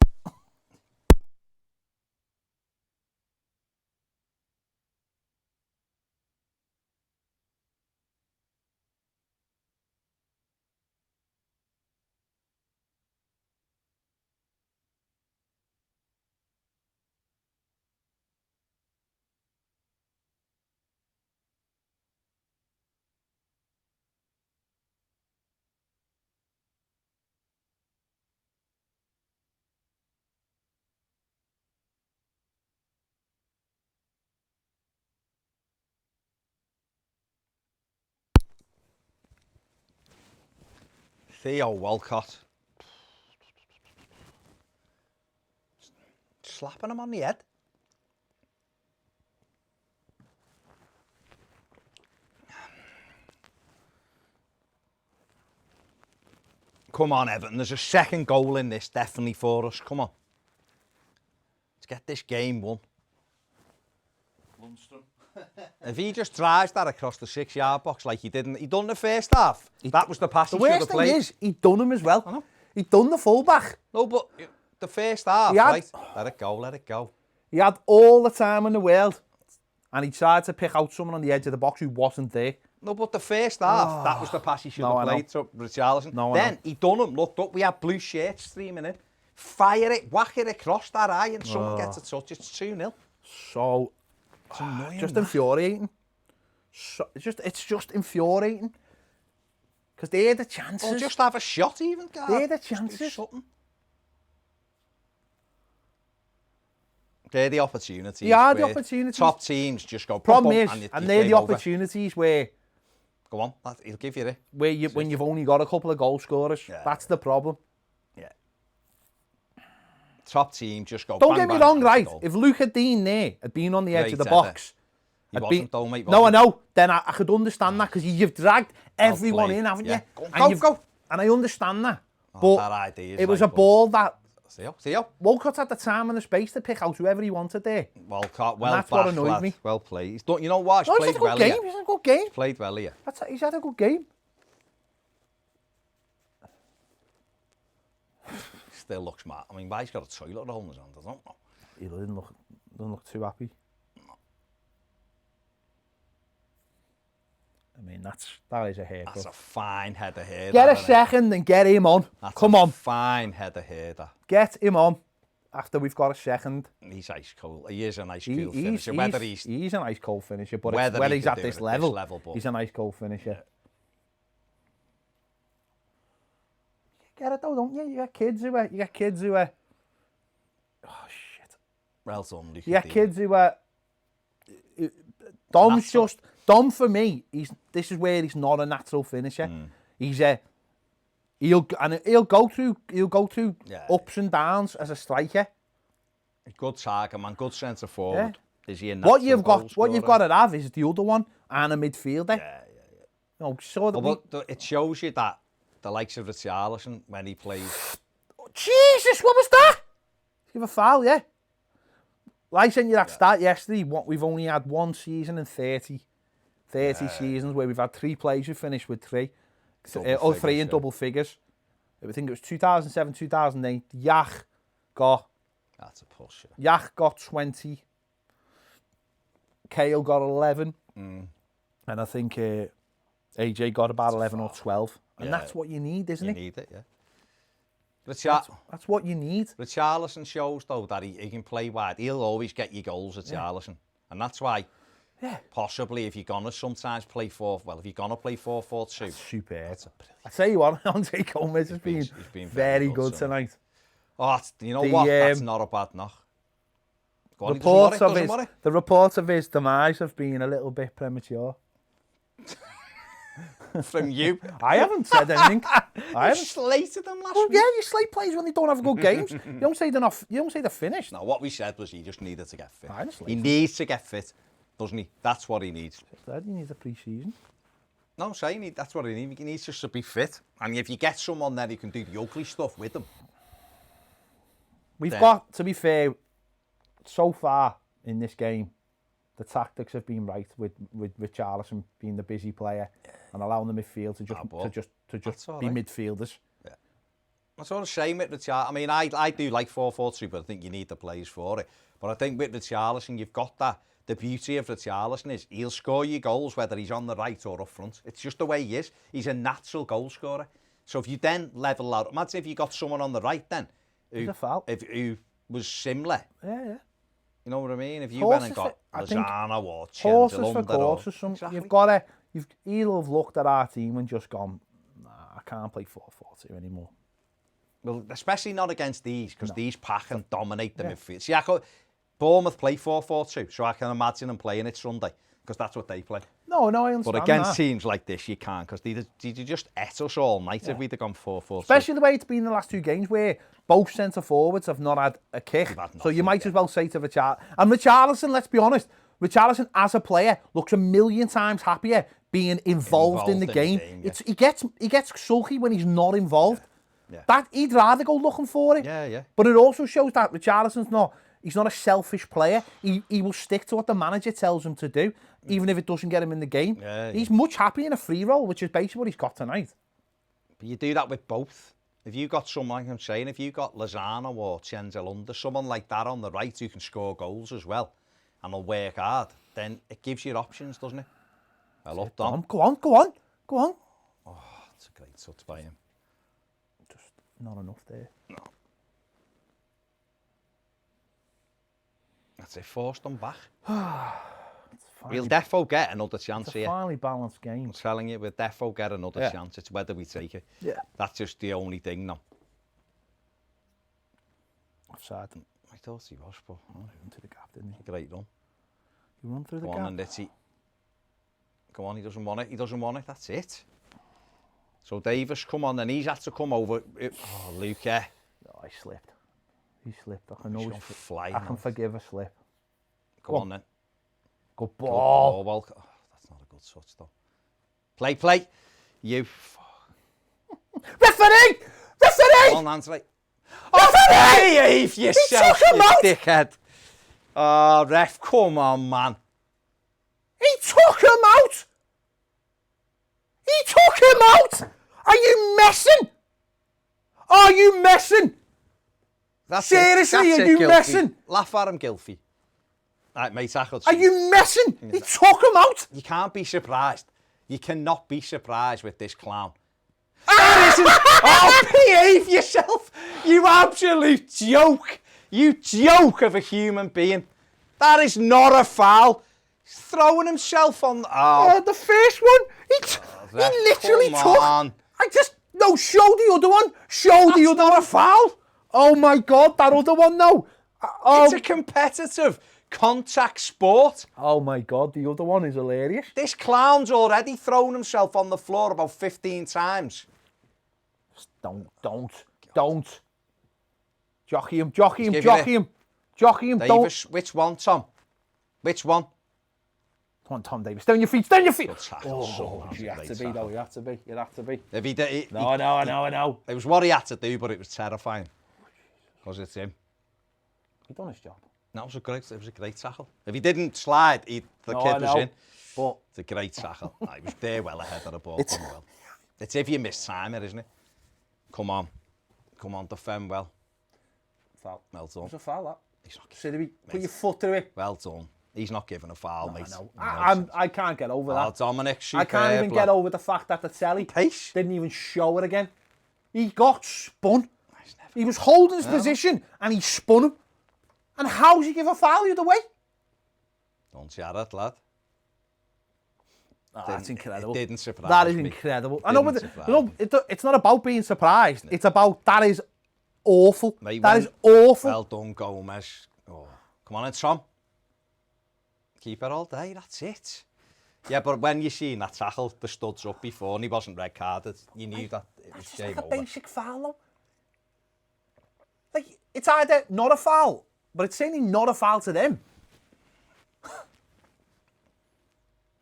S2: Theo Walcott. Slapping him on the head. Come on, Everton. There's a second goal in this, definitely for us. Come on. Let's get this game won.
S3: Lundstrom.
S2: If he just drives that across the 6-yard box like he didn't, he done the first half. That was the pass
S1: The
S2: he should have
S1: worst thing
S2: played.
S1: is, he done him as well.
S2: I know.
S1: He done the fullback.
S2: No, but the first half,
S1: He had-
S2: right? Let it go, let it go.
S1: He had all the time in the world. And he tried to pick out someone on the edge of the box who wasn't there.
S2: No, but the first half, that was the pass he should
S1: No,
S2: have
S1: I
S2: played to Richarlison.
S1: No, I
S2: Then
S1: know.
S2: he done him, looked up, we had blue shirts streaming in. Fire it, whack it across that eye and someone gets a touch. It's 2-0.
S1: So,
S2: It's annoying,
S1: just
S2: that.
S1: infuriating. So, it's just infuriating. Because they're the chances.
S2: Or just have a shot even, guys.
S1: They're the
S2: Just do
S1: chances.
S2: something. They're the opportunities.
S1: Yeah, the
S2: where
S1: opportunities.
S2: Top teams just go.
S1: Problem
S2: bum,
S1: is,
S2: bum,
S1: and
S2: you
S1: they're the
S2: game over.
S1: opportunities where
S2: Go on, he'll give you it.
S1: when you've only got a couple of goal scorers.
S2: Yeah.
S1: That's the problem.
S2: Yeah. Top team just go.
S1: Don't
S2: bang,
S1: get me
S2: bang,
S1: wrong,
S2: and
S1: right?
S2: goal.
S1: If Luke had been there, had been on the edge
S2: Great
S1: of the
S2: header.
S1: box.
S2: He
S1: had
S2: wasn't
S1: been-
S2: though, mate.
S1: No, I
S2: was
S1: know. Then I could understand that because you've dragged everyone
S2: played.
S1: in, haven't
S2: Yeah.
S1: you?
S2: Go,
S1: And
S2: go,
S1: you've-
S2: go.
S1: And I understand that.
S2: he?
S1: But
S2: That idea is
S1: it was
S2: like,
S1: a ball that
S2: See you.
S1: Walcott had the time and the space to pick out whoever he wanted there.
S2: Well
S1: that's what annoyed
S2: lad.
S1: me.
S2: Well played. He's done, you know what? He's
S1: No, he's
S2: played
S1: had a good
S2: well
S1: game.
S2: here.
S1: He's had a good game.
S2: Played well here.
S1: He's had a good game.
S2: Still looks mad. I mean, why he's got a toilet roll in his hand, I don't know.
S1: He didn't look too happy. I mean, that is a haircut.
S2: That's a fine header here.
S1: Get a
S2: that, innit?
S1: second and get him on.
S2: That's
S1: Come
S2: a
S1: on,
S2: fine header here. That.
S1: get him on. After we've got a second.
S2: He's ice cold. He is an ice
S1: He-
S2: cold finisher. Whether he's
S1: an ice cold finisher, but
S2: Whether
S1: when
S2: he
S1: he's
S2: could
S1: at
S2: do
S1: this
S2: it
S1: level,
S2: but-
S1: he's an ice cold finisher. You get it though, don't you? You got kids who are. Oh shit!
S2: well done, Luke.
S1: You got kids who are. Dom's
S2: Natural.
S1: Dom for me. This is where he's not a natural finisher. He's a. He'll go through
S2: Yeah.
S1: ups and downs as a striker.
S2: Good target man, good centre forward. Is he a
S1: What
S2: natural
S1: you've got
S2: goal
S1: to have is the other one and a midfielder.
S2: Yeah.
S1: No, so that
S2: But it shows you that the likes of Richarlison, when he played,
S1: Jesus, what was that? You have a foul, yeah. Like I sent you that stat yesterday. We've only had one season in 30 seasons where we've had 3 players who finished with 3.
S2: Double
S1: 3
S2: figures,
S1: in
S2: yeah.
S1: double figures. I think it was 2007, 2008. Yak got
S2: that's a push. Yeah.
S1: 20. Kale got 11.
S2: Mm.
S1: And I think AJ got about 11 or 12. And
S2: Yeah.
S1: that's what you need, isn't
S2: You
S1: it?
S2: need it, yeah.
S1: That's what you need.
S2: Richarlison shows, though, that he can play wide. He'll always get you goals, Richarlison. And that's why, possibly, if you're going to sometimes play 4-4-2.
S1: Superb. I tell you what, Andre Gomez has been very good tonight.
S2: Oh, you know what? That's not a bad knock. Go on,
S1: The reports of his demise have been a little bit premature.
S2: From you.
S1: I haven't said anything. I
S2: You
S1: haven't.
S2: slated them last
S1: Well,
S2: week.
S1: yeah, you slate players when they don't have good games. You don't say they're not. You don't say they're finished.
S2: No, what we said was he just needed to get fit.
S1: I just
S2: He
S1: like
S2: needs to get fit, doesn't he? That's what he needs.
S1: You need a pre-season.
S2: No, I'm saying that's what he needs. He needs just to be fit. And if you get someone there who can do the ugly stuff with them.
S1: We've
S2: Then-
S1: got, to be fair, so far in this game, the tactics have been right with Richarlison being the busy player and allowing the midfield to just
S2: all
S1: be
S2: right.
S1: midfielders.
S2: I sort of shame it, Richarlison. I mean, I do like 4-4-2, but I think you need the players for it. But I think with Richarlison, you've got that. The beauty of Richarlison is he'll score you goals whether he's on the right or up front. It's just the way he is. He's a natural goal scorer. So if you then level out, imagine if you got someone on the right then
S1: It's a foul.
S2: who was similar.
S1: Yeah.
S2: You know what I mean? If you
S1: Horses
S2: went and got
S1: I think
S2: Lozano or
S1: Horses for
S2: Chenzilunder or...
S1: courses.
S2: Exactly.
S1: He'll have looked at our team and just gone, nah, I can't play 4-4-2 anymore.
S2: Well, especially not against these, because these pack and dominate the midfield. See, Bournemouth play 4-4-2, so I can imagine them playing it Sunday, because that's what they play.
S1: No, I understand
S2: But against
S1: that.
S2: teams like this, you can't, because they just ate us all night if we'd have gone 4-4-2.
S1: Especially the way it's been in the last 2 games where both centre forwards have not had a kick.
S2: They've had
S1: So
S2: nothing,
S1: you might as well say to Richarlison. And Richarlison, let's be honest, Richarlison as a player looks a million times happier being involved in the game.
S2: yeah.
S1: He gets sulky when he's not involved. That he'd rather go looking for it.
S2: Yeah, yeah.
S1: But it also shows that Richarlison's he's not a selfish player. He will stick to what the manager tells him to do, even if it doesn't get him in the game.
S2: Yeah,
S1: he's much happier in a free roll, which is basically what he's got tonight.
S2: But you do that with both. If you got someone, like I'm saying, if you got Lozano or Chenzelunda, someone like that on the right who can score goals as well, and will work hard, then it gives you options, doesn't it? Well, up, Dom.
S1: Go on.
S2: Oh, that's a great touch by him.
S1: Just not enough there.
S2: No. That's it, forced them back. We'll defo get another chance
S1: It's a
S2: here.
S1: finely balanced game.
S2: I'm telling you, we'll defo get another chance. It's whether we take it.
S1: Yeah.
S2: That's just the only thing now.
S1: Offside.
S2: I thought he was, but
S1: Into the gap, didn't he?
S2: great run.
S1: He run through the
S2: Go
S1: gap.
S2: on, and Nitty. Go on, he doesn't want it. That's it. So Davis, come on, then he's had to come over. Oh, Luke, yeah.
S1: Oh, he slipped. He slipped. I can
S2: He's
S1: always
S2: gone flying
S1: I can
S2: off.
S1: forgive a slip.
S2: Go on then.
S1: Good
S2: Good
S1: ball.
S2: Well, oh, that's not a good touch though. Play. You.
S1: Referee!
S2: Go on, Anthony. Behave yourself,
S1: took him
S2: you
S1: out.
S2: dickhead. Oh, ref, come on, man.
S1: He took him out! Are you messing?
S2: That's
S1: Seriously,
S2: it.
S1: are you
S2: Gylfi.
S1: messing?
S2: Laugh at him, Gylfi. Right, mate, I could
S1: Are
S2: see.
S1: you messing? He took him out!
S2: You can't be surprised. You cannot be surprised with this clown. That isn't... Oh, behave yourself. You absolute joke. You joke of a human being. That is not a foul. He's throwing himself on... Oh,
S1: The first one, he literally
S2: come
S1: took...
S2: on.
S1: No, show the other one.
S2: That's not a foul.
S1: Oh my God, that other one now.
S2: It's a competitive contact sport.
S1: Oh my God, the other one is hilarious.
S2: This clown's already thrown himself on the floor about 15 times.
S1: Don't. Jockey him.
S2: Davis, which one, Tom? Which one?
S1: Come on, Tom Davis. Stay on your feet.
S2: Good tackle, son.
S1: You have to be, though. You have to be.
S2: If he did,
S1: I know.
S2: It was what he had to do, but it was terrifying. Because it's him.
S1: He done his job.
S2: That was it was a great tackle. If he didn't slide, the kid was in.
S1: But
S2: It's a great tackle. He was there well ahead of the ball. It's if you miss time, isn't it? Come on, defend well.
S1: foul.
S2: Well done.
S1: It's a foul, that.
S2: He's not giving,
S1: Sidney, put your foot through it.
S2: well done. He's not giving a foul, mate.
S1: No.
S2: No.
S1: I can't get over
S2: Oh,
S1: that.
S2: Dominic,
S1: I can't even get over the fact that the telly
S2: Pace.
S1: didn't even show it again. He got spun. He was holding his position and he spun him. And how does he give a foul the other way?
S2: Don't shout it, lad.
S1: That's incredible.
S2: It didn't surprise
S1: That is
S2: me.
S1: incredible. I know, but
S2: surprise
S1: you know, it's not about being surprised. It's about that is awful.
S2: Mate,
S1: that is awful.
S2: Well done, Gomez. Oh, come on in, Tom. Keep it all day, that's it. Yeah, but when you seen that tackle, the studs up before and he wasn't red carded, you knew that it was
S1: It's
S2: game
S1: like a
S2: over.
S1: basic foul, though. Like, it's either not a foul, but it's certainly not a foul to them.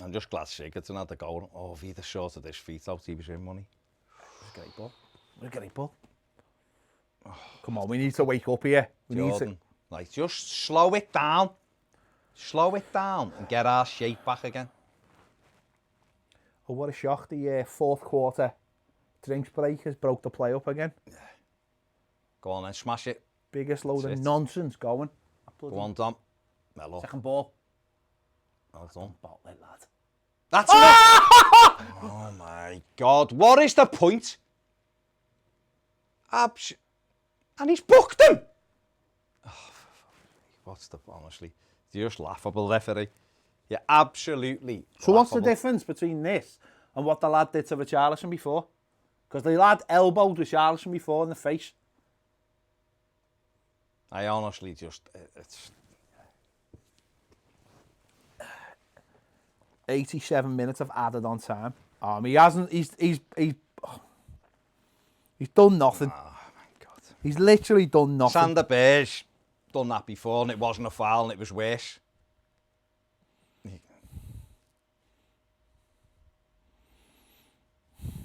S2: I'm just glad Sigurdsson had the goal. Oh, if he'd have sorted his feet out, he was in money.
S1: Great ball. What a great ball. Come on, we need to wake up here. We need to.
S2: Jordan, like, just slow it down. Slow it down and get our shape back again.
S1: Oh, what a shock. The fourth quarter drinks break has broke the play up again.
S2: Go on then, smash it.
S1: Biggest load
S2: That's
S1: of
S2: it.
S1: nonsense going.
S2: Go on, Dom. Mellow.
S1: Second ball.
S2: Well done.
S1: Ball, lad.
S2: That's enough. Oh my God. What is the point? And he's booked him. What's the, honestly, just laughable, referee. Yeah, absolutely.
S1: So what's the
S2: laughable.
S1: difference between this and what the lad did to Richarlison before? Because the lad elbowed Richarlison before in the face.
S2: I honestly just, it's...
S1: 87 minutes of added on time. He hasn't. He's done nothing.
S2: Oh my God.
S1: He's literally done nothing.
S2: Sander Berge done that before and it wasn't a foul and it was worse.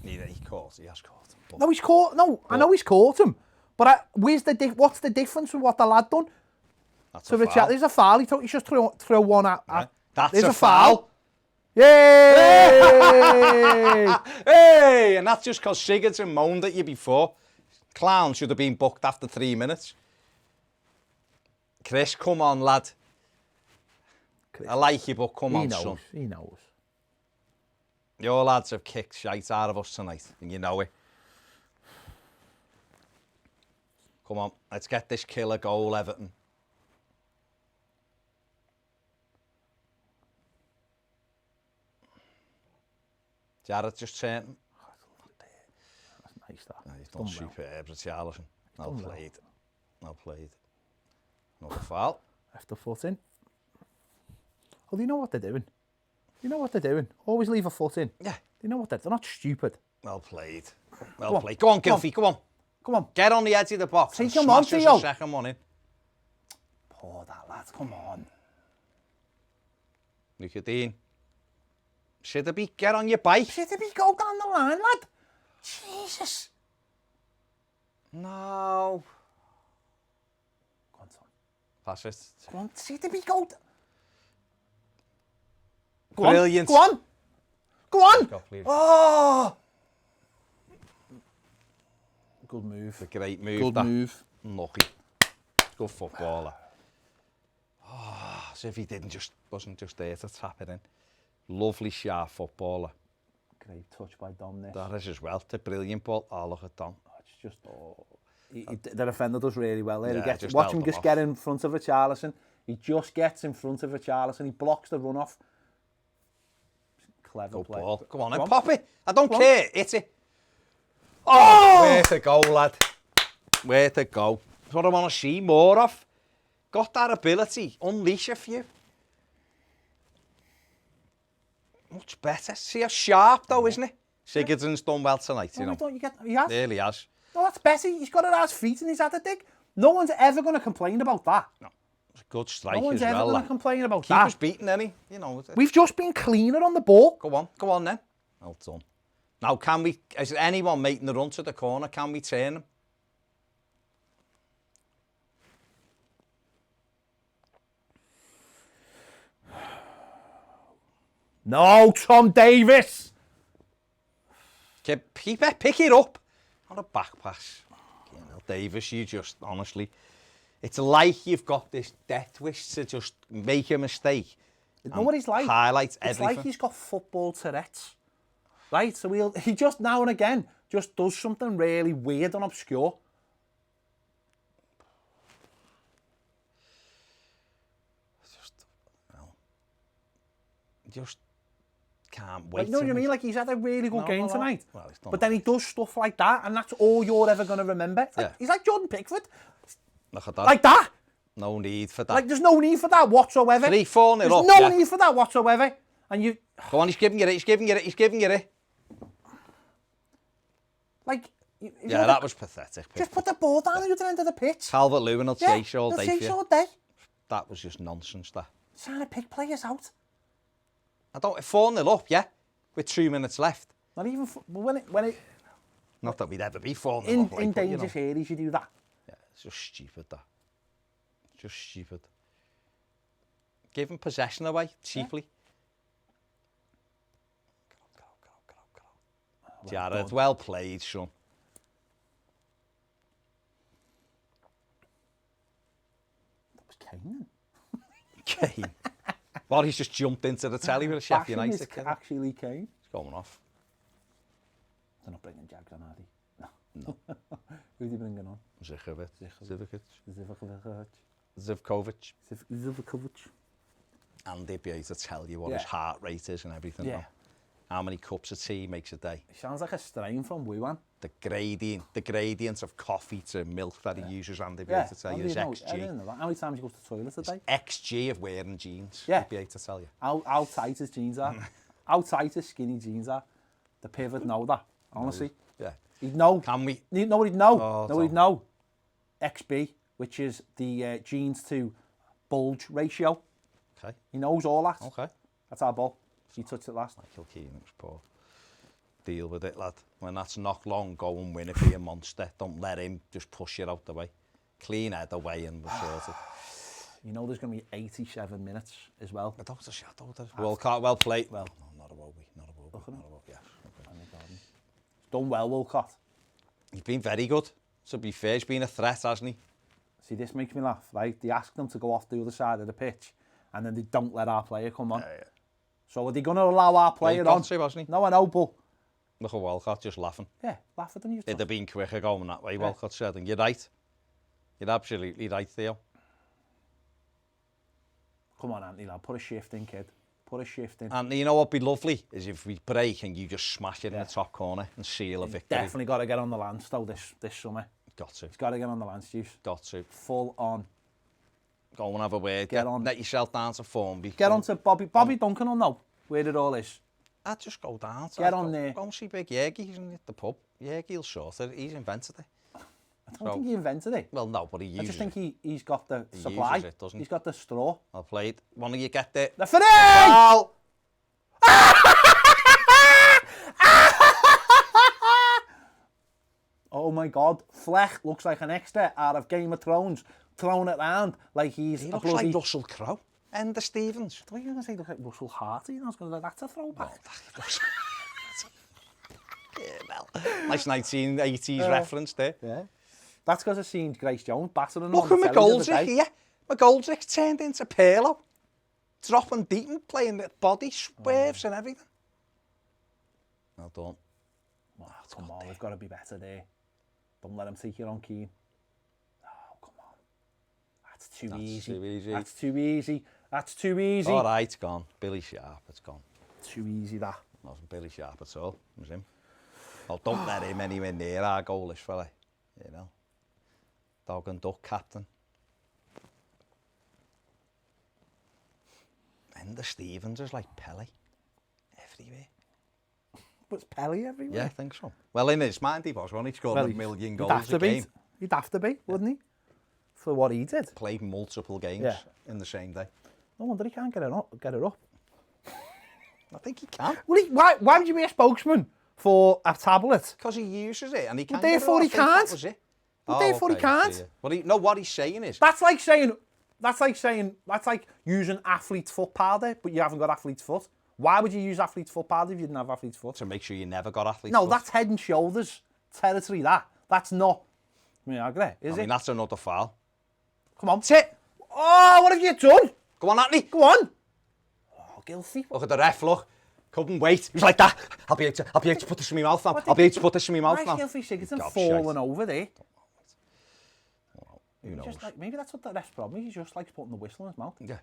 S2: He He has caught him. But
S1: No, he's caught. No, I know he's caught him. But what's the difference with what the lad done?
S2: that's
S1: So
S2: a
S1: Richard,
S2: foul.
S1: there's a foul. He thought he should throw one at.
S2: Right. That's
S1: There's
S2: a
S1: a foul. Yay!
S2: Hey! And that's just because Sigurdsson moaned at you before. Clown should have been booked after 3 minutes. Chris, come on, lad. I like you, but come on, son.
S1: He knows.
S2: Your lads have kicked shite out of us tonight, and you know it. Come on, let's get this killer goal, Everton. Jared just turned.
S1: That's nice, that.
S2: No, he's done superb, Richarlison. Well played. Well played. Another foul.
S1: Left the foot in. Oh, they know what they're doing. You know what they're doing. Always leave a foot in.
S2: Yeah.
S1: They know what they're not stupid.
S2: Well played. Well played. Go on, Gilfie, come on.
S1: Come on.
S2: Get on the edge of the box.
S1: Take
S2: and
S1: him on,
S2: smash us
S1: Theo.
S2: a second one in.
S1: Poor that lad. Come on.
S2: Look at Dean. Shidderby, get on your bike.
S1: Shidderby, go down the line, lad. Jesus.
S2: No.
S1: Go on, son.
S2: Pass it.
S1: Go on, Shidderby, go. Go
S2: Brilliant.
S1: On. Go on. Go on.
S2: Go, please.
S1: Oh. Good move.
S2: A great move.
S1: Good
S2: that.
S1: move.
S2: Lucky. Good footballer. Oh, as if he wasn't just there to tap it in. Lovely sharp footballer.
S1: Great touch by Dom this.
S2: That is as well. It's a brilliant ball. Oh, look at Dom.
S1: It's just... the defender does really well there.
S2: Yeah,
S1: Watch him
S2: held
S1: just
S2: him
S1: get
S2: off.
S1: in front of Richarlison. He just gets in front of Richarlison. He blocks the run-off. Clever
S2: Good
S1: play.
S2: ball. Come on,
S1: Go
S2: and pop it. I don't
S1: Go on.
S2: care. Hit it. Oh, where to go, lad. Where to go. That's what I want to see more of. Got that ability. Unleash a few. Much better. See how sharp, though, isn't it? Sigurdsson's done well tonight, you know.
S1: Don't you get... He has.
S2: Really has.
S1: No, that's better. He's got it at his feet and he's had a dig. No one's ever going to complain about that.
S2: No, it's a good strike
S1: No one's
S2: as
S1: ever
S2: well.
S1: going
S2: Lad.
S1: to complain about
S2: Keeper's
S1: that.
S2: beaten, any. You know.
S1: We've just been cleaner on the ball.
S2: Go on then. Well done. Now, can we, is there anyone making the run to the corner? Can we turn them?
S1: No, Tom Davis.
S2: Keeper, pick it up. Not a back pass. You know, Davis, you just, honestly, it's like you've got this death wish to just make a mistake.
S1: You know what he's like?
S2: Highlights
S1: It's
S2: everything.
S1: like he's got football Tourette's. Right? So he just now and again just does something really weird and obscure.
S2: Just can't wait.
S1: Like, you know what I
S2: till
S1: mean?
S2: we-
S1: Like, he's had a really good game tonight.
S2: Well, he's done
S1: But then he does stuff like that, and that's all you're ever going to remember. It's like,
S2: Yeah.
S1: He's like Jordan Pickford.
S2: Look at that.
S1: Like that.
S2: No need for that.
S1: Like, there's no need for that whatsoever.
S2: 3-4
S1: There's
S2: up.
S1: no
S2: Yeah.
S1: need for that whatsoever. And you...
S2: Go on, he's giving you it. He's giving you it. He's giving you it.
S1: Like...
S2: Yeah, that was pathetic.
S1: Just put the ball down at the other end of the pitch.
S2: Calvert-Lewin will chase all
S1: they'll
S2: day.
S1: chase
S2: for you.
S1: all day.
S2: That was just nonsense, that.
S1: Trying to pick players out.
S2: I don't... 4-0 up, yeah? With 2 minutes left.
S1: Not even... When it
S2: Not that we'd ever be 4-0
S1: in
S2: up. like, but, you know.
S1: dangerous areas, you do that.
S2: Yeah, it's just stupid, that. Just stupid. Giving possession away cheaply. Go. Jared, well played, son.
S1: That was Kane.
S2: Kane. Well, he's just jumped into the telly with a Sheffield
S1: Bashing
S2: United
S1: is
S2: kid.
S1: actually Kane.
S2: It's going off.
S1: They're not bringing Jags on, are they? No. Who are they bringing on?
S2: Zivkovic.
S1: Zivkovic.
S2: And they'd be able to tell you what
S1: Yeah.
S2: his heart rate is and everything.
S1: Yeah.
S2: Now. How many cups of tea he makes a day.
S1: He sounds like a strain from Wuhan.
S2: The gradient of coffee to milk that he uses, and they'd be
S1: Yeah.
S2: able to tell
S1: How
S2: you
S1: do
S2: his
S1: you know? I
S2: XG.
S1: didn't know that. How many times he goes to the toilet a day?
S2: XG of wearing jeans.
S1: Yeah.
S2: They'd be able to tell you.
S1: How tight his jeans are. How tight his skinny jeans are. The pivot know that. Honestly.
S2: Yeah.
S1: He'd know.
S2: Can we?
S1: He'd know what he'd know.
S2: Oh,
S1: no, he'd know. XB, which is the jeans to bulge ratio.
S2: Okay.
S1: He knows all that.
S2: Okay.
S1: That's our ball. He touched it last.
S2: Michael Keane was poor. deal with it, lad. When that's knocked long, go and win it, be a monster. Don't let him just push it out the way. Clean head away and we're sorted.
S1: You know there's going to be 87 minutes as well.
S2: Without a shadow, Walcott, well played. Well, no, not a Wobie, not a Wobie, not a Wobie, yeah. Okay.
S1: He's done well, Walcott.
S2: He's been very good. To be fair, he's been a threat, hasn't he?
S1: See, this makes me laugh, right? They ask them to go off the other side of the pitch, and then they don't let our player come on.
S2: Yeah.
S1: So are they going to allow our player on?
S2: To, wasn't he?
S1: No, I know, but...
S2: Look at Walcott just laughing.
S1: Yeah, laugh at them.
S2: It'd have been quicker going that way, Walcott said. And you're right. You're absolutely right, Theo.
S1: Come on, Anthony, lad. Put a shift in, kid. Put a shift in.
S2: And you know what'd be lovely is if we break and you just smash it in the top corner and seal a victory.
S1: Definitely got to get on the Lance, though, this summer.
S2: Got to.
S1: He's got to get on the Lance, Juice.
S2: Got to.
S1: Full on.
S2: Go and have a word.
S1: Get on.
S2: Let yourself down to form.
S1: Get on to Bobby Duncan, or no? Where it all is.
S2: I'd just go down.
S1: Get on there.
S2: Go and see Big Yergy. He's in the pub. Yergy'll sort it. He's invented it.
S1: I don't think he invented it.
S2: Well, no, but he uses it.
S1: I just think he's got the
S2: He
S1: supply.
S2: uses it, doesn't he?
S1: He's got the straw.
S2: I'll play it. One of you get there.
S1: The finish!
S2: Well,
S1: Oh my God, Fleck looks like an extra out of Game of Thrones, throwing it around like he's
S2: he
S1: a
S2: looks
S1: bloody...
S2: like Russell Crowe. Ender Stevens.
S1: I thought you were going to say he looks like Russell Harty. I was going to say, that's a throwback.
S2: Yeah, well, nice 1980s reference there.
S1: Yeah. That's because I've seen Grace Jones battering on
S2: Look
S1: the
S2: at
S1: telly the other
S2: McGoldrick
S1: day.
S2: here. McGoldrick turned into Pirlo. Dropping deep and playing the body swerves and everything. Well done.
S1: Oh, come on, we've got to be better there. Don't let him take it on Keane. Oh, come on. That's too easy.
S2: Too easy.
S1: That's too easy. That's too easy.
S2: All right, it's gone. Billy Sharp, it's gone.
S1: Too easy, that.
S2: Wasn't Billy Sharp at all. It was him. Well, don't let him anywhere near our goal, this fella. You know. Dog and duck captain. Ender Stevens is like Pele. Everywhere.
S1: But it's Pelly everywhere.
S2: Yeah, I think so. Well, in his mind he was, when he scored a million goals a game.
S1: He'd have to be, wouldn't he? For what he did.
S2: Played multiple games in the same day.
S1: No wonder he can't get it up.
S2: I think he can.
S1: Well, why would you be a spokesman for a tablet?
S2: Because he uses it and he can't.
S1: But therefore he can't.
S2: That was it.
S1: But therefore he can't.
S2: Well, what he's saying is...
S1: That's like using athlete's foot powder, but you haven't got athlete's foot. Why would you use athlete's foot powder if you didn't have athlete's foot?
S2: To make sure you never got athlete's
S1: No,
S2: foot.
S1: that's head and shoulders territory, that. That's not... I mean, I agree, is it?
S2: I mean, that's another foul.
S1: Come on. Sit. Oh, what have you done?
S2: Go on, Anthony.
S1: Go on. Oh, guilty.
S2: Look at the ref, look. Couldn't wait. He was like that. I'll be able to put this in my mouth now. I'll be able to put this in my mouth now.
S1: Why is Gilfie Sigurdsson falling over there?
S2: Who knows?
S1: Just like, maybe that's what the ref's problem is. He just likes putting the whistle in his mouth.
S2: Yeah.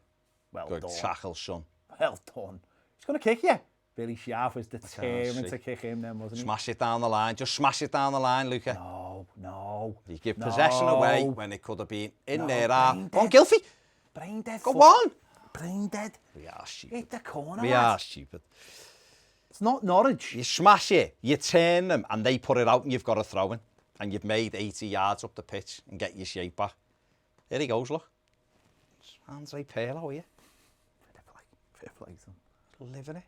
S1: Well
S2: Good
S1: done.
S2: tackle, son.
S1: Well done. He's going to kick you. Billy Sharp was determined to kick him then, wasn't he?
S2: Smash it down the line. Just smash it down the line, Luca.
S1: No.
S2: You give possession away when it could have been in there. Go on, Gilfie.
S1: Brain dead.
S2: Go on.
S1: Brain dead.
S2: We are stupid.
S1: Hit the corner,
S2: We
S1: lad.
S2: are stupid.
S1: It's not Norwich.
S2: You smash it, you turn them, and they put it out, and you've got a throw in. And you've made 80 yards up the pitch and get your shape back. Here he goes, look. It's Andre Pirlo here.
S1: Fair play to him.
S2: Living it.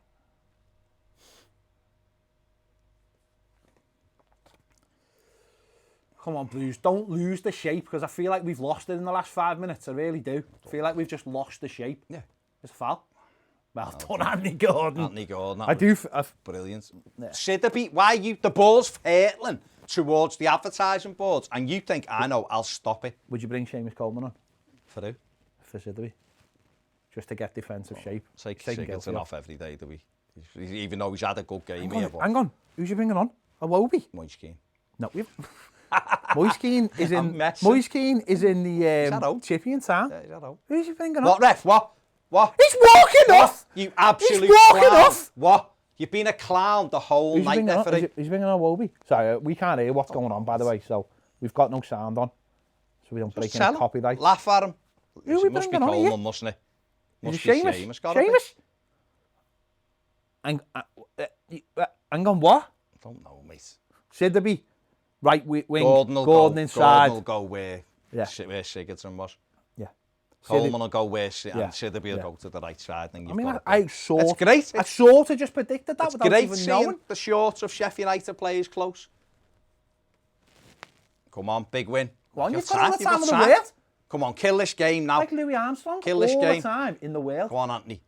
S1: Come on, Blues. Don't lose the shape, because I feel like we've lost it in the last 5 minutes. I really do. I feel like we've just lost the shape.
S2: Yeah.
S1: It's a foul. Well done, Anthony Gordon.
S2: Anthony Gordon.
S1: I do.
S2: Brilliant.
S1: Yeah.
S2: Sidderby, why you? The ball's hurtling towards the advertising boards, and you think, I know, I'll stop it.
S1: Would you bring Seamus Coleman on?
S2: For who?
S1: For Sidderby. Just to get defensive shape.
S2: Take
S1: Taking
S2: Sigurdsson
S1: Gilfie
S2: off every day, do we? Even though he's had a good game here.
S1: Hang on. Who's you bringing on? A Wobie?
S2: Moise Keane.
S1: No, we've... Moise Keane is in...
S2: messing.
S1: Moise Keane is in
S2: that
S1: the
S2: out?
S1: Chippy in town.
S2: Yeah, he's had out.
S1: Who's you bringing on?
S2: What, ref? What?
S1: He's walking off!
S2: You absolute
S1: He's walking
S2: clown.
S1: off!
S2: What? You've been a clown the whole
S1: Who's you
S2: night
S1: bringing
S2: there
S1: on?
S2: for it.
S1: He's bringing on Wobie. Sorry, we can't hear what's going on, by the way, so we've got no sound on. So we don't break
S2: Tell
S1: any
S2: him.
S1: copyright.
S2: Laugh at him.
S1: Who are we
S2: Must be
S1: bringing on here?
S2: Coleman, mustn't it? Must
S1: Is
S2: be
S1: it
S2: Seamus. Gotta be.
S1: Hang on, what?
S2: I don't know, mate.
S1: Sidderby, right wing,
S2: Gordon will
S1: Gordon
S2: go.
S1: inside.
S2: Gordon will go where
S1: Yeah.
S2: Sigurdsson was.
S1: Yeah.
S2: Coleman will go west
S1: Yeah,
S2: and Sidibe will
S1: yeah.
S2: go to the right side. And
S1: I
S2: you've
S1: mean,
S2: got
S1: I
S2: it.
S1: sort
S2: It's great.
S1: I sort of just predicted that
S2: It's
S1: without
S2: great
S1: even
S2: seeing
S1: knowing.
S2: the shorts of Sheffield United players close. Come on, big win.
S1: Go on,
S2: You've
S1: you've got all the
S2: you've
S1: time in the
S2: time.
S1: world.
S2: Come on, kill this game now.
S1: Like Louis Armstrong,
S2: Kill this
S1: all
S2: game.
S1: the time in the world.
S2: Go on, Anthony.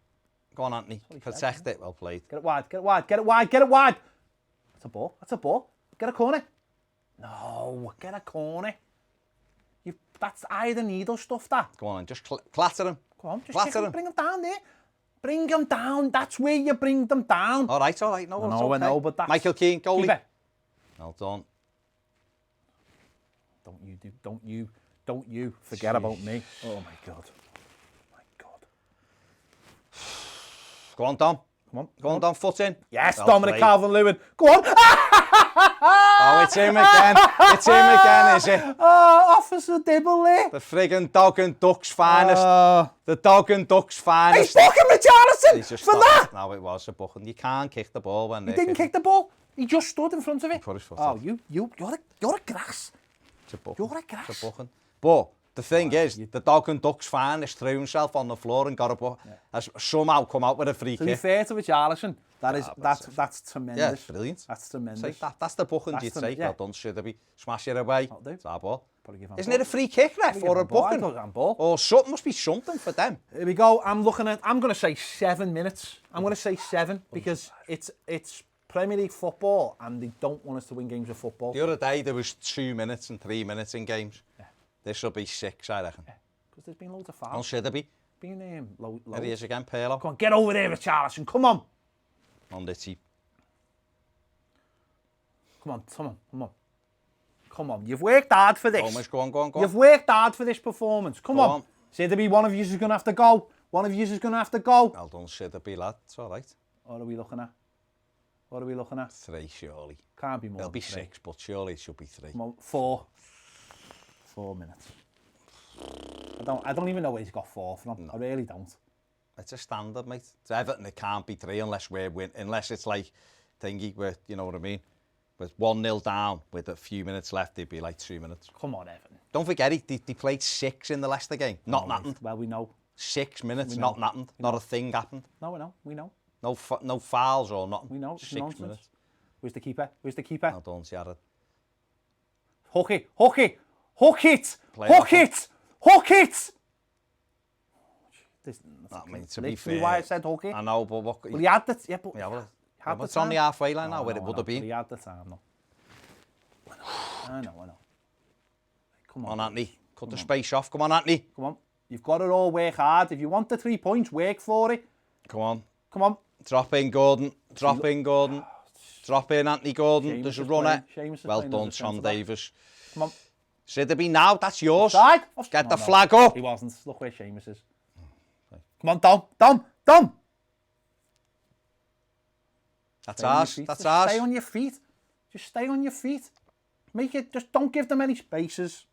S2: Go on, Anthony. Protect it. Well played.
S1: Get it wide, get it wide, get it wide, get it wide. That's a ball, that's a ball. Get a corner. No, get a corner. That's eye of the needle stuff, that.
S2: Go on, just clatter him.
S1: Go on, just
S2: Clatter
S1: kick him,
S2: him.
S1: bring him down there. Bring them down. That's where you bring them down.
S2: All right. No, it's okay.
S1: I know, but that's...
S2: Michael Keane, goalie.
S1: Keep it.
S2: Well done.
S1: Don't you forget about me. Oh my God. My God.
S2: Go on, Dom.
S1: Come on.
S2: Go on, Dom. Foot in.
S1: Yes,
S2: Well
S1: Dominic
S2: played.
S1: Calvert-Lewin. Go on.
S2: Oh, it's him again. It's him again, is it?
S1: Oh, Officer Dibble there.
S2: The friggin' Dog and Duck's finest. The Dog and Duck's
S1: He's
S2: finest.
S1: booking Richarlison
S2: He's just
S1: for
S2: stopped.
S1: that.
S2: No, it was a booking. You can't kick the ball when
S1: He didn't kick the ball. He just stood in front of it.
S2: put his foot
S1: Oh,
S2: up.
S1: you're a grass.
S2: It's a booking.
S1: You're a grass.
S2: It's a booking. But the thing is, the Dog and Duck's finest threw himself on the floor and got a book. Has somehow come out with a free
S1: To be
S2: kick.
S1: fair to Richarlison, that's
S2: Yeah,
S1: tremendous.
S2: brilliant.
S1: That's tremendous.
S2: Say, that's the booking
S1: That's
S2: you'd
S1: the-
S2: take.
S1: yeah.
S2: Well done, Sidibe. Smash it away.
S1: That'll do.
S2: It's our ball.
S1: Probably give him
S2: Isn't
S1: ball.
S2: it a free kick, ref,
S1: Probably give
S2: or a
S1: him ball. I
S2: booking?
S1: thought it was handball.
S2: Or something, must be something for them.
S1: Here we go. I'm gonna say 7 minutes. I'm gonna say 7 because it's Premier League football and they don't want us to win games of football.
S2: The other day there was 2 minutes and 3 minutes in games.
S1: Yeah.
S2: This will be 6, I reckon.
S1: Because there's been loads of
S2: On
S1: fouls.
S2: Sidibe.
S1: Been
S2: There he
S1: loads.
S2: is again, Pirlo.
S1: Come on, get over there, Richarlison. Come on.
S2: On the tee.
S1: Come on. You've worked hard for this.
S2: Almost go on.
S1: You've worked hard for this performance. Come
S2: Go
S1: on.
S2: on.
S1: Sidibe, one of you is going to have to go. One of you is going to have to go.
S2: Well done, Sidibe, lad. It's all right.
S1: What are we looking at?
S2: 3, surely.
S1: Can't be more
S2: It'll
S1: than
S2: be
S1: 3.
S2: 6, but surely it should be 3.
S1: Come on, 4. 4 minutes. I don't even know where he's got 4 from.
S2: No.
S1: I really don't.
S2: It's a standard, mate. It's Everton, it can't be 3 unless we're win. Unless it's like thingy, where, you know what I mean? With 1-0 down, with a few minutes left, it'd be like 2 minutes.
S1: Come on, Everton.
S2: Don't forget, they played 6 in the Leicester game. Not nothing.
S1: Well, we know.
S2: 6 minutes,
S1: We know.
S2: not nothing. Not a thing happened.
S1: No, we know.
S2: No fouls or nothing.
S1: We know. It's
S2: 6
S1: nonsense.
S2: minutes.
S1: Where's the keeper?
S2: Well done, Jared.
S1: Hook it!
S2: Play
S1: Hook it!
S2: I mean, to be
S1: Literally
S2: fair,
S1: why I said hook it.
S2: I know, but what?
S1: Well, he had the... Yeah, but...
S2: Yeah, well,
S1: had the
S2: it's on the
S1: time.
S2: halfway line now,
S1: No,
S2: where it
S1: no,
S2: would
S1: no,
S2: have
S1: but
S2: been.
S1: He had the time, though. I know. Come
S2: Come on,
S1: on.
S2: Anthony. Cut the space off. Come on, Anthony.
S1: Come on. You've got it all. Work hard. If you want the 3 points, work for it.
S2: Come on.
S1: Come on.
S2: Drop in, Gordon. Drop in, Gordon. Drop in, Anthony Gordon.
S1: Seamus
S2: There's a
S1: is
S2: runner.
S1: playing. Seamus is
S2: Well
S1: playing
S2: done,
S1: as a
S2: Tom
S1: centre-back.
S2: Davis.
S1: Come on.
S2: Sidibe now, that's yours.
S1: Side.
S2: Get the flag up.
S1: He wasn't. Look where Seamus is. Come on, Dom.
S2: That's
S1: Stay on your
S2: ours.
S1: feet.
S2: That's
S1: Just
S2: ours.
S1: Stay on your feet. Just stay on your feet. Make it. Just don't give them any spaces.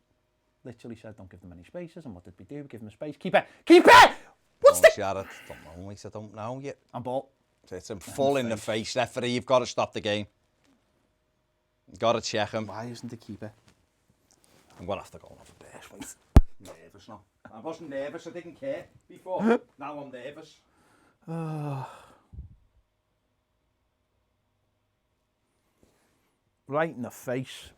S1: Literally said, don't give them any spaces. And what did we do? Give them a space. Keep it. What's the?
S2: Jared. Don't know, mate. I don't know yet.
S1: And ball.
S2: It's him full in the face. Referee, you've got to stop the game. You've got to check him.
S1: Why isn't the keeper?
S2: I'm going to have to go off a bit. Wait. Nervous now. I wasn't nervous. I didn't care before. Now I'm nervous.
S1: Right in the face.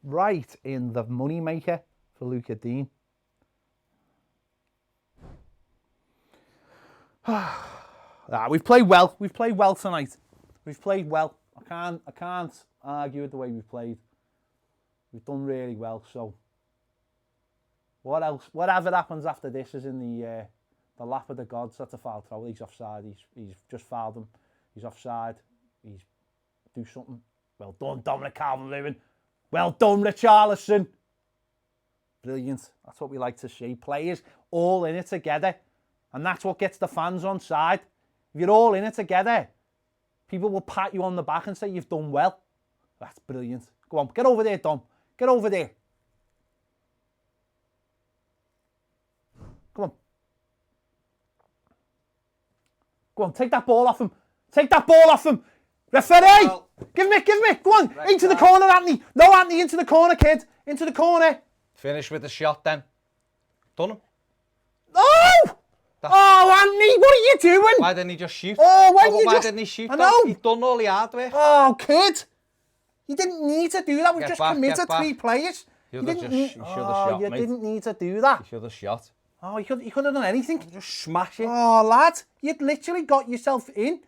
S1: Right in the money maker for Luca Dean. We've played well. We've played well tonight. We've played well. I can't argue with the way we've played. We've done really well. So what else? Whatever happens after this is in the lap of the gods. That's a foul throw. He's offside. He's just fouled him. He's offside. He's do something. Well done, Dominic Calvert-Lewin. Well done, Richarlison. Brilliant. That's what we like to see. Players all in it together. And that's what gets the fans on side. If you're all in it together, people will pat you on the back and say you've done well. That's brilliant. Go on, get over there, Dom. Get over there. Come on. Go on, take that ball off him. Take that ball off him. Referee!
S2: Well,
S1: give me. Go on,
S2: right
S1: into the
S2: back.
S1: corner, Anthony. No, Anthony, into the corner, kid. Into the corner.
S2: Finish with the shot then. Done him.
S1: Oh! Oh, Andy, what are you doing?
S2: Why didn't he just shoot?
S1: Oh,
S2: why didn't he shoot?
S1: I know.
S2: He'd done all the hard work.
S1: Oh, kid. You didn't need to do that. We
S2: Get
S1: just
S2: back,
S1: committed
S2: get back.
S1: 3 players.
S2: You
S1: You
S2: should
S1: didn't
S2: have
S1: need...
S2: shot,
S1: you
S2: mate.
S1: didn't need to do that.
S2: You should have shot.
S1: Oh, you could have done anything.
S2: Just smash it.
S1: Oh, lad, you'd literally got yourself in.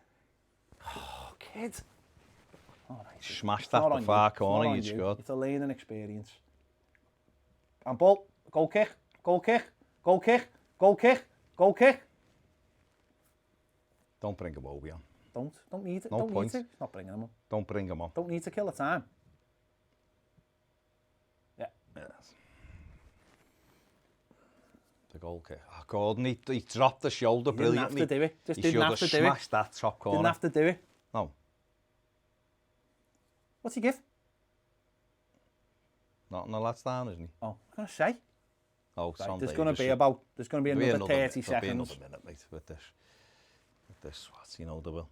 S1: Oh, kid.
S2: Smash
S1: Not
S2: that
S1: on
S2: the far
S1: you. It's not
S2: corner,
S1: on
S2: you
S1: you.
S2: scored.
S1: It's a learning experience. And ball, goal kick, goal kick, goal kick, goal kick, goal kick.
S2: Don't bring him over, Jan.
S1: Don't need it.
S2: No
S1: don't
S2: point.
S1: need to. It's not bringing him on.
S2: Don't bring him on.
S1: Don't need to kill the time. Yeah.
S2: Yes. The goal kick. Oh, Gordon, he dropped the shoulder
S1: Didn't have
S2: brilliantly.
S1: to do it. Just
S2: He
S1: didn't
S2: should
S1: have
S2: have
S1: to do it.
S2: smashed that top corner.
S1: Didn't have to do it.
S2: No,
S1: What's he give?
S2: not in the last down, isn't he?
S1: Oh, I'm gonna say.
S2: Oh,
S1: Right,
S2: Sam
S1: there's gonna
S2: Davis
S1: be
S2: should-
S1: about. There's gonna be
S2: there'll
S1: another 30
S2: there'll be
S1: seconds.
S2: another minute, mate, with this. With this, what, you know, there will.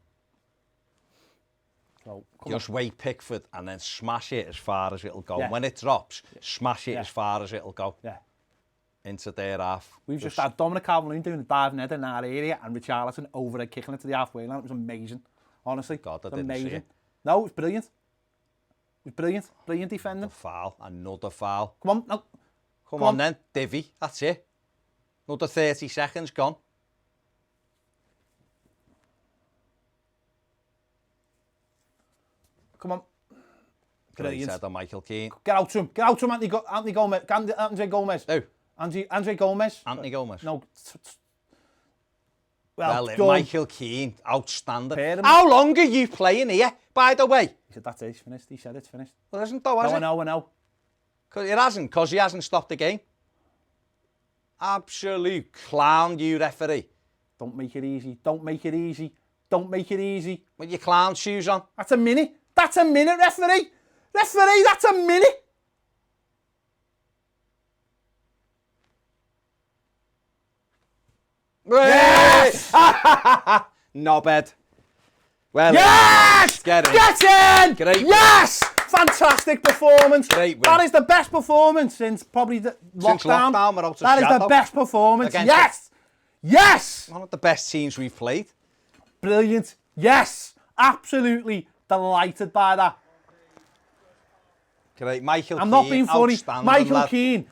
S1: So, come on.
S2: Just wait Pickford and then smash it as far as it'll go.
S1: Yeah.
S2: When it drops, smash it
S1: Yeah.
S2: as far as it'll go.
S1: Yeah.
S2: Into their half.
S1: We've just had Dominic Calvert-Lewin doing a diving header in our area and Richarlison overhead kicking it to the halfway line. It was amazing. Honestly.
S2: God, I
S1: it was
S2: didn't see
S1: amazing.
S2: it.
S1: No, it was brilliant. It was brilliant. Brilliant defending.
S2: A foul, another foul.
S1: Come on, no.
S2: Come
S1: Come
S2: on
S1: on.
S2: then, Divvy, that's it. Another 30 seconds gone.
S1: Come on.
S2: Great
S1: Brilliant.
S2: header, Michael Keane.
S1: Get out to him. Get out to him, Anthony Gomez. Andre Gomez.
S2: Who?
S1: Andre Gomez.
S2: Anthony Gomez.
S1: No.
S2: Well,
S1: done.
S2: Michael Keane, outstanding.
S1: Pair him.
S2: How long are you playing here, by the way?
S1: He said, that's it, it's finished. He said it's finished.
S2: Well, isn't though, has
S1: No,
S2: it?
S1: I know.
S2: Cause it hasn't, because he hasn't stopped the game. Absolute clown, you referee.
S1: Don't make it easy. Don't make it easy. Don't make it easy.
S2: With your clown shoes on.
S1: That's a minute. That's a minute, referee. Referee, that's a minute.
S2: Yes! Knobhead. Well,
S1: Yes!
S2: Get in.
S1: Get in!
S2: Great win.
S1: Yes! Fantastic performance.
S2: Great win.
S1: That is the best performance since probably the
S2: Since lockdown, without a
S1: That is the
S2: shadow.
S1: best performance.
S2: Against
S1: Yes! Yes!
S2: one of the best teams we've played.
S1: Brilliant. Yes! Absolutely delighted by that.
S2: Great. Michael
S1: I'm
S2: Keane,
S1: not being funny.
S2: outstanding,
S1: Michael
S2: lad.
S1: Keane.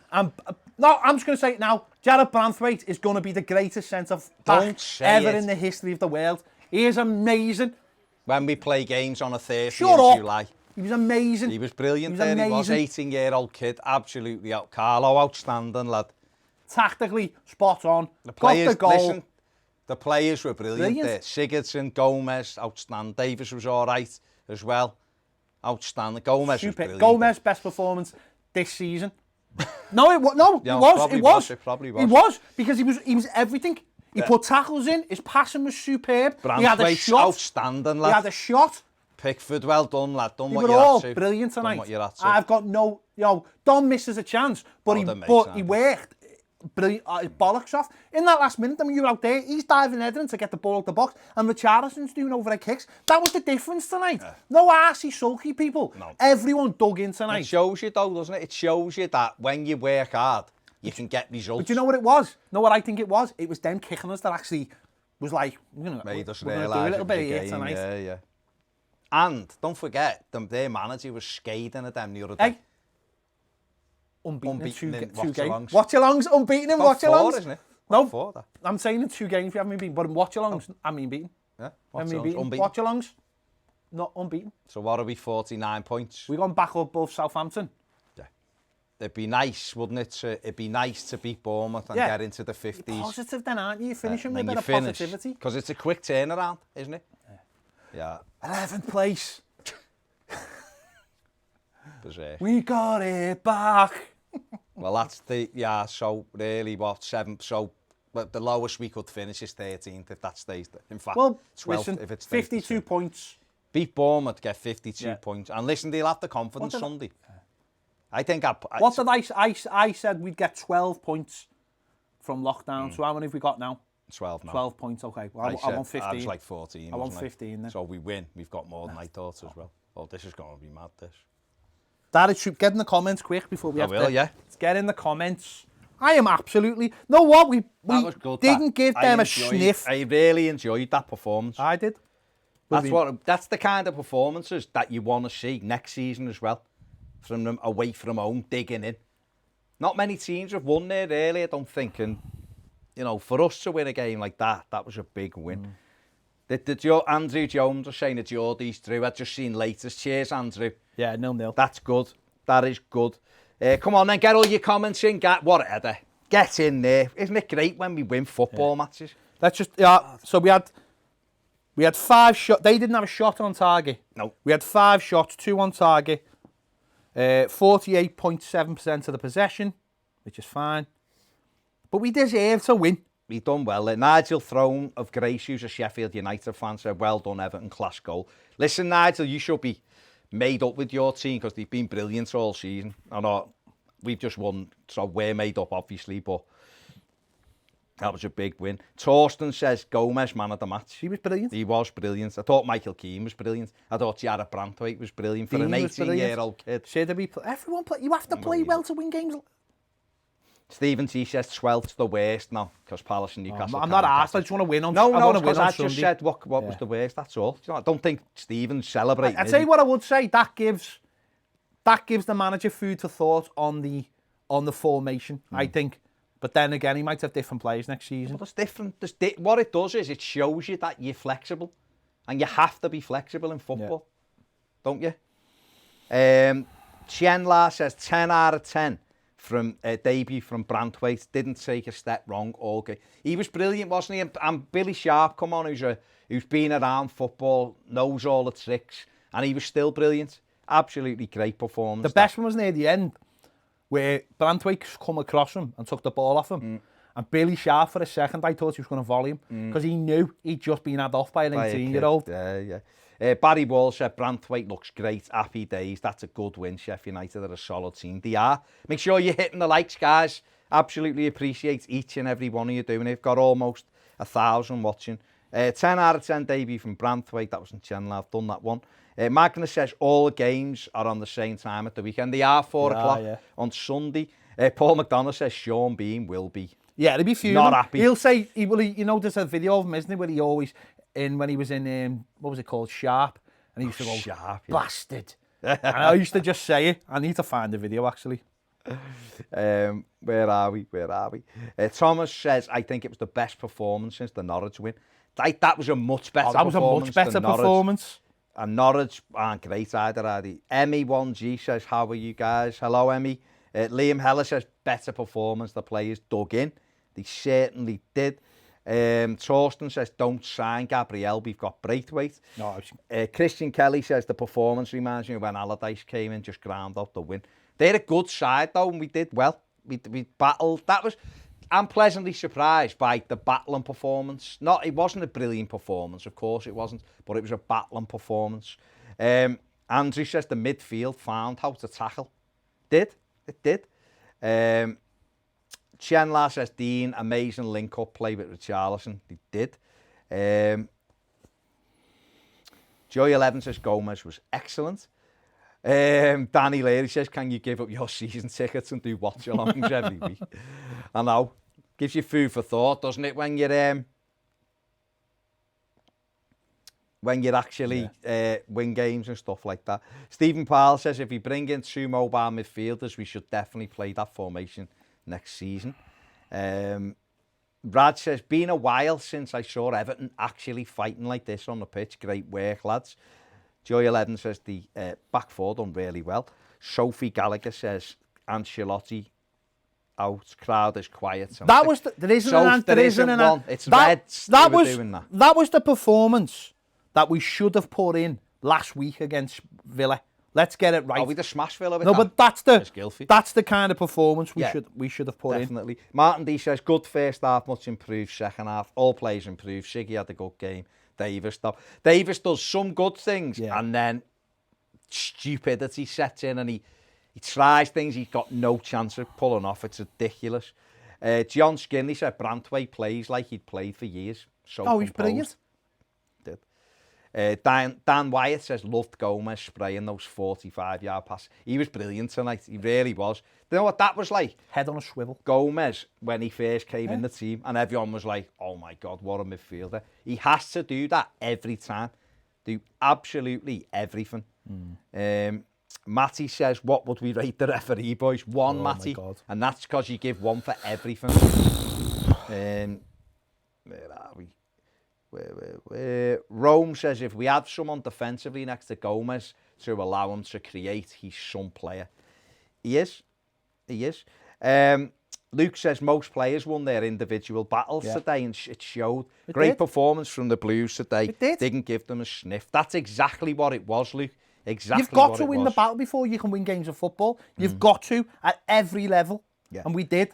S1: No, I'm just going to say it now. Jared Branthwaite is going to be the greatest centre back
S2: Don't say
S1: ever
S2: it.
S1: in the history of the world. He is amazing.
S2: When we play games on a 30th
S1: Shut
S2: of
S1: up.
S2: July.
S1: He was amazing.
S2: He was brilliant
S1: He was
S2: there. He was
S1: amazing.
S2: 18-year-old kid. Absolutely out. Carlo, outstanding, lad.
S1: Tactically spot on.
S2: The
S1: Got
S2: players,
S1: the goal.
S2: listen, the players were brilliant,
S1: Brilliant.
S2: there. Sigurdsson, Gomez, outstanding. Davis was all right as well. Outstanding. Gomez was
S1: Super.
S2: brilliant.
S1: Gomez best performance this season. No, it was. No,
S2: Yeah,
S1: it was.
S2: probably
S1: It was.
S2: was, it probably was.
S1: It was because he was everything. He
S2: Yeah.
S1: put tackles in. His passing was superb. He had a
S2: Branthwaite's
S1: shot.
S2: outstanding,
S1: He
S2: lad.
S1: had a shot.
S2: Pickford, well done, lad. Done
S1: They
S2: what
S1: were
S2: you're
S1: all
S2: at to.
S1: brilliant
S2: Done
S1: tonight.
S2: what you're at to.
S1: I've got no, Don misses a chance, but
S2: Oh,
S1: he
S2: that makes
S1: but
S2: sense.
S1: he worked brilliant, his bollocks off. In that last minute, I mean, you were out there, he's diving heading to get the ball out the box, and Richarlison's doing overhead kicks. That was the difference tonight. No arsey sulky people.
S2: No.
S1: Everyone dug in
S2: It
S1: tonight.
S2: shows you though, doesn't it? It shows you that when you work hard, you can get results.
S1: But you know what it was? Know what I think it was? It was them kicking us that actually was like,
S2: Made us
S1: we're gonna do
S2: realise
S1: a little
S2: it
S1: bit
S2: was
S1: of
S2: a
S1: it
S2: game,
S1: tonight.
S2: yeah. And don't forget, their manager was scathing at them the other day.
S1: Hey, unbeaten in two
S2: watch-alongs.
S1: games. Watch-alongs, unbeaten in
S2: Top
S1: watch-alongs.
S2: four, isn't it?
S1: No.
S2: Top four, that.
S1: I'm saying in 2 games we haven't been beaten, but in watch-alongs, I mean beaten.
S2: Yeah,
S1: I mean
S2: watch-alongs,
S1: beaten.
S2: unbeaten.
S1: Watch-alongs, not unbeaten.
S2: So what are we, 49 points?
S1: We've gone back up above Southampton.
S2: Yeah. It'd be nice, wouldn't it? It'd be nice to beat Bournemouth and
S1: Yeah.
S2: get into the 50s.
S1: You're positive then, aren't you? You're finishing with a
S2: and
S1: bit
S2: then
S1: of
S2: you finish.
S1: positivity.
S2: Because it's a quick turnaround, isn't it? Yeah.
S1: 11th place.
S2: Berserk.
S1: We got it back.
S2: Well, that's so really what, 7th, so but the lowest we could finish is 13th if that stays there. In fact,
S1: Well,
S2: 12th
S1: listen,
S2: if it stays the
S1: 52
S2: same.
S1: points.
S2: Beat Bournemouth, get 52
S1: Yeah.
S2: points. And listen, they'll have the confidence
S1: What did I-
S2: Sunday. I think
S1: What did I said we'd get 12 points from lockdown. So how many have we got now?
S2: 12 now.
S1: 12 points, okay. Well, I
S2: said,
S1: want 15.
S2: I was like 14.
S1: I want
S2: wasn't
S1: 15 then.
S2: So we win. We've got more than I thought as well. Oh, this is going to be mad, this.
S1: Daddy, get in the comments quick before we have
S2: will,
S1: to.
S2: yeah.
S1: Let's get in the comments. I am absolutely... No, what? We
S2: was good,
S1: didn't give them a
S2: enjoyed-
S1: sniff.
S2: I really enjoyed that performance.
S1: I did.
S2: That's the kind of performances that you want to see next season as well. From them away from home, digging in. Not many teams have won there really, I don't think. And, you know, for us to win a game like that, that was a big win. Andrew Jones was saying that Geordie's through. I've just seen latest. Cheers, Andrew.
S1: Yeah, 0-0.
S2: That's good. That is good. Come on then, get all your comments in. Whatever. Get in there. Isn't it great when we win football matches?
S1: Let's just... so we had 5 shots. They didn't have a shot on target.
S2: No.
S1: We had 5 shots, 2 on target. 48.7% of the possession, which is fine. But we deserve to win.
S2: We done well. Nigel Throne of Grace, who's a Sheffield United fan, said, well done, Everton, class goal. Listen, Nigel, you should be made up with your team because they've been brilliant all season. I know we've just won, so we're made up, obviously, but that was a big win. Torsten says, Gomez, man of the match.
S1: He was brilliant.
S2: He was brilliant. I thought Michael Keane was brilliant. I thought Jarrett Brantwaite was brilliant for an 18-year-old kid.
S1: Everyone play. You have to play well to win games.
S2: Stephen T says 12th's the worst now because Palace and Newcastle.
S1: I'm not asked. I just want to win on.
S2: No,
S1: I want to win
S2: because
S1: on
S2: I just
S1: Sunday.
S2: said what was the worst. That's all. You know, I don't think Stephen's celebrating.
S1: I'd say what I would say. That gives the manager food for thought on the formation. I think. But then again, he might have different players next season.
S2: Well, that's different. What it does is it shows you that you're flexible, and you have to be flexible in football, don't you? Chenla says 10 out of 10 from debut from Brantwaite. Didn't take a step wrong all game. He was brilliant, wasn't he? And Billy Sharp, come on, who's been around football, knows all the tricks, and he was still brilliant. Absolutely great performance.
S1: The best one was near the end, where Brantwaite come across him and took the ball off him. And Billy Sharp, for a second, I thought he was going to volley him because he knew he'd just been had off by an 18-year-old.
S2: Yeah. Barry Wall said, Brantwaite looks great. Happy days. That's a good win. Sheffield United are a solid team. They are. Make sure you're hitting the likes, guys. Absolutely appreciate each and every one of you doing it. We've got almost 1,000 watching. 10 out of 10 debut from Brantwaite. That was in Chenla. I've done that one. Magnus says all the games are on the same time at the weekend. They are 4 o'clock on Sunday. Paul McDonough says Sean Bean will be.
S1: Yeah, he'll be fuming.
S2: Not happy.
S1: He'll say, you know, there's a video of him, isn't it, where he always, when he was in, what was it called, Sharp, and he used to go,
S2: Sharp,
S1: bastard. And I used to just say it. I need to find the video, actually.
S2: Where are we? Thomas says, I think it was the best performance since the Norwich win. That was a much better performance.
S1: That was a much better performance.
S2: And Norwich aren't great either, are they? Emmy1G says, how are you guys? Hello, Emmy. Liam Heller says, better performance. The players dug in. They certainly did. Torsten says, don't sign Gabriel. We've got Braithwaite.
S1: No,
S2: Christian Kelly says, the performance reminds me of when Allardyce came in, just ground out the win. They're a good side, though, and we did well. We battled. I'm pleasantly surprised by the battling performance. It wasn't a brilliant performance, of course it wasn't, but it was a battling performance. Andrew says the midfield found how to tackle. It did. Chenla says Dean, amazing link-up play with Richarlison. They did. Joy 11 says Gomez was excellent. Danny Leary says, can you give up your season tickets and do watch-alongs every week? I know. Gives you food for thought, doesn't it, when you're actually win games and stuff like that. Stephen Powell says, if we bring in 2 mobile midfielders, we should definitely play that formation next season. Brad says, been a while since I saw Everton actually fighting like this on the pitch. Great work, lads. Joy 11 says the back four done really well. Sophie Gallagher says Ancelotti out, crowd is quiet. So
S1: that was there isn't one.
S2: It's Reds that was doing that.
S1: That was the performance that we should have put in last week against Villa. Let's get it right.
S2: Oh, we'd have smashed Villa with
S1: no,
S2: that.
S1: But that's the kind of performance we should have put in.
S2: Definitely. Martin D says good first half, much improved second half. All players improved. Siggy had a good game. Davis does some good things, and then stupidity sets in, and he tries things he's got no chance of pulling off. It's ridiculous. John Skinley said Brantwaite plays like he'd played for years. So
S1: he's brilliant.
S2: Did. Dan Wyatt says, loved Gomez spraying those 45-yard passes. He was brilliant tonight. He really was. You know what that was like?
S1: Head on a swivel.
S2: Gomez, when he first came in the team, and everyone was like, oh my God, what a midfielder. He has to do that every time. Do absolutely everything. Matty says, what would we rate the referee, boys? One, Matty.
S1: God.
S2: And that's because you give one for everything. Where are we? Where? Rome says, if we have someone defensively next to Gomez to allow him to create, he's some player. He is. He is. Luke says, most players won their individual battles today, and it showed. Great performance from the Blues today.
S1: It did.
S2: Didn't give them a sniff. That's exactly what it was, Luke. Exactly.
S1: You've got
S2: what
S1: to
S2: it
S1: win
S2: was.
S1: the battle before you can win games of football. You've got to at every level.
S2: Yeah.
S1: And we did.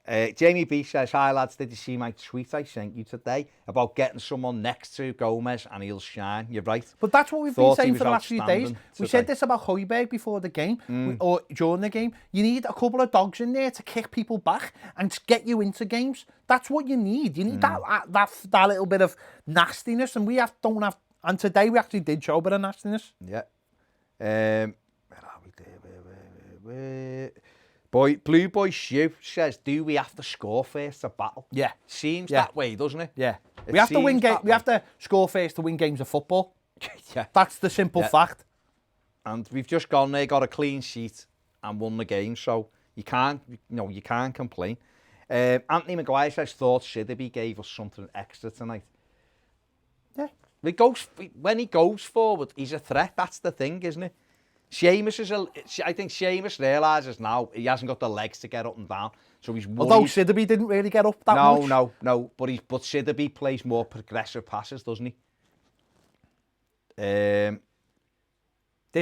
S2: Jamie B says, hi lads, did you see my tweet I sent you today about getting someone next to Gomez and he'll shine? You're right.
S1: But that's what we've
S2: Thought
S1: been
S2: he
S1: saying for the
S2: was
S1: last few days.
S2: outstanding
S1: We
S2: today.
S1: said this about Højbjerg before the game, or during the game. You need a couple of dogs in there to kick people back and to get you into games. That's what you need. You need that little bit of nastiness, and don't have. And today we actually did show a bit of nastiness.
S2: Yeah. Where are we there? Blue Boy Shoe says, do we have to score first to battle?
S1: Yeah.
S2: Seems
S1: Yeah.
S2: that way, doesn't it?
S1: Yeah.
S2: It
S1: We have to win
S2: seems that
S1: We have
S2: way.
S1: to score first to win games of football.
S2: Yeah.
S1: That's the simple fact.
S2: And we've just gone there, got a clean sheet and won the game, so you can't complain. Anthony Maguire says, thought Siddiby gave us something extra tonight.
S1: Yeah.
S2: When he goes forward, he's a threat. That's the thing, isn't it? I think Seamus realises now he hasn't got the legs to get up and down, so he's worried.
S1: Although Siddiby didn't really get up that much.
S2: No. But Siddiby plays more progressive passes, doesn't he?
S1: This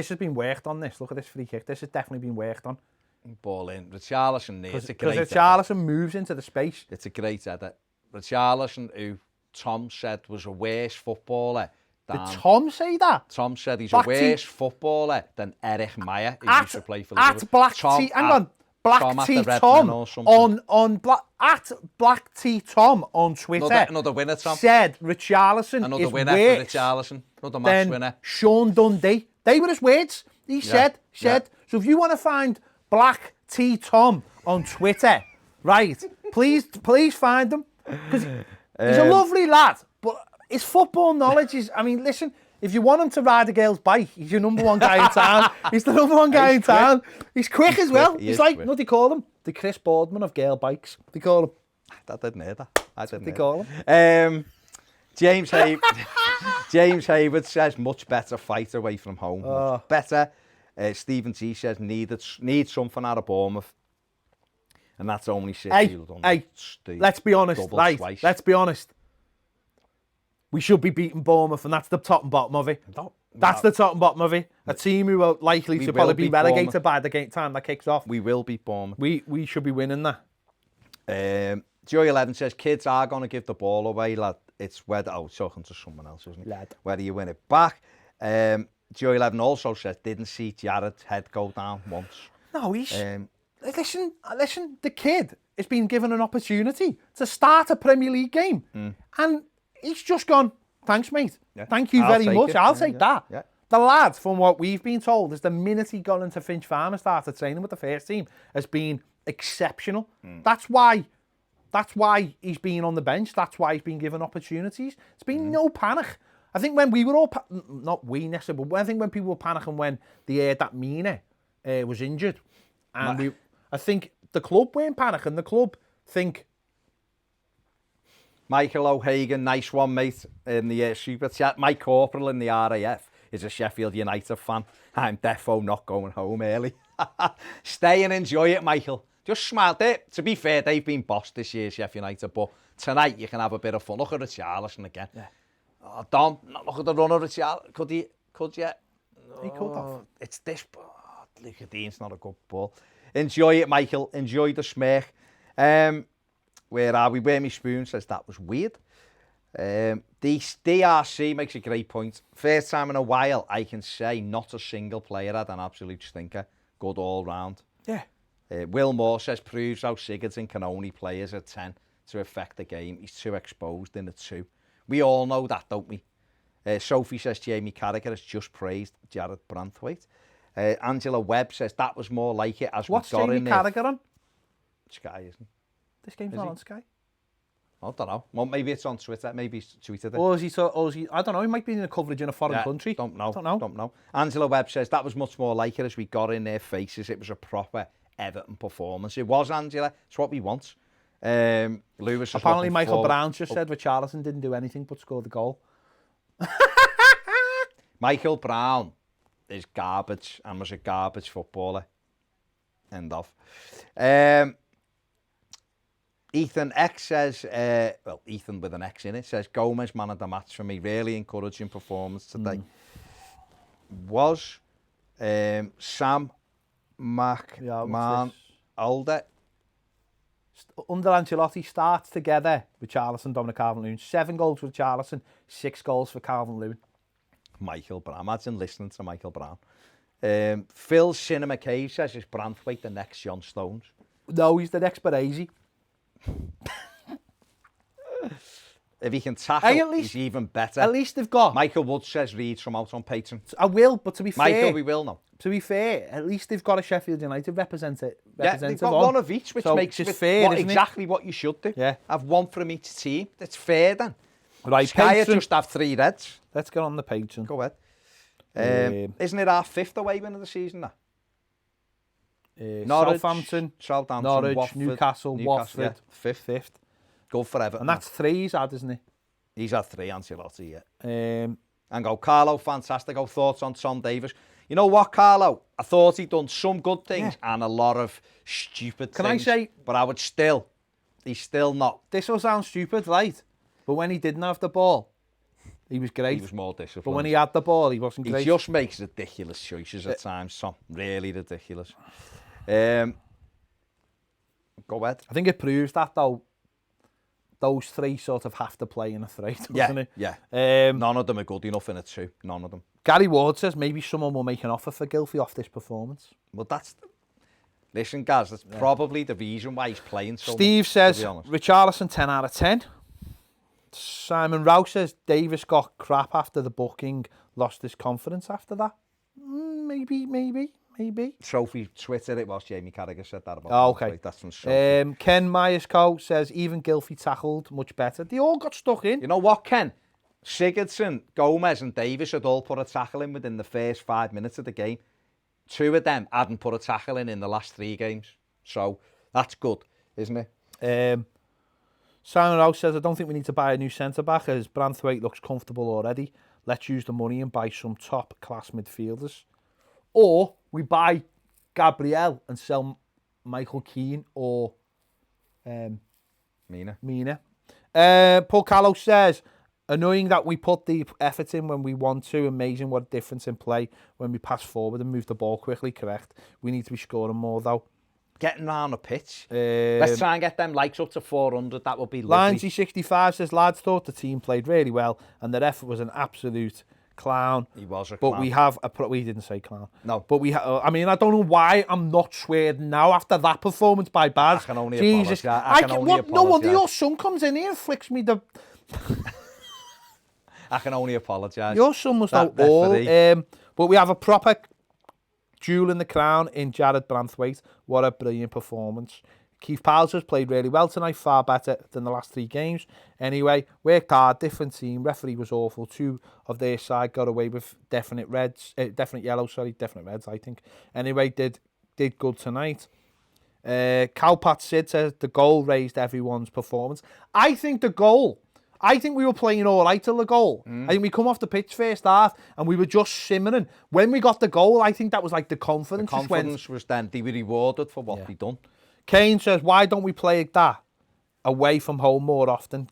S1: has been worked on. Look at this free kick. This has definitely been worked on.
S2: Ball in. Richarlison there.
S1: Because Richarlison moves into the space.
S2: It's a great header. Richarlison, who Tom said was a worse footballer.
S1: Did Tom say that?
S2: Tom said he's
S1: Black
S2: a worse footballer than Eric Meyer, who used to play for Liverpool.
S1: At Black T. Hang on. Black T. Tom at Black T. Tom on Twitter.
S2: Another winner, Tom.
S1: Said Richarlison
S2: Another
S1: is
S2: winner
S1: worse
S2: for Richarlison. Another match winner.
S1: Sean Dundee. They were his words. He said. So if you want to find Black T. Tom on Twitter, right, please find him. Because he's a lovely lad, but his football knowledge is, I mean, listen, if you want him to ride a girl's bike, he's your number one guy in town. He's the number one guy in town. He's quick as well. He's like, what do they call him? The Chris Boardman of girl bikes. They call him.
S2: I didn't hear that.
S1: They call him.
S2: James Hayward says, much better fight away from home. Much better. Stephen T says, need something out of Bournemouth. And that's only Sheffield.
S1: Let's be honest, right?
S2: Twice.
S1: Let's be honest. We should be beating Bournemouth, and that's the top and bottom of it. That's the top and bottom of it. A team who are likely to probably be relegated by the time that kicks off.
S2: We will beat Bournemouth.
S1: We should be winning that.
S2: Joey 11 says, kids are going to give the ball away, lad. It's whether, talking to someone else, isn't it?
S1: Lad.
S2: Whether you win it back. Joey 11 also says, didn't see Jared's head go down once.
S1: No, he's... Listen, the kid has been given an opportunity to start a Premier League game. And he's just gone, thanks, mate. Yeah. Thank you very much. I'll take that. Yeah. The lad, from what we've been told, is the minute he got into Finch Farm and started training with the first team, has been exceptional. That's why he's been on the bench. That's why he's been given opportunities. It's been no panic. I think when we were all, not we necessarily, but I think when people were panicking when they heard that Mina was injured, and I think the club weren't panicking. The club think.
S2: Michael O'Hagan, nice one, mate, in the super chat. Mike Corporal in the RAF is a Sheffield United fan. I'm defo not going home early. Stay and enjoy it, Michael. Just smile there. To be fair, they've been bossed this year, Sheffield United, but tonight you can have a bit of fun. Look at Richarlison again. Yeah. Oh, Dom, look at the run of Richarlison. Could you?
S1: He could have.
S2: It's this. Luke Dean's not a good ball. Enjoy it, Michael. Enjoy the smirk. Where are we? Where me spoon says that was weird. DRC makes a great point. First time in a while, I can say not a single player had an absolute stinker. Good all round.
S1: Yeah.
S2: Will Moore says proves how Sigurdsson can only play as a 10 to affect the game. He's too exposed in the 2. We all know that, don't we? Sophie says Jamie Carragher has just praised Jared Branthwaite. Angela Webb says that was more like it as
S1: What's
S2: we got
S1: Jamie
S2: in there.
S1: Carragher on?
S2: Sky, isn't it?
S1: This game's
S2: Is
S1: not
S2: he?
S1: on Sky.
S2: I don't know. Well, maybe it's on Twitter. Maybe he's tweeted it.
S1: Or is he, I don't know, he might be in a coverage in a foreign country.
S2: Don't know. Angela Webb says that was much more like it as we got in their faces. It was a proper Everton performance. It was, Angela. It's what we want. Lewis is
S1: Apparently
S2: looking
S1: Michael
S2: forward.
S1: Brown just said Richarlison didn't do anything but score the goal.
S2: Michael Brown is garbage and was a garbage footballer. End of. Ethan X says, well, Ethan with an X in it, says, Gomez, man of the match for me. Really encouraging performance today. Was Sam McMahon older?
S1: Under Ancelotti starts together with Richarlison, Dominic Calvert-Lewin. 7 goals for Richarlison, 6 goals for Calvert-Lewin.
S2: Michael Brown. Imagine listening to Michael Brown. Phil Cinema Cave says, is Branthwaite the next John Stones?
S1: No, he's the next Baresi.
S2: If he can tackle, he's even better.
S1: At least they've got...
S2: Michael Wood says Reed's from out on Patreon.
S1: I will, but to be fair...
S2: Michael, we will know.
S1: To be fair, at least they've got a Sheffield United representative.
S2: Yeah, they've got one of each, which
S1: so
S2: makes
S1: it
S2: it
S1: fair,
S2: exactly what you should do.
S1: Yeah.
S2: Have one from each team. That's fair then.
S1: Right,
S2: Sky
S1: Patreon.
S2: just have 3 reds.
S1: Let's get on the Patreon.
S2: Go ahead. Isn't it our 5th away win of the season now? Norwich,
S1: Southampton,
S2: Norwich,
S1: Watford, Newcastle, Watford,
S2: yeah, 5th. Go for Everton.
S1: And that's 3 he's had, isn't it?
S2: He's had 3, Ancelotti, yeah.
S1: Um,
S2: And go, Carlo, fantastic. Go, thoughts on Tom Davis. You know what, Carlo? I thought he'd done some good things and a lot of stupid
S1: Can
S2: things.
S1: I say...
S2: But I would still, he's still not.
S1: This will sound stupid, right? But when he didn't have the ball, he was great.
S2: He was more disciplined.
S1: But when he had the ball, he wasn't great.
S2: He just makes ridiculous choices at times, Tom. Really ridiculous. Go ahead.
S1: I think it proves that, though, those 3 sort of have to play in a 3, doesn't it?
S2: Yeah. None of them are good enough in a 2. None of them.
S1: Gary Ward says maybe someone will make an offer for Gylfi off this performance.
S2: Well, listen, guys, that's probably the reason why he's playing so
S1: Steve
S2: much,
S1: says,
S2: to be honest.
S1: Richarlison 10 out of 10. Simon Rouse says, Davis got crap after the booking, lost his confidence after that. Maybe.
S2: Sophie Twitter, it was Jamie Carragher said that about
S1: okay.
S2: That's from Sophie.
S1: Ken Myerscough says, even Gylfi tackled much better. They all got stuck in.
S2: You know what, Ken? Sigurdsson, Gomez and Davis had all put a tackle in within the first 5 minutes of the game. 2 of them hadn't put a tackle in the last 3 games. So that's good, isn't it?
S1: Simon Rouse says, I don't think we need to buy a new centre-back as Branthwaite looks comfortable already. Let's use the money and buy some top-class midfielders. Or we buy Gabriel and sell Michael Keane or Mina. Paul Callow says, annoying that we put the effort in when we want to. Amazing what a difference in play when we pass forward and move the ball quickly. Correct. We need to be scoring more, though.
S2: Getting round the pitch. Let's try and get them likes up to 400. That would be lovely.
S1: Linesy65 says, lads thought the team played really well and their effort was an absolute clown.
S2: He was a
S1: but
S2: clown.
S1: We didn't say clown.
S2: No.
S1: But I mean, I don't know why I'm not swearing now after that performance by Baz.
S2: I can only
S1: Jesus.
S2: apologise.
S1: No wonder your son comes in here and flicks me the...
S2: I can only apologise.
S1: Your son must know all. But we have a proper jewel in the crown in Jared Branthwaite. What a brilliant performance. Keith Palmer's played really well tonight, far better than the last 3 games. Anyway, worked hard, different team. Referee was awful. 2 of their side got away with definite reds, definite reds, I think. Anyway, did good tonight. Cowpat Sid says the goal raised everyone's performance. I think we were playing all right till the goal. I think we come off the pitch first half and we were just simmering. When we got the goal, I think that was like the confidence.
S2: The confidence was then, they were rewarded for what they done.
S1: Kane says, why don't we play like that away from home more often?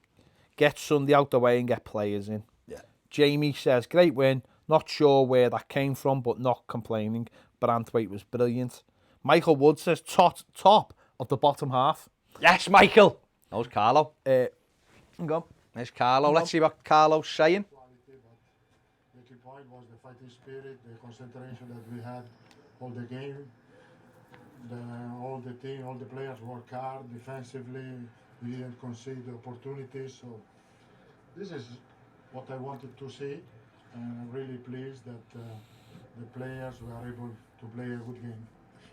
S1: Get Sunday out the way and get players in.
S2: Yeah.
S1: Jamie says, great win. Not sure where that came from, but not complaining. Branthwaite was brilliant. Michael Wood says, top of the bottom half.
S2: Yes, Michael. That was Carlo.
S1: Go.
S2: There's Carlo. Let's see what Carlo's saying.
S5: The key point was the fighting spirit, the concentration that we had all the game. All the team, all the players work hard defensively. We didn't concede the opportunities. So this is what I wanted to see. and I'm really pleased that the players were able to play a good game.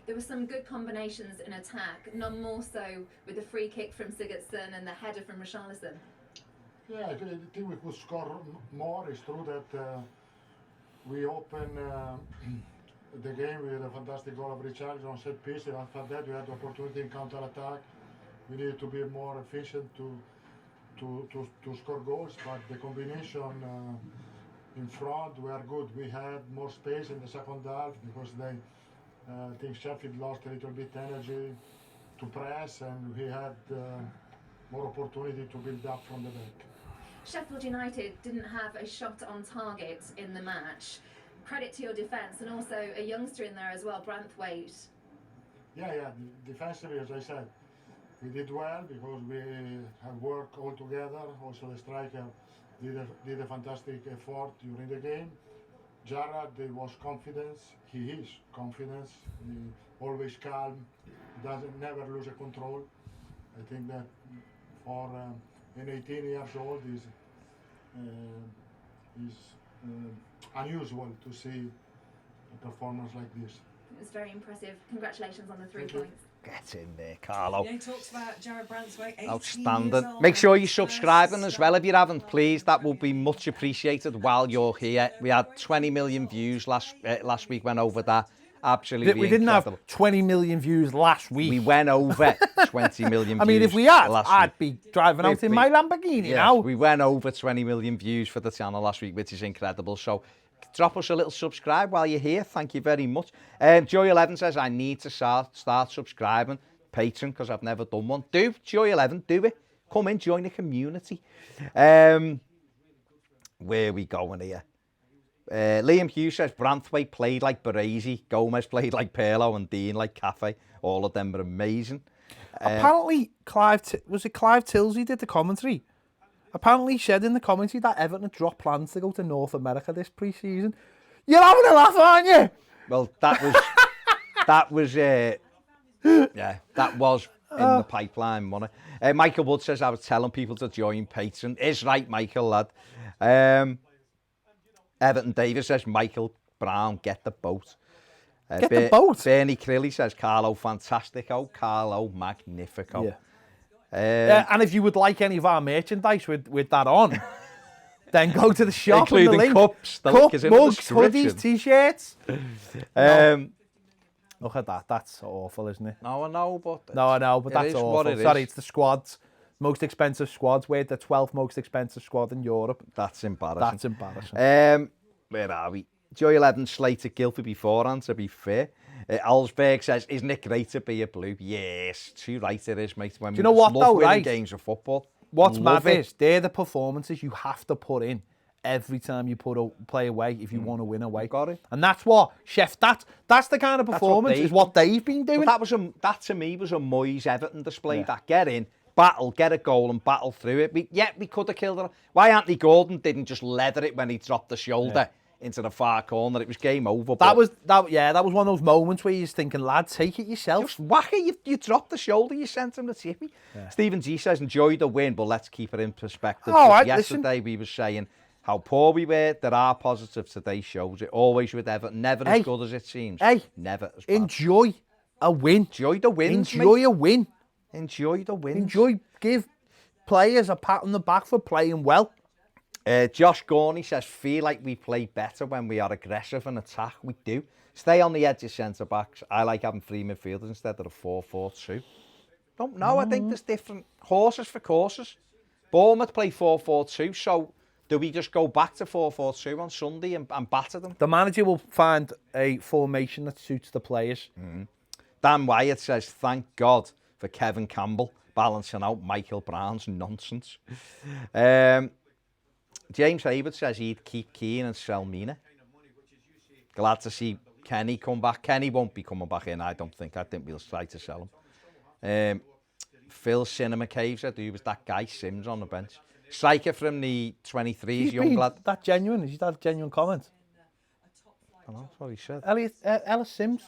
S4: There were some good combinations in attack, none more so with the free kick from Sigurdsson and the header from Richarlison.
S5: Yeah, I think we could score more. It's true that we opened the game with a fantastic goal of Richarlison on set piece, and after that we had the opportunity in counter attack. We needed to be more efficient to score goals, but the combination in front were good. We had more space in the second half because I think Sheffield lost a little bit energy to press, and we had more opportunity to build up from the back.
S4: Sheffield United didn't have a shot on target in the match. Credit to your defence, and also a youngster in there as well, Branthwaite.
S5: Yeah, defensively, as I said, we did well because we have worked all together. Also, the striker did a fantastic effort during the game. Jarrad was confidence. He is confidence. He always calm. He doesn't never lose a control. I think that for an 18 years old is unusual to see a performance like this.
S4: It was very impressive. Congratulations on the 3
S5: Thank you.
S4: points.
S2: Get in there, Carlo.
S6: Yeah, he talks about Jared Branthwaite, 18
S2: Outstanding.
S6: years old,
S2: Make sure you
S6: first
S2: subscribing as well if you haven't,
S6: start.
S2: please. That will be much appreciated while you're here. We had 20 million views last week, went over that. Absolutely
S1: We didn't
S2: incredible.
S1: have 20 million views last week.
S2: We went over 20 million views.
S1: I mean, if we had,
S2: last
S1: I'd
S2: week.
S1: be driving out in my Lamborghini
S2: Yes,
S1: now.
S2: we went over 20 million views for the channel last week, which is incredible. So drop us a little subscribe while you're here. Thank you very much. Joy11 says, I need to start subscribing. Patron, because I've never done one. Do, Joy11, do it. Come in, join the community. Where are we going here? Liam Hughes says, Branthwaite played like Baresi, Gomez played like Pirlo, and Dean like Cafe. All of them were amazing.
S1: Apparently, Clive Tilsey did the commentary. Apparently, he said in the commentary that Everton had dropped plans to go to North America this pre-season. You're having a laugh, aren't you?
S2: Well, that was in the pipeline, wasn't it? Michael Wood says, I was telling people to join Patreon. Is right, Michael, lad. Everton Davis says, Michael Brown, get the boat.
S1: Get the boat?
S2: Bernie Crilly says, Carlo Fantastico, Carlo Magnifico.
S1: Yeah. And if you would like any of our merchandise with that on, then go to the shop.
S2: Including
S1: the link.
S2: cups. The link is in the
S1: mugs,
S2: description.
S1: hoodies, t-shirts. Look at that. That's awful, isn't it?
S2: No, I know, but...
S1: No, I know, but that's awful. Sorry, it's the squads. Most expensive squads. We're the 12th most expensive squad in Europe.
S2: That's embarrassing.
S1: That's embarrassing.
S2: Where are we? Joy11 slated Gilford beforehand, to be fair. Alsberg says, isn't it great to be a blue? Yes, too right it is, mate. When
S1: Do you know what, though,
S2: winning
S1: right?
S2: games of football.
S1: What's
S2: Love
S1: mad
S2: it.
S1: is they're the performances you have to put in every time you play away if you want to win away.
S2: Got it.
S1: And that's what that's the kind of performance is what they've been doing.
S2: But that to me was a Moyes Everton display. That get in, battle, get a goal and battle through it. We could have killed it. Why Anthony Gordon didn't just leather it when he dropped the shoulder into the far corner? It was game over.
S1: That was one of those moments where you're just thinking, lad, take it yourself.
S2: Just whack it. You dropped the shoulder. You sent him the tippy. Yeah. Stephen G says, enjoy the win, but let's keep it in perspective. Yesterday we were saying how poor we were. There are positives. Today shows it. Always with Everton. Never as good as it seems. Never as bad.
S1: Enjoy a win.
S2: Enjoy the wins,
S1: Enjoy a win.
S2: Enjoy the wins.
S1: Give players a pat on the back for playing well.
S2: Josh Gorney says, feel like we play better when we are aggressive and attack. We do. Stay on the edge of centre-backs. I like having 3 midfielders instead of a 4-4-2. Don't know. I think there's different horses for courses. Bournemouth play 4-4-2, so do we just go back to 4-4-2 on Sunday and batter them?
S1: The manager will find a formation that suits the players.
S2: Dan Wyatt says, thank God for Kevin Campbell balancing out Michael Brown's nonsense. James Hayward says he'd keep Keane and sell Mina. Glad to see Kenny come back. Kenny won't be coming back in, I don't think. I think we'll try to sell him. Phil Cinema Cave said, who was that guy Sims on the bench? Striker from the 23s, young lad.
S1: That genuine? Is that a genuine comment?
S2: I don't know, that's what he said.
S1: Ellis Sims.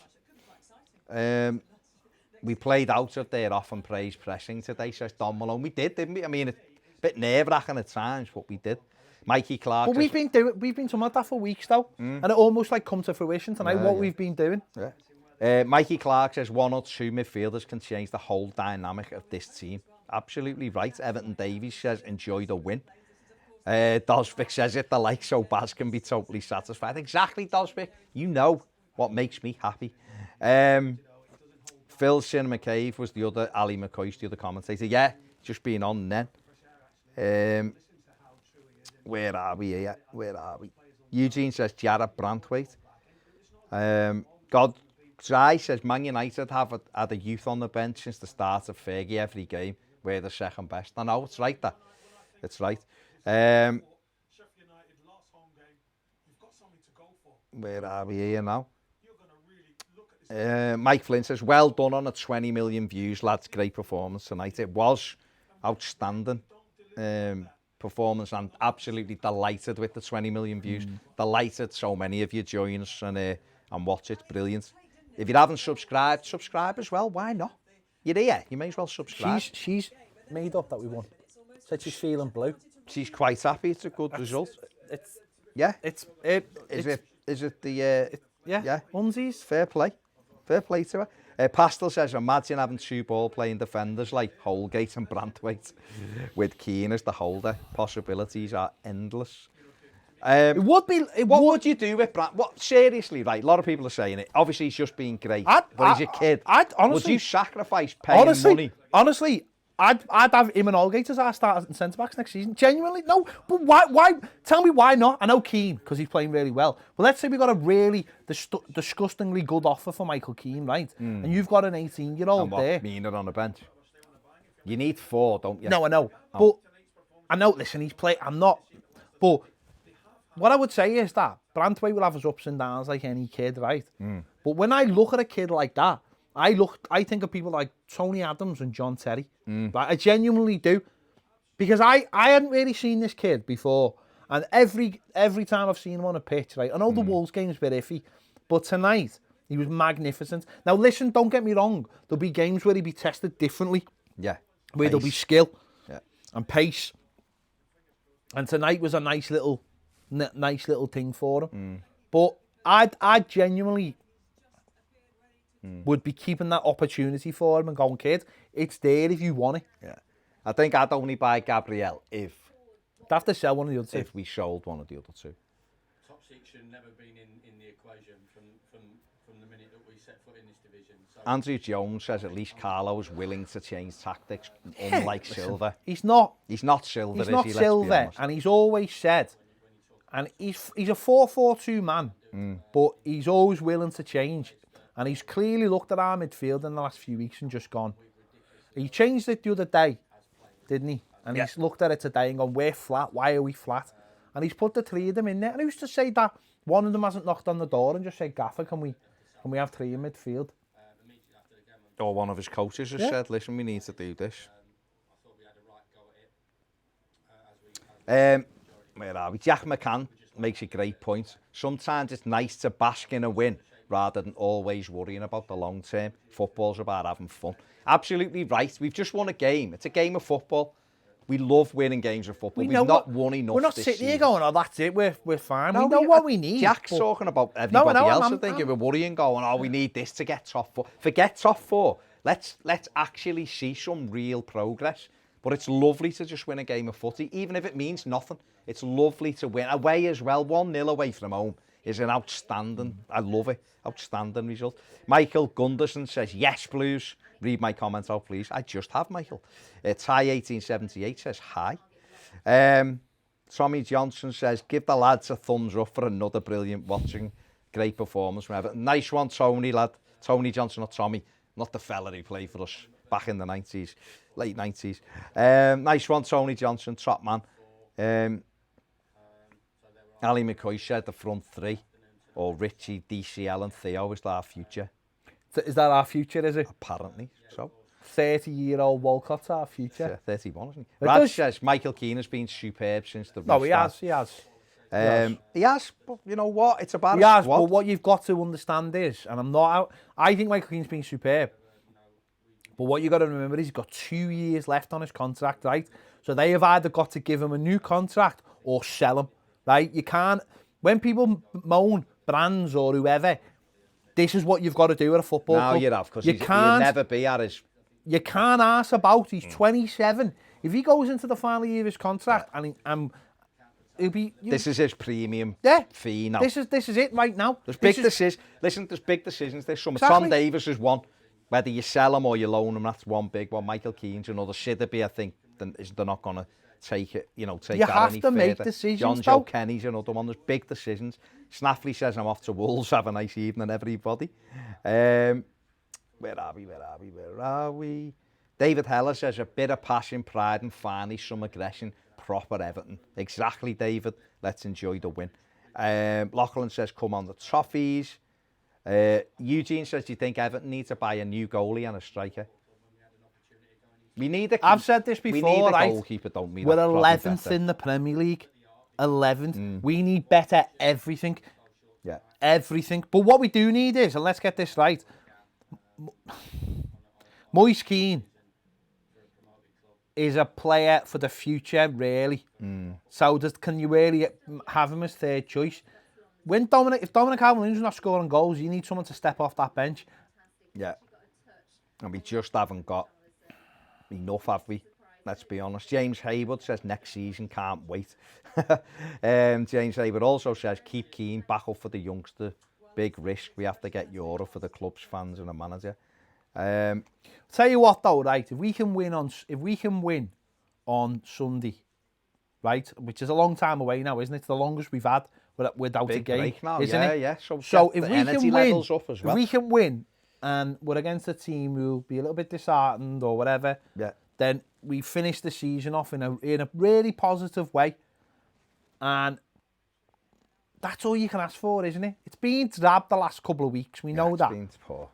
S2: We played out of their off and praise pressing today, says Don Malone. We did, didn't we? I mean, a bit nerve-wracking at times, but we did. Mikey Clark.
S1: But we've been talking about that for weeks though, and it almost like come to fruition tonight. We've been doing.
S2: Mikey Clark says 1 or 2 midfielders can change the whole dynamic of this team. Absolutely right. Everton Davies says enjoy the win. Dosvik says it, the like so Baz can be totally satisfied. Exactly, Dosvik. You know what makes me happy. Phil Cinema Cave was the other, Ali McCoy's the other commentator. Yeah, just being on then. Where are we here? Where are we? Eugene says Jarrett Brantwaite. God Dry says Man United have had a youth on the bench since the start of Fergie every game. We're the second best. I know, it's right that. It's right.
S7: Sheffield United last home game, you've got something to go for.
S2: Where are we here now?
S7: You're going to really look at this.
S2: Mike Flynn says, well done on a 20 million views, lads. Great performance tonight. It was outstanding performance and absolutely delighted with the 20 million views. Delighted so many of you join us and watch it. Brilliant. If you haven't subscribed, subscribe as well. Why not? You're here. You may as well subscribe.
S1: She's made up that we won. Said she's feeling blue.
S2: She's quite happy. It's a good result.
S1: It's
S2: Yeah.
S1: it's
S2: Is it the
S1: yeah. Unsies.
S2: fair play to her. Pastel says, imagine having 2 ball-playing defenders like Holgate and Brantwaite with Keane as the holder. Possibilities are endless.
S1: It would be.
S2: What would you do with Brant? What, seriously, right? A lot of people are saying it. Obviously, he's just being great. But he's a kid.
S1: I'd honestly,
S2: would you sacrifice paying money?
S1: Honestly, I'd have him and Holgate as our starters and centre-backs next season. Genuinely, no. But why? Tell me why not? I know Keane, because he's playing really well. But let's say we got a really disgustingly good offer for Michael Keane, right? And you've got an 18-year-old there.
S2: Mina on the bench. You need 4, don't you?
S1: No, I know. But I know, listen, he's playing. I'm not. But what I would say is that Brantwaite will have his ups and downs like any kid, right? But when I look at a kid like that, I think of people like Tony Adams and John Terry. Right? I genuinely do. Because I hadn't really seen this kid before. And every time I've seen him on a pitch, right? I know the Wolves game's a bit iffy, but tonight he was magnificent. Now listen, don't get me wrong. There'll be games where he'll be tested differently.
S2: Yeah.
S1: Where there'll be skill
S2: and
S1: pace. And tonight was a nice little thing for him. But I genuinely would be keeping that opportunity for him and going, kid, it's there if you want it.
S2: Yeah. I think I'd only buy Gabriel if
S1: I'd have to sell one of the other two.
S2: if we sold one of the other 2.
S3: Top 6 should never been in the equation from the minute that we set foot in this division. So
S2: Andrew Jones says at least Carlo is willing to change tactics, unlike Silva.
S1: He's not
S2: Silva,
S1: He's
S2: is
S1: not
S2: he?
S1: Silva,
S2: Let's be honest.
S1: and he's always said, and he's a 4-4-2 man, but he's always willing to change. And he's clearly looked at our midfield in the last few weeks and just gone. He changed it the other day, didn't he? And he's looked at it today and gone, we're flat, why are we flat? And he's put the 3 of them in there. And who's to say that one of them hasn't knocked on the door and just said, Gaffer, can we have 3 in midfield?
S2: Or one of his coaches has said, listen, we need to do this. Where are we? Jack McCann makes a great point. Sometimes it's nice to bask in a win rather than always worrying about the long term. Football's about having fun. Absolutely right. We've just won a game. It's a game of football. We love winning games of football. We've not won enough.
S1: We're not
S2: this
S1: sitting here
S2: season.
S1: going, oh, that's it, we're fine.
S2: No,
S1: we know what we need.
S2: Jack's
S1: but
S2: talking about everybody else. I think
S1: I'm-
S2: we're worrying, going, oh, we need this to get top 4. Forget top 4. Let's actually see some real progress. But it's lovely to just win a game of footy, even if it means nothing. It's lovely to win. Away as well, 1-0 away from home is an outstanding, I love it, outstanding result. Michael Gunderson says, yes, Blues. Read my comments out, please. I just have, Michael. Ty1878 says, hi. Tommy Johnson says, give the lads a thumbs up for another brilliant watching. Great performance from Everton. Nice one, Tony, lad. Tony Johnson, or Tommy, not the fella who played for us back in the 90s, late 90s. Nice one, Tony Johnson, top man. Ali McCoy said the front 3, or Richie, DCL and Theo is our future.
S1: Is that our future, is it?
S2: Apparently, so.
S1: 30-year-old Walcott's our future.
S2: 31, isn't he?
S1: It
S2: Raj
S1: does-
S2: says Michael Keane has been superb since the
S1: No, he
S2: restart.
S1: has.
S2: He has, but you know what? It's about
S1: He
S2: a
S1: has,
S2: squad.
S1: but what you've got to understand is, and I'm not out, I think Michael Keane's been superb. But what you got to remember is he's got 2 years left on his contract, right? So they have either got to give him a new contract or sell him, right? You can't, when people moan, brands or whoever, this is what you've got to do at a football club.
S2: Now you have, because
S1: you
S2: he'll never be at his...
S1: You can't ask about, he's 27. If he goes into the final year of his contract and he'll be...
S2: This is his premium fee now.
S1: This is it right now.
S2: There's big decisions. Listen, there's big decisions. There's some.
S1: Exactly.
S2: Tom Davies is one. Whether you sell him or you loan him, that's one big one. Michael Keane's another. Shidderby, I think, they're not going to take it. You know, take
S1: You
S2: that
S1: have
S2: any
S1: to make
S2: further.
S1: decisions,
S2: John Joe
S1: though.
S2: Kenny's another one. There's big decisions. Snaffley says I'm off to Wolves. Have a nice evening, everybody. Where are we? David Heller says a bit of passion, pride, and finally some aggression. Proper Everton. Exactly, David. Let's enjoy the win. Lachlan says, come on the Toffees. Eugene says, do you think Everton needs to buy a new goalie and a striker? We need a...
S1: I've said this before,
S2: we need a
S1: right?
S2: goalkeeper, don't we?
S1: We're
S2: That's probably
S1: 11th
S2: better.
S1: in the Premier League. 11th. We need better everything.
S2: Yeah.
S1: Everything. But what we do need is, and let's get this right, Moise Keane is a player for the future, really. So can you really have him as third choice? If Dominic Calvert-Lewin's not scoring goals, you need someone to step off that bench.
S2: Yeah. And we just haven't got enough, have we? Let's be honest. James Haywood says next season, can't wait. James Haywood also says keep Keane, back up for the youngster. Big risk. We have to get Euro for the club's fans and the manager.
S1: Tell you what though, right? If we can win on Sunday, right? Which is a long time away now, isn't it? It's the longest we've had without
S2: Big
S1: a game,
S2: break now,
S1: isn't
S2: yeah,
S1: it?
S2: yeah.
S1: So
S2: get
S1: if
S2: the
S1: we
S2: energy
S1: can win,
S2: levels up as well.
S1: if we can win, and we're against a team who'll be a little bit disheartened or whatever, then we finish the season off in a really positive way, and that's all you can ask for, isn't it? It's been drab the last couple of weeks. We know that.
S2: Been poor.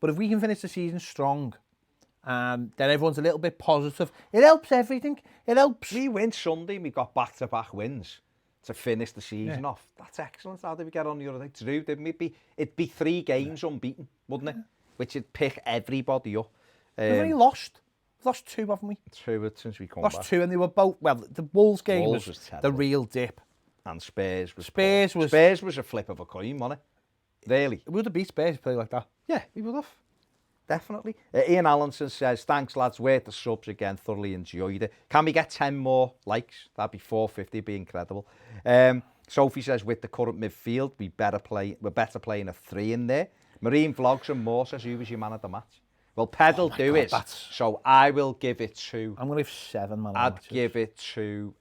S1: But if we can finish the season strong, then everyone's a little bit positive. It helps everything. It helps.
S2: We win Sunday, we got back-to-back wins to finish the season off. That's excellent. How did we get on the other day? Drew, it'd be 3 games unbeaten, wouldn't it? Which would pick everybody up.
S1: We've only lost. We've lost 2, haven't we?
S2: 2 since we come back.
S1: Lost 2, and they were both... Well, the Wolves game
S2: Wolves
S1: was
S2: was terrible.
S1: the real dip.
S2: And Spurs was
S1: Spurs
S2: was a flip of a coin, wasn't it? Really?
S1: We would have beat Spurs if we played like that.
S2: Yeah, we would have. Definitely. Ian Allenson says, thanks lads, worth the subs again, thoroughly enjoyed it. Can we get 10 more likes? That'd be 450, be incredible. Sophie says, with the current midfield, we're better playing a 3 in there. Marine Vlogs and more says, who was your man of the match? Well, Pedal do it, so I will give it to...
S1: I'm going to give 7 man of the
S2: I'd
S1: matches.
S2: give it to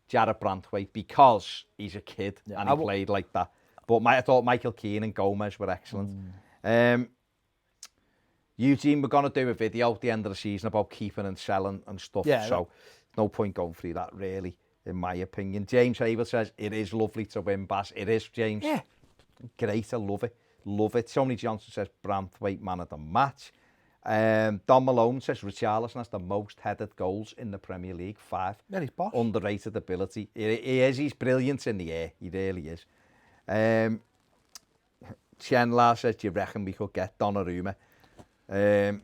S2: Jared Branthwaite because he's a kid and he played like that. But I thought Michael Keane and Gomez were excellent. Eugene, we're going to do a video at the end of the season about keeping and selling and stuff. So no point going through that, really, in my opinion. James Haver says, it is lovely to win, Bass. It is, James.
S1: Yeah.
S2: Great, I love it. Love it. Tony Johnson says, Branthwaite, man of the match. Don Malone says, Richarlison has the most headed goals in the Premier League, 5.
S1: Yeah, he's boss.
S2: Underrated ability. He is. He's brilliant in the air. He really is. Chenla says, do you reckon we could get Donnarumma? I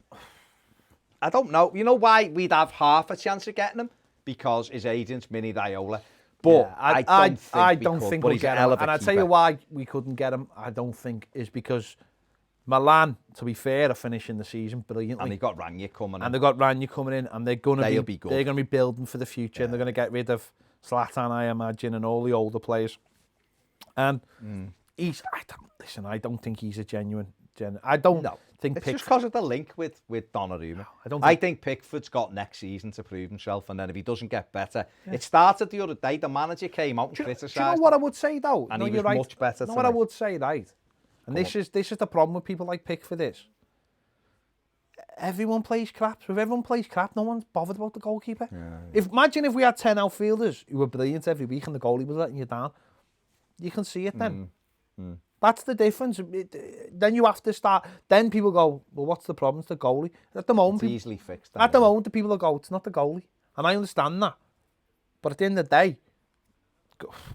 S2: don't know. You know why we'd have half a chance of getting him? Because his agent's Mini Raiola. But
S1: I don't
S2: we
S1: think
S2: could.
S1: we'll get him. And I'll tell you why we couldn't get him, I don't think, is because Milan, to be fair, are finishing the season brilliantly.
S2: And they got Ranier coming in.
S1: And they've got Ranier coming in, and they're going to be good. They're going to be building for the future, and they're going to get rid of Zlatan, I imagine, and all the older players. And I don't think he's a genuine. I don't think
S2: it's
S1: Pickford...
S2: just because of the link with Donnarumma. I think Pickford's got next season to prove himself, and then if he doesn't get better... It started the other day, the manager came out and criticised him.
S1: Do you know what I would say, though?
S2: And he was much better
S1: You know what I would say, right? And this is the problem with people like Pickford is. Everyone plays crap. So if everyone plays crap, no one's bothered about the goalkeeper. Imagine if we had 10 outfielders who were brilliant every week and the goalie was letting you down. You can see it then. That's the difference. Then you have to start. Then people go, well, what's the problem? It's the goalie. At the moment,
S2: it's easily fixed.
S1: At the moment, the people go, it's not the goalie. And I understand that. But at the end of the day,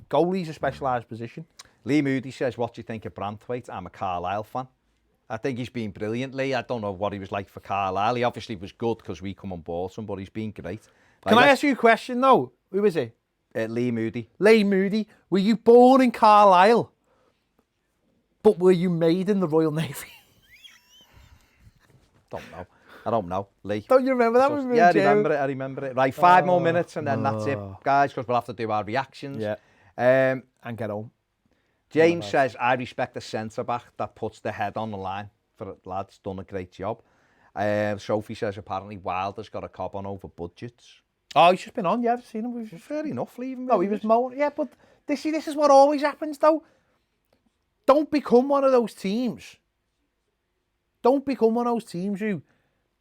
S1: goalie's a specialised position.
S2: Lee Moody says, what do you think of Branthwaite? I'm a Carlisle fan. I think he's been brilliant, Lee. I don't know what he was like for Carlisle. He obviously was good because we come and bought him, but he's been great.
S1: Can I ask you a question, though? Who is it?
S2: Lee Moody.
S1: Lee Moody. Were you born in Carlisle, but were you made in the Royal Navy?
S2: I don't know, Lee.
S1: Don't you remember that? When we were
S2: Yeah,
S1: in jail?
S2: I remember it. Right, 5 more minutes and then that's it, guys, because we'll have to do our reactions.
S1: Yeah. And get home.
S2: James says, I respect the centre-back that puts the head on the line for it, lads. Done a great job. Sophie says, apparently Wilder's got a cob on over budgets.
S1: Oh, he's just been on, yeah, I've seen him.
S2: Fair enough, leaving.
S1: No, he was moaning. Yeah, but this is what always happens, though. Don't become one of those teams. Don't become one of those teams who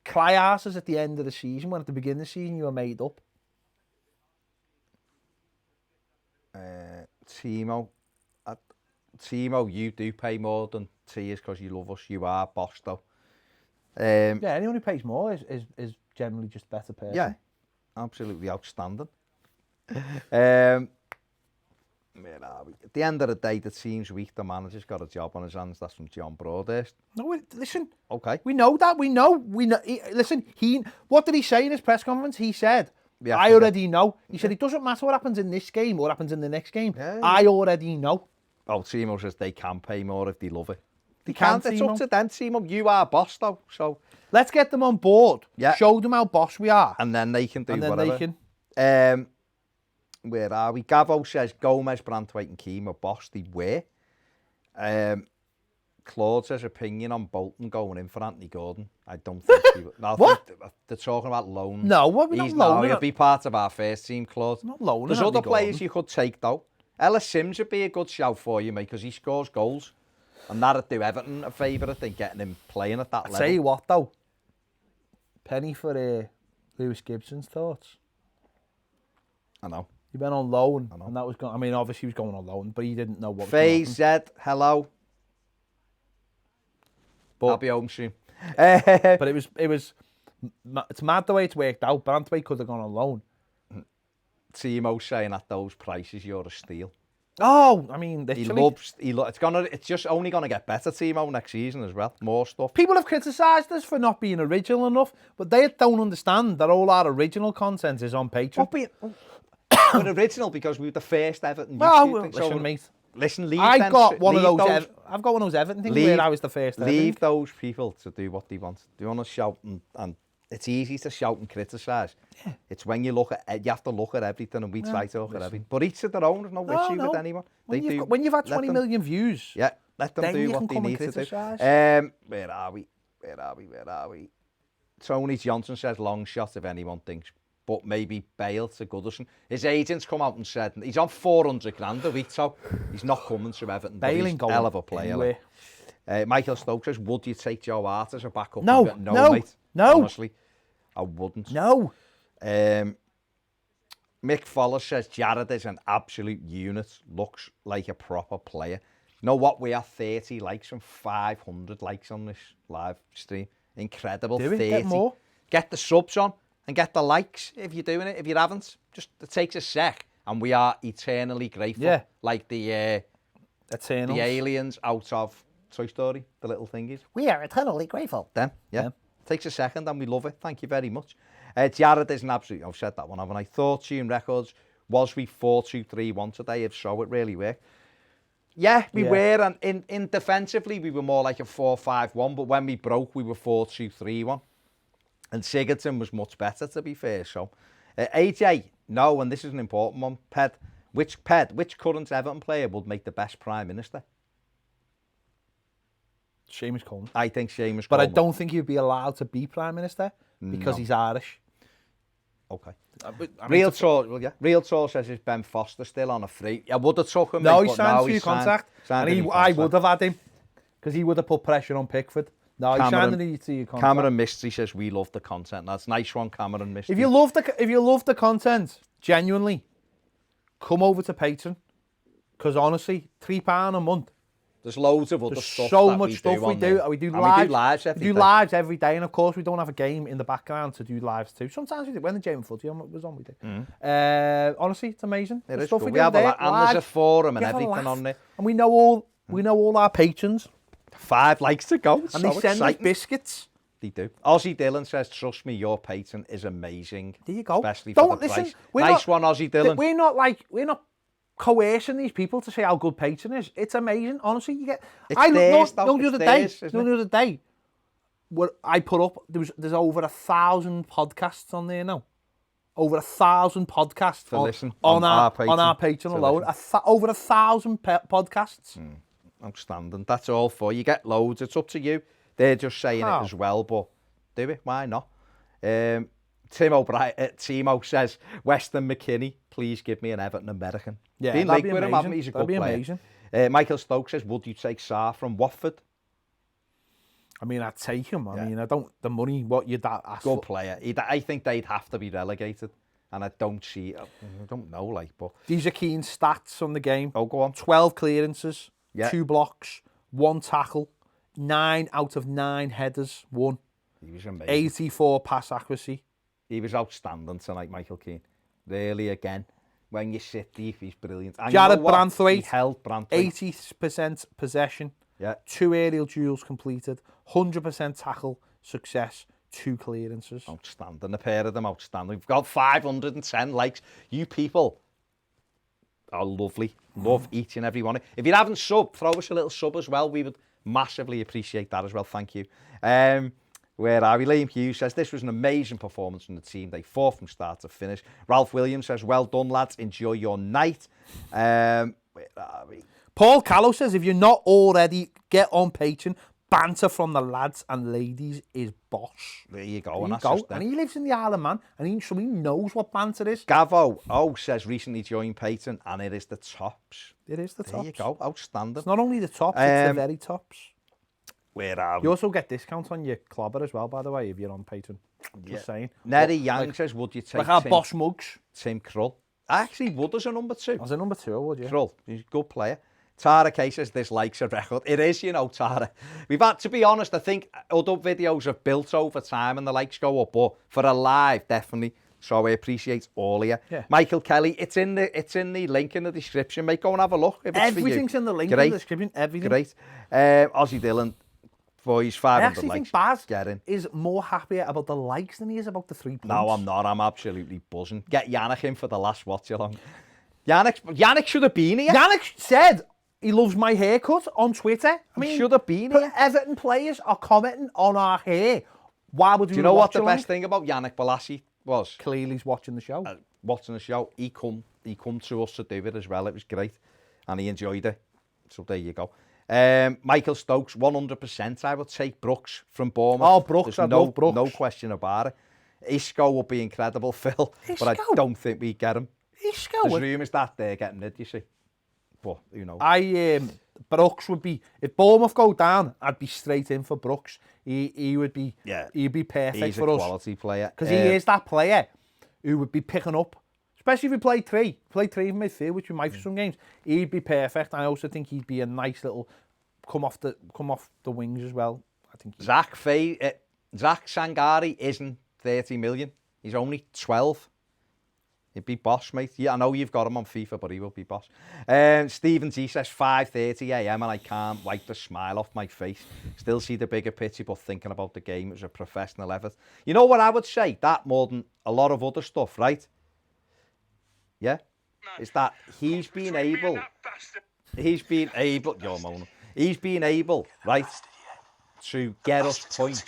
S1: cry asses at the end of the season when at the beginning of the season you were made up.
S2: Timo, you do pay more than tears because you love us. You are boss, though.
S1: Yeah, anyone who pays more is generally just a better person.
S2: Yeah, absolutely outstanding. Where are we? At the end of the day, the team's weak. The manager's got a job on his hands. That's from John Broadhurst.
S1: No, listen.
S2: Okay.
S1: We know that. We know. Listen, what did he say in his press conference? He said,
S2: Yeah,
S1: I already know. He said, it doesn't matter what happens in this game or what happens in the next game.
S2: Yeah.
S1: I already know.
S2: Oh, Timo says they can pay more if they love it.
S1: They
S2: Can't.
S1: can,
S2: It's
S1: Timo.
S2: up to them, Timo. You are boss, though. So,
S1: Let's get them on board.
S2: Yeah.
S1: Show them how boss we are.
S2: and then they can do
S1: And then
S2: whatever.
S1: they can.
S2: Where are we? Gavo says Gomez, Branthwaite and Keane are boss. They were. Claude says opinion on Bolton going in for Anthony Gordon. I don't think he will. No,
S1: What?
S2: They're talking about loan.
S1: No, what? We're not
S2: He'll
S1: loaning.
S2: be part of our first team, Claude.
S1: Not loaning
S2: There's
S1: Anthony
S2: other players
S1: Gordon.
S2: you could take, though. Ellis Sims would be a good shout for you, mate, because he scores goals. And that'd do Everton a favour, I think, getting him playing at that level.
S1: Tell you what, though. Penny for Lewis Gibson's thoughts.
S2: I know.
S1: He went on loan, and that was going. I mean, obviously he was going on loan, but he didn't know what.
S2: Faye said hello. I'll be home soon.
S1: But it was. It's mad the way it's worked out. Branthwaite could have gone on loan.
S2: Timo saying at those prices you're a steal.
S1: Oh, I mean, literally.
S2: It's just only gonna get better, Timo, next season as well. More stuff.
S1: People have criticised us for not being original enough, but they don't understand that all our original content is on Patreon.
S2: We're original because we were the first Everton.
S1: Well,
S2: YouTube thing.
S1: listen, mate.
S2: Listen, leave
S1: I've
S2: them,
S1: got one of
S2: leave
S1: those. I've got one of those Everton things where I was the first.
S2: Leave those people to do what they want. They want to shout and it's easy to shout and criticise. Yeah. It's when you look at you have to look at everything, and we try to look at everything. But each to their own. There's no issue with anyone.
S1: When you've had 20 million views,
S2: yeah, let them
S1: then
S2: do
S1: you
S2: what
S1: can
S2: they
S1: come
S2: need
S1: and
S2: to do.
S1: criticise.
S2: Where are we? Tony Johnson says long shot if anyone thinks, but maybe Bale to Goodison. His agents come out and said he's on 400 grand a week, so he's not coming to Everton.
S1: Bale
S2: he's
S1: ain't
S2: a hell of a player.
S1: Anywhere.
S2: Michael Stokes says, would you take Joe Hart as a backup?
S1: No,
S2: mate.
S1: no.
S2: Honestly, I wouldn't.
S1: No.
S2: Mick Fowler says Jared is an absolute unit. Looks like a proper player. You know what? We have 30 likes and 500 likes on this live stream. Incredible.
S1: Do we
S2: 30.
S1: get more?
S2: Get the subs on and get the likes if you're doing it. If you haven't, just it takes a sec, and we are eternally grateful.
S1: Yeah.
S2: Like the aliens out of Toy Story, the little thingies.
S1: We are eternally grateful.
S2: Them, yeah. Takes a second and we love it. Thank you very much. Jared is an absolute, I've said that one, haven't I? Fortune Records, was we 4-2-3-1 today? If so, it really worked. Yeah, we were, and in defensively, we were more like a 4-5-1, but when we broke, we were 4-2-3-1. And Sigurdsson was much better, to be fair. So, AJ, no, and this is an important one. Which current Everton player would make the best Prime Minister?
S1: Seamus Coleman.
S2: I think Seamus Coleman.
S1: But I don't think he'd be allowed to be Prime Minister because he's Irish.
S2: Okay.
S1: I mean,
S2: Real Talk says is Ben Foster still on a free. I would have took him.
S1: No, he signed a contract. And I would have had him because he would have put pressure on Pickford. No, he signed a two-year contract.
S2: Cameron Mystery says we love the content. That's a nice one, Cameron Mystery.
S1: If you love the content, genuinely, come over to Patreon. Because honestly, £3 a month.
S2: There's loads of other stuff.
S1: So much stuff we do. We do lives.
S2: We
S1: do lives every day, and of course we don't have a game in the background to do lives too. Sometimes we do. When the German footy was on, we do. Honestly, it's amazing.
S2: It is
S1: stuff
S2: we have a lot, and there's a forum and
S1: Get a
S2: everything
S1: laugh.
S2: on there.
S1: And we know all our patrons.
S2: 5 likes to go. It's
S1: And
S2: so
S1: they send us
S2: exciting.
S1: biscuits.
S2: They do. Ozzy Dillon says, trust me, your patron is amazing.
S1: There you go.
S2: Especially for
S1: Don't
S2: the
S1: listen.
S2: price.
S1: We're
S2: Nice
S1: not,
S2: one, Ozzy Dillon.
S1: We're not coercing these people to say how good patron is. It's amazing. Honestly, you get.
S2: It's theirs, though.
S1: The
S2: It's
S1: other
S2: theirs,
S1: day.
S2: isn't it?
S1: The other day, where I put up there's over 1,000 podcasts on there now. Over 1,000 podcasts
S2: To listen
S1: on our
S2: Patreon
S1: Patreon
S2: to
S1: alone.
S2: listen.
S1: Over 1,000 podcasts.
S2: Outstanding. That's all for you. Get loads. It's up to you. They're just saying
S1: How?
S2: it as well, but do it. Why not? Timo says, Weston McKinney, please give me an Everton American.
S1: Yeah,
S2: Been
S1: that'd
S2: linked
S1: be
S2: with him,
S1: amazing.
S2: haven't we? He's a
S1: That'd
S2: good
S1: be
S2: player.
S1: amazing.
S2: Michael Stokes says, would you take Sarr from Watford?
S1: I mean, I'd take him.
S2: Yeah.
S1: I mean, I don't. The money, what you'd ask
S2: Good
S1: for.
S2: player. I think they'd have to be relegated. And I don't know, like, but...
S1: These are keen stats on the game.
S2: Oh, go on.
S1: 12 clearances,
S2: Yeah.
S1: 2 blocks, 1 tackle, 9 out of 9 headers, 1.
S2: He was amazing.
S1: 84 pass accuracy.
S2: He was outstanding tonight, Michael Keane. Really, again, when you sit deep, he's brilliant. And
S1: Jared
S2: you know what?
S1: Branthwaite,
S2: He held Branthwaite.
S1: 80% possession,
S2: Yeah.
S1: 2 aerial duels completed, 100% tackle success, 2 clearances.
S2: Outstanding. A pair of them outstanding. We've got 510 likes. You people are lovely. Love each and every one. If you haven't subbed, throw us a little sub as well. We would massively appreciate that as well. Thank you. Where are we? Liam Hughes says, this was an amazing performance from the team. They fought from start to finish. Ralph Williams says, well done, lads. Enjoy your night. Where are we?
S1: Paul Callow says, if you're not already, get on Patreon. Banter from the lads and ladies is boss.
S2: There you go.
S1: There
S2: And
S1: you
S2: that's
S1: go.
S2: just them.
S1: And he lives in the Isle of Man, and so he knows what banter is.
S2: Gavo says, recently joined Peyton, and it is the tops.
S1: It is the
S2: There
S1: tops.
S2: you go. Outstanding.
S1: It's not only the tops, it's the very tops.
S2: Where are we?
S1: You also get discounts on your clobber as well, by the way, if you're on Patreon. Just saying.
S2: Neri
S1: But,
S2: Yang
S1: like-
S2: says, would you take
S1: Like our boss mugs.
S2: Tim Krull? I actually would as a number 2.
S1: As a number 2, would you?
S2: Krull, he's a good player. Tara K says, this likes a record. It is, you know, Tara. We've had, to be honest, I think other videos have built over time and the likes go up, but for a live, definitely. So I appreciate all of you.
S1: Yeah.
S2: Michael Kelly, it's in the link in the description, mate. Go and have a look. If it's
S1: Everything's
S2: for you.
S1: in the link
S2: Great.
S1: in the description. Everything.
S2: Great. Ozzy Dillon, boys,
S1: I
S2: 500
S1: actually
S2: likes.
S1: think Baz
S2: Get in.
S1: is more happier about the likes than he is about the 3 points.
S2: No, I'm not. I'm absolutely buzzing. Get Yannick in for the last watch along. Yannick should have been here.
S1: Yannick said he loves my haircut on Twitter. I mean,
S2: should have been
S1: but
S2: here.
S1: Everton players are commenting on our hair. Why would
S2: Do you know what the best thing about Yannick Bolasie was?
S1: Clearly he's watching the show.
S2: Watching the show, he come to us to do it as well. It was great, and he enjoyed it. So there you go. Michael Stokes, 100%. I would take Brooks from Bournemouth.
S1: Oh, Brooks, I love Brooks.
S2: No question about it. Isco would be incredible, Phil, but I
S1: Isco?
S2: don't think we get him.
S1: Isco.
S2: There's rumours that they're getting rid, you see. But, you know.
S1: Brooks would be, if Bournemouth go down, I'd be straight in for Brooks. He would be, he'd be perfect
S2: He's
S1: for
S2: a
S1: us.
S2: quality player.
S1: Because he is that player who would be picking up, especially if we play 3 in midfield, which we might for some games. He'd be perfect. I also think he'd be a nice little come off the wings as well. I think
S2: Zach Sangari isn't 30 million. He's only 12. He'd be boss, mate. Yeah, I know you've got him on FIFA, but he will be boss. Stephen T says 5:30 a.m. and I can't wipe the smile off my face. Still see the bigger picture, but thinking about the game, it was a professional effort. You know what I would say? That more than a lot of other stuff, right? Yeah? Is that he's been able, you're moaning. He's been able, right, to get us points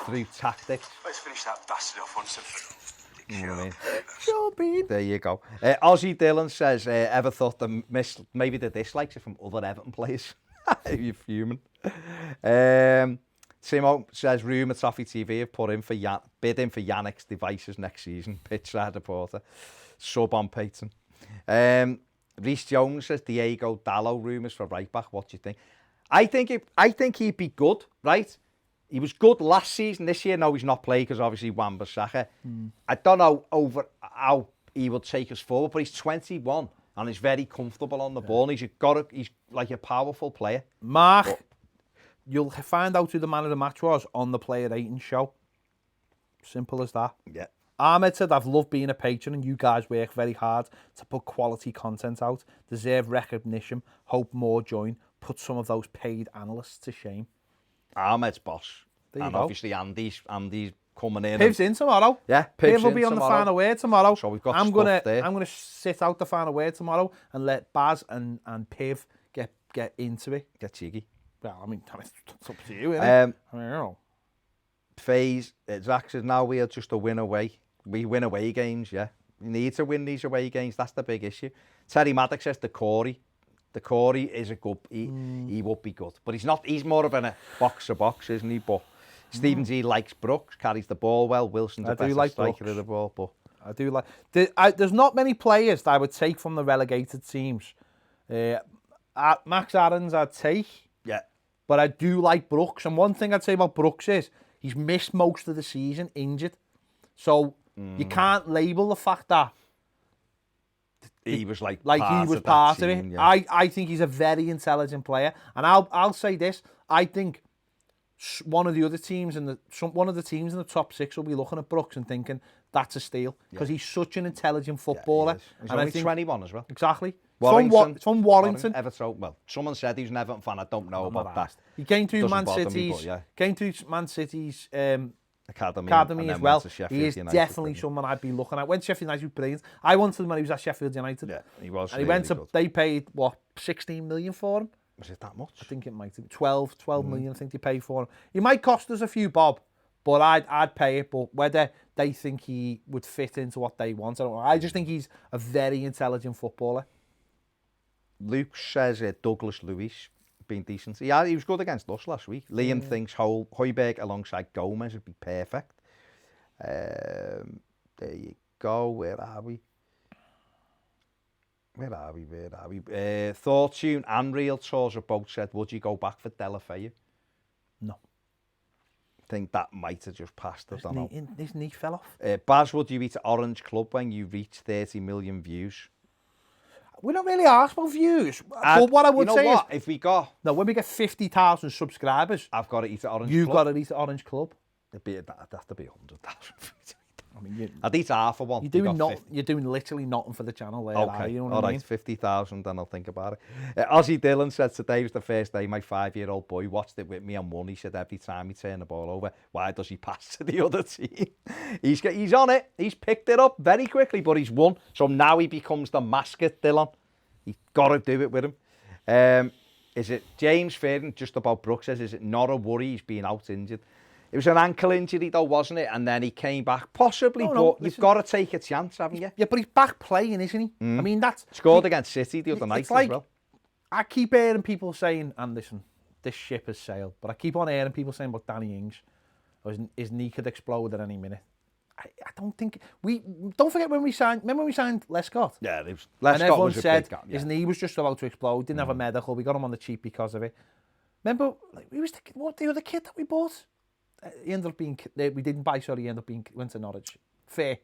S2: through tactics.
S8: Let's finish that bastard off once and for all.
S2: You know what I mean?
S1: Sure, Bean.
S2: There you go. Ozzy Dillon says, ever thought maybe the dislikes are from other Everton players? You're fuming. Timo says, rumour Toffee TV have bid in for Yannick's devices next season. Pitchside reporter. Sub on Peyton. Rhys Jones says, Diego Dallo rumours for right back. What do you think? I think he'd be good, right? He was good last season. This year, no, he's not playing because obviously Wan-Bissaka. I don't know how he will take us forward, but he's 21 and he's very comfortable on the ball. And he's like a powerful player.
S1: Mark, you'll find out who the man of the match was on the Player Ratings show. Simple as that.
S2: Yeah.
S1: Ahmed said, I've loved being a patron and you guys work very hard to put quality content out. Deserve recognition. Hope more join. put some of those paid analysts to shame.
S2: Ahmed's boss.
S1: There you
S2: And
S1: go.
S2: obviously Andy's coming in.
S1: Piv's in tomorrow.
S2: Yeah,
S1: Piv
S2: Piv's
S1: will
S2: in
S1: be on
S2: tomorrow.
S1: the final word tomorrow.
S2: So we've got
S1: I'm
S2: stuff
S1: gonna
S2: there.
S1: I'm gonna sit out the final word tomorrow and let Baz and Piv get into it.
S2: Get cheeky.
S1: Well, I mean, it's up to you, isn't it? I don't know.
S2: Phase, Zach says now we are just a win away. We win away games, yeah. We need to win these away games. That's the big issue. Terry Maddox says the Corey is a good. He would be good, but he's not. He's more of a box to box, isn't he? But Stephen G likes Brooks, carries the ball well. Wilson's a better striker of the ball, but
S1: I do like. There's not many players that I would take from the relegated teams. Max Aarons I'd take.
S2: Yeah.
S1: But I do like Brooks. And one thing I'd say about Brooks is he's missed most of the season injured. So you can't label the fact that
S2: he was like
S1: he was part of it. Yeah. I think he's a very intelligent player. And I'll say this. I think one of the teams in the top 6 will be looking at Brooks and thinking that's a steal because he's such an intelligent footballer.
S2: Yeah, he's
S1: and
S2: only
S1: I think
S2: 21 as well.
S1: Exactly.
S2: It's
S1: from Warrington.
S2: Everton. Well, someone said he's an Everton fan. I don't know about that.
S1: He came through
S2: Man
S1: City's
S2: academy
S1: as well. He is
S2: United,
S1: definitely someone I'd be looking at. When Sheffield United was brilliant. I wanted him when he was at Sheffield United.
S2: Yeah, he was.
S1: And he went to. Good. They paid what 16 million for him.
S2: Was it that much?
S1: I think it might have 12 million. I think they paid for him. He might cost us a few bob, but I'd pay it. But whether they think he would fit into what they want, I don't know. I just think he's a very intelligent footballer.
S2: Luke says Douglas Luiz been decent. Yeah, he was good against us last week. Liam thinks Højbjerg alongside Gomez would be perfect. There you go. Where are we? Thortune and Real Tours have both said, would you go back for Delafeu?
S1: No.
S2: I think that might have just passed. I don't know.
S1: His knee fell off.
S2: Baz, would you eat Orange Club when you reach 30 million views?
S1: We don't really ask about views. But what I would say is...
S2: If we got...
S1: No, when we get 50,000 subscribers...
S2: I've got to eat at Orange Club.
S1: You've got to eat at Orange Club.
S2: That'd have to be 100,000.
S1: I mean,
S2: I'd eat half of one.
S1: You're doing literally nothing for the channel there.
S2: Okay,
S1: you know what
S2: all
S1: I
S2: right,
S1: mean?
S2: 50,000, then I'll think about it. Ozzy Dillon said today was the first day my 5-year-old boy watched it with me and won. He said every time he turned the ball over, why does he pass to the other team? He's on it. He's picked it up very quickly, but he's won. So now he becomes the mascot, Dillon. He's got to do it with him. Is it James Fairden, just about Brooks says, is it not a worry he's been out injured? It was an ankle injury though, wasn't it? And then he came back, possibly, but you've got to take a chance, haven't you?
S1: Yeah, but he's back playing, isn't he? I mean, that's...
S2: Scored against City the other night as well.
S1: I keep hearing people saying, and listen, this ship has sailed, but I keep on hearing people saying about Danny Ings, his knee could explode at any minute. I don't think... Don't forget when we signed... Remember when we signed Lescott?
S2: Yeah, Lescott
S1: and everyone
S2: was
S1: said
S2: his
S1: knee was just about to explode, didn't have a medical, we got him on the cheap because of it. Remember, the other kid that we bought? He ended up being... We didn't buy, sorry, he ended up being... Went to Norwich. Fair.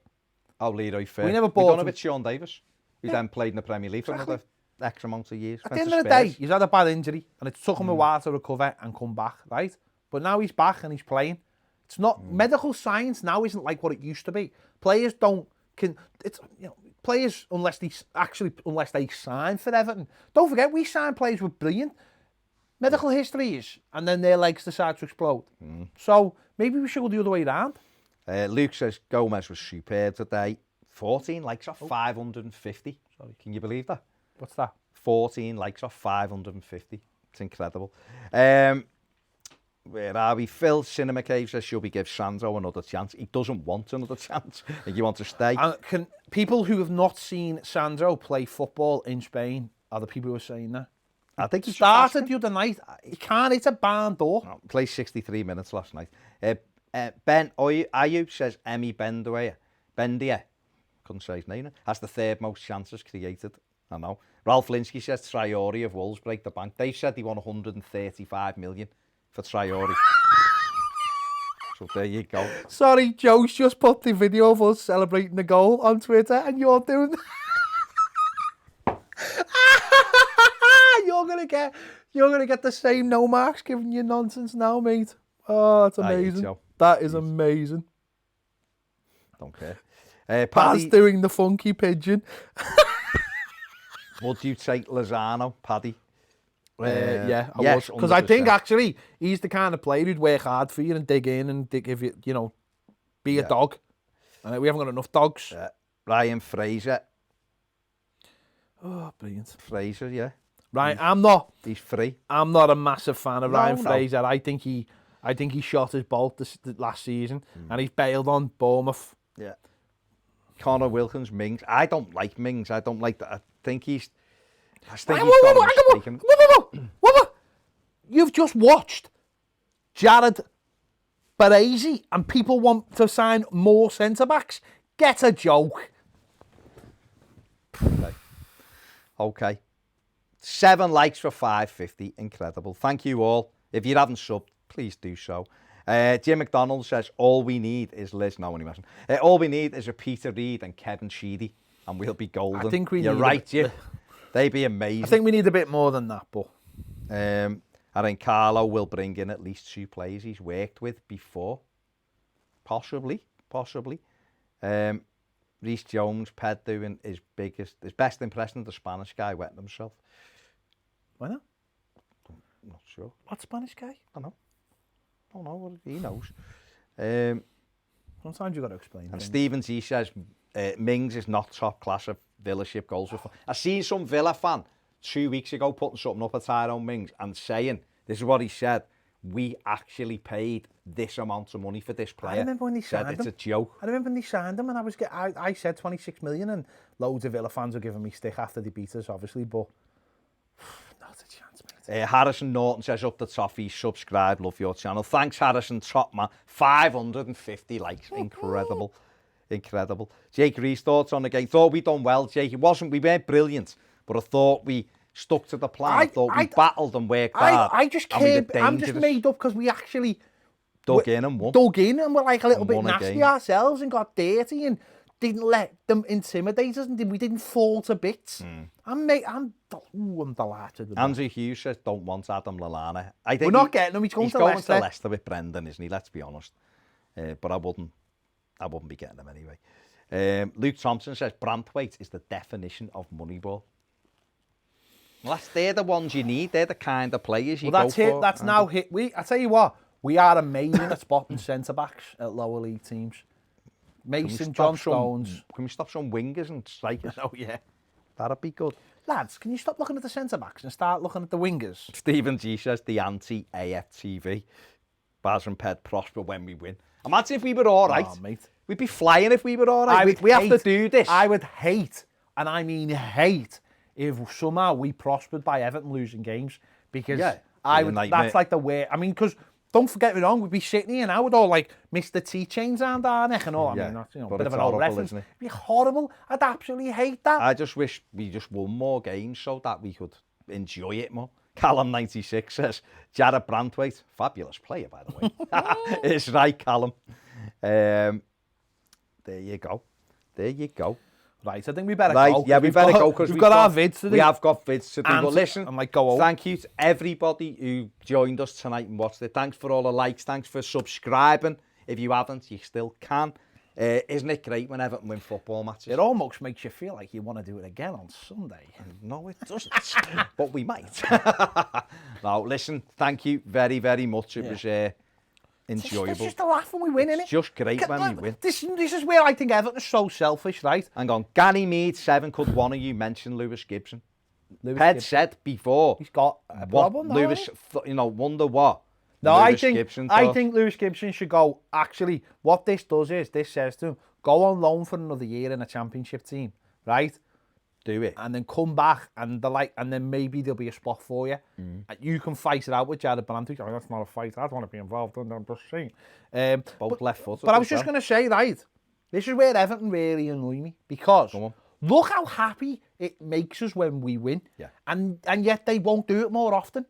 S2: Oh, Leroy Fair.
S1: We never bought him.
S2: Done it with Sean Davis. He then played in the Premier League for another X amount of years.
S1: At the end of the day, he's had a bad injury, and it took him a while to recover and come back, right? But now he's back and he's playing. It's not... Medical science now isn't like what it used to be. Players don't... Players, unless they sign for Everton. Don't forget, we signed players with brilliant medical histories, and then their legs decide to explode. So maybe we should go the other way around.
S2: Luke says Gomez was superb today. 14 likes off 550. Sorry, can you believe that?
S1: What's that?
S2: 14 likes off 550. It's incredible. Where are we? Phil Cinema Cave says, should we give Sandro another chance? He doesn't want another chance. I think he wants to stay.
S1: Can people who have not seen Sandro play football in Spain are the people who are saying that?
S2: I think he
S1: started the other night. He can't hit a barn door.
S2: No, played 63 minutes last night. Ben Ayu says Emi Bendia, couldn't say his name, has the third most chances created. I know. Ralph Linsky says Traore of Wolves break the bank. They said he won 135 million for Traore. So there you go.
S1: Sorry, Joe's just put the video of us celebrating the goal on Twitter, and you're doing... You're gonna get the same no marks giving you nonsense now, mate. Oh, that's amazing. That is amazing.
S2: Don't care.
S1: Paddy's doing the funky pigeon.
S2: Would you take Lozano, Paddy?
S1: Yeah, I
S2: yes,
S1: would. Because I think
S2: 100%.
S1: actually he's the kind of player who'd work hard for you and dig in and give you, be a dog. And we haven't got enough dogs.
S2: Ryan Fraser.
S1: Oh, brilliant.
S2: Fraser, yeah.
S1: Right,
S2: He's free.
S1: I'm not a massive fan of Ryan
S2: No.
S1: Fraser. I think he shot his bolt the last season, and he's bailed on Bournemouth.
S2: Yeah. Connor Wilkins, Mings. I don't like Mings. I don't like that. I think he's got a mistake in him.
S1: Whoa. You've just watched Jared Baresi, and people want to sign more centre backs. Get a joke.
S2: Okay. 7 likes for 550. Incredible. Thank you all. If you haven't subbed, please do so. Jim McDonald says, all we need is Liz. No, anyway. All we need is a Peter Reid and Kevin Sheedy, and we'll be golden.
S1: I think
S2: You're right, Jim. They'd be amazing.
S1: I think we need a bit more than that, but...
S2: I think Carlo will bring in at least 2 players he's worked with before. Possibly. Reece Jones, Ped doing his best impression of the Spanish guy, wetting himself.
S1: Why not?
S2: I'm not sure.
S1: What Spanish guy?
S2: I don't know. He knows.
S1: Sometimes you've got to explain.
S2: And
S1: things.
S2: Stephen G says, Mings is not top class of Villa-ship goals. I seen some Villa fan 2 weeks ago putting something up at Tyrone Mings and saying, this is what he said, we actually paid this amount of money for this player.
S1: I remember when they signed him.
S2: It's a joke.
S1: I remember when they signed him, and I said 26 million, and loads of Villa fans were giving me stick after they beat us, obviously, but not a chance, mate.
S2: Harrison Norton says, up the Toffee, subscribe, love your channel. Thanks, Harrison, top man. 550 likes, incredible. Jake Rees, thoughts on the game? Thought we done well, Jake. We weren't brilliant, but I thought we stuck to the plan. I thought we battled and worked hard.
S1: I'm just made up because we actually
S2: dug in and won.
S1: We're like a little bit nasty ourselves and got dirty and didn't let them intimidate us, and we didn't fall to bits. I'm delighted with
S2: Andrew Hughes says, don't want Adam Lallana. I think
S1: we're not getting him. He's going to Leicester
S2: with Brendan, isn't he? Let's be honest. But I wouldn't be getting him anyway. Luke Thompson says, Branthwaite is the definition of Moneyball. Well, they're the ones you need. They're the kind of players you go for.
S1: That's now hit. I tell you what, we are amazing at spotting centre-backs at lower league teams. Mason, John Stones.
S2: Can we stop some wingers and strikers?
S1: Oh, yeah.
S2: That'd be good.
S1: Lads, can you stop looking at the centre-backs and start looking at the wingers?
S2: Stephen G says, the anti-AFTV. Baz and Ped prosper when we win. Imagine if we were all right.
S1: Oh, mate.
S2: We'd be flying if we were all right. We have to do this.
S1: I would hate, and I mean hate, if somehow we prospered by Everton losing games, because that's like the way. I mean, because don't forget me wrong, we'd be sitting here now with all like Mr. T chains around our neck and all. I mean, that's a bit of an old reference. It'd be horrible. I'd absolutely hate that.
S2: I just wish we just won more games so that we could enjoy it more. Callum96 says, Jared Branthwaite, fabulous player by the way. It's right, Callum. There you go.
S1: Right, I think we better go.
S2: Yeah, we better go because
S1: we've got our vids to do.
S2: We have got vids to do. But listen,
S1: go
S2: thank you to everybody who joined us tonight and watched it. Thanks for all the likes. Thanks for subscribing. If you haven't, you still can. Isn't it great when Everton win football matches?
S1: It almost makes you feel like you want to do it again on Sunday.
S2: No, it doesn't. But we might. No, listen, thank you very, very much. It was enjoyable.
S1: It's just a laugh when we win, innit?
S2: It's just great when we win.
S1: This is where I think Everton is so selfish, right?
S2: Hang on. Gary Mead, 7. Could one of you mention Lewis Gibson? Ped said before.
S1: He's got a problem,
S2: Lewis, wonder what?
S1: No, I think Lewis Gibson should go. Actually, what this does is, this says to him, go on loan for another year in a championship team, right?
S2: Do it.
S1: And then come back, and then maybe there'll be a spot for you. And you can fight it out with Jared Branthwaite. Oh, that's not a fight. I'd want to be involved in. I'm just saying.
S2: Both left foot.
S1: But I was just going to say, right, this is where Everton really annoy me, because look how happy it makes us when we win.
S2: Yeah.
S1: And yet they won't do it more often.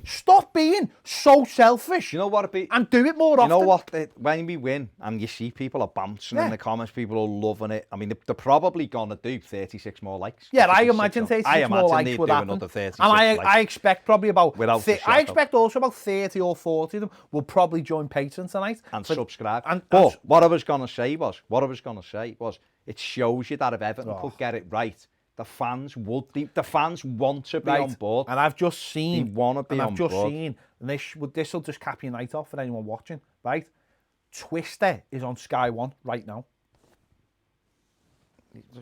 S1: Stop being so selfish.
S2: You know what?
S1: And do it more often.
S2: You know what? When we win and you see people are bouncing in the comments, people are loving it. I mean, they're probably going to do 36 more likes.
S1: Yeah, I imagine 36 more likes would happen.
S2: And
S1: I expect probably about... I expect also about 30 or 40 of them will probably join Patreon tonight.
S2: And subscribe. But what I was going to say was, it shows you that if Everton could get it right, The fans would. The fans want to be
S1: Right.
S2: on board.
S1: And I've just
S2: They
S1: seen,
S2: want to be
S1: and
S2: on
S1: I've just
S2: board.
S1: seen, and this will just cap your night off for anyone watching, right? Twister is on Sky One right now.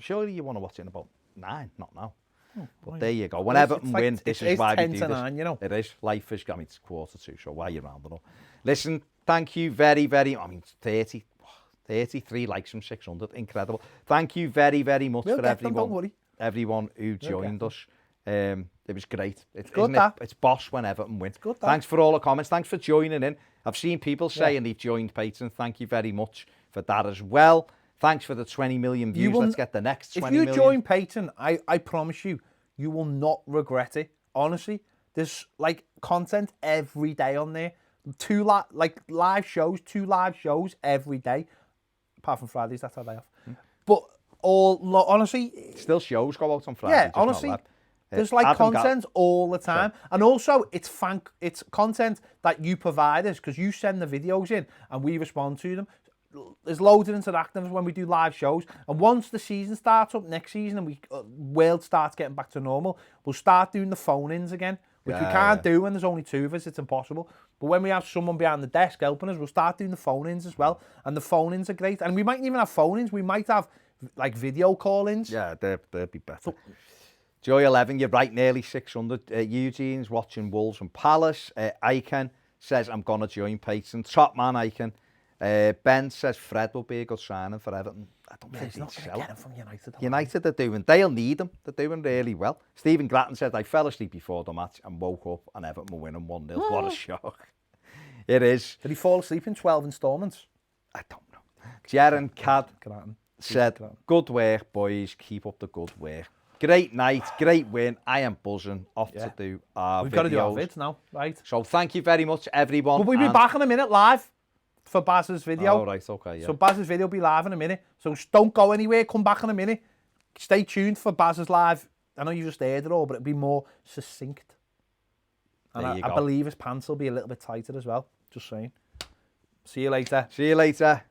S2: Surely you want to watch it in about 9, not now. But
S1: right.
S2: there you go. When Everton
S1: like-
S2: win, this is
S1: it's
S2: why we
S1: 10
S2: do
S1: to
S2: this.
S1: 9, you know.
S2: It is. Life is, I mean, it's 1:45, so why are you rounding up? Listen, thank you very, very, I mean, 33 likes from 600. Incredible. Thank you very, very much
S1: We'll
S2: for
S1: get them, don't worry.
S2: everyone who joined us. It was great.
S1: It's good,
S2: isn't
S1: that.
S2: It's boss when Everton win.
S1: good, that.
S2: Thanks for all the comments. Thanks for joining in. I've seen people saying they've joined Patreon. Thank you very much for that as well. Thanks for the 20 million views. Let's get the next 20 million.
S1: If you join Patreon, I promise you, you will not regret it. Honestly, there's like content every day on there. 2 live shows, 2 live shows every day. Apart from Fridays, that's our day off. But honestly,
S2: Still shows go out on Friday.
S1: yeah,
S2: just not
S1: honestly,
S2: live.
S1: there's like
S2: Adam
S1: content all the time. And also, it's content that you provide us because you send the videos in and we respond to them. There's loads of interactives when we do live shows. And once the season starts up next season and we world starts getting back to normal, we'll start doing the phone-ins again, which we can't do when there's only 2 of us. It's impossible. But when we have someone behind the desk helping us, we'll start doing the phone-ins as well. And the phone-ins are great. And we might even have phone-ins. We might have like video call-ins.
S2: Yeah, they'd be better. Joy 11, you're right, nearly 600. Eugene's watching Wolves and Palace. Aiken says, I'm going to join Payton. Top man, Aiken. Ben says Fred will be a good signing for Everton. I don't think
S1: He's not going to get him from United.
S2: United are doing, they'll need him. They're doing really well. Stephen Grattan said, I fell asleep before the match and woke up and Everton were winning 1-0. What a shock. It is.
S1: Did he fall asleep in 12 instalments?
S2: I don't know. Jaren Cad
S1: Grattan
S2: said, good work, boys. Keep up the good work. Great night, great win. I am buzzing off to do our
S1: We've
S2: videos.
S1: got to do our vids now, right?
S2: So thank you very much, everyone.
S1: But we'll be back in a minute live for Baz's video.
S2: Oh, right, okay, yeah.
S1: So Baz's video will be live in a minute. So don't go anywhere. Come back in a minute. Stay tuned for Baz's live. I know you just heard it all, but it'll be more succinct. And I believe his pants will be a little bit tighter as well. Just saying. See you later.
S2: See you later.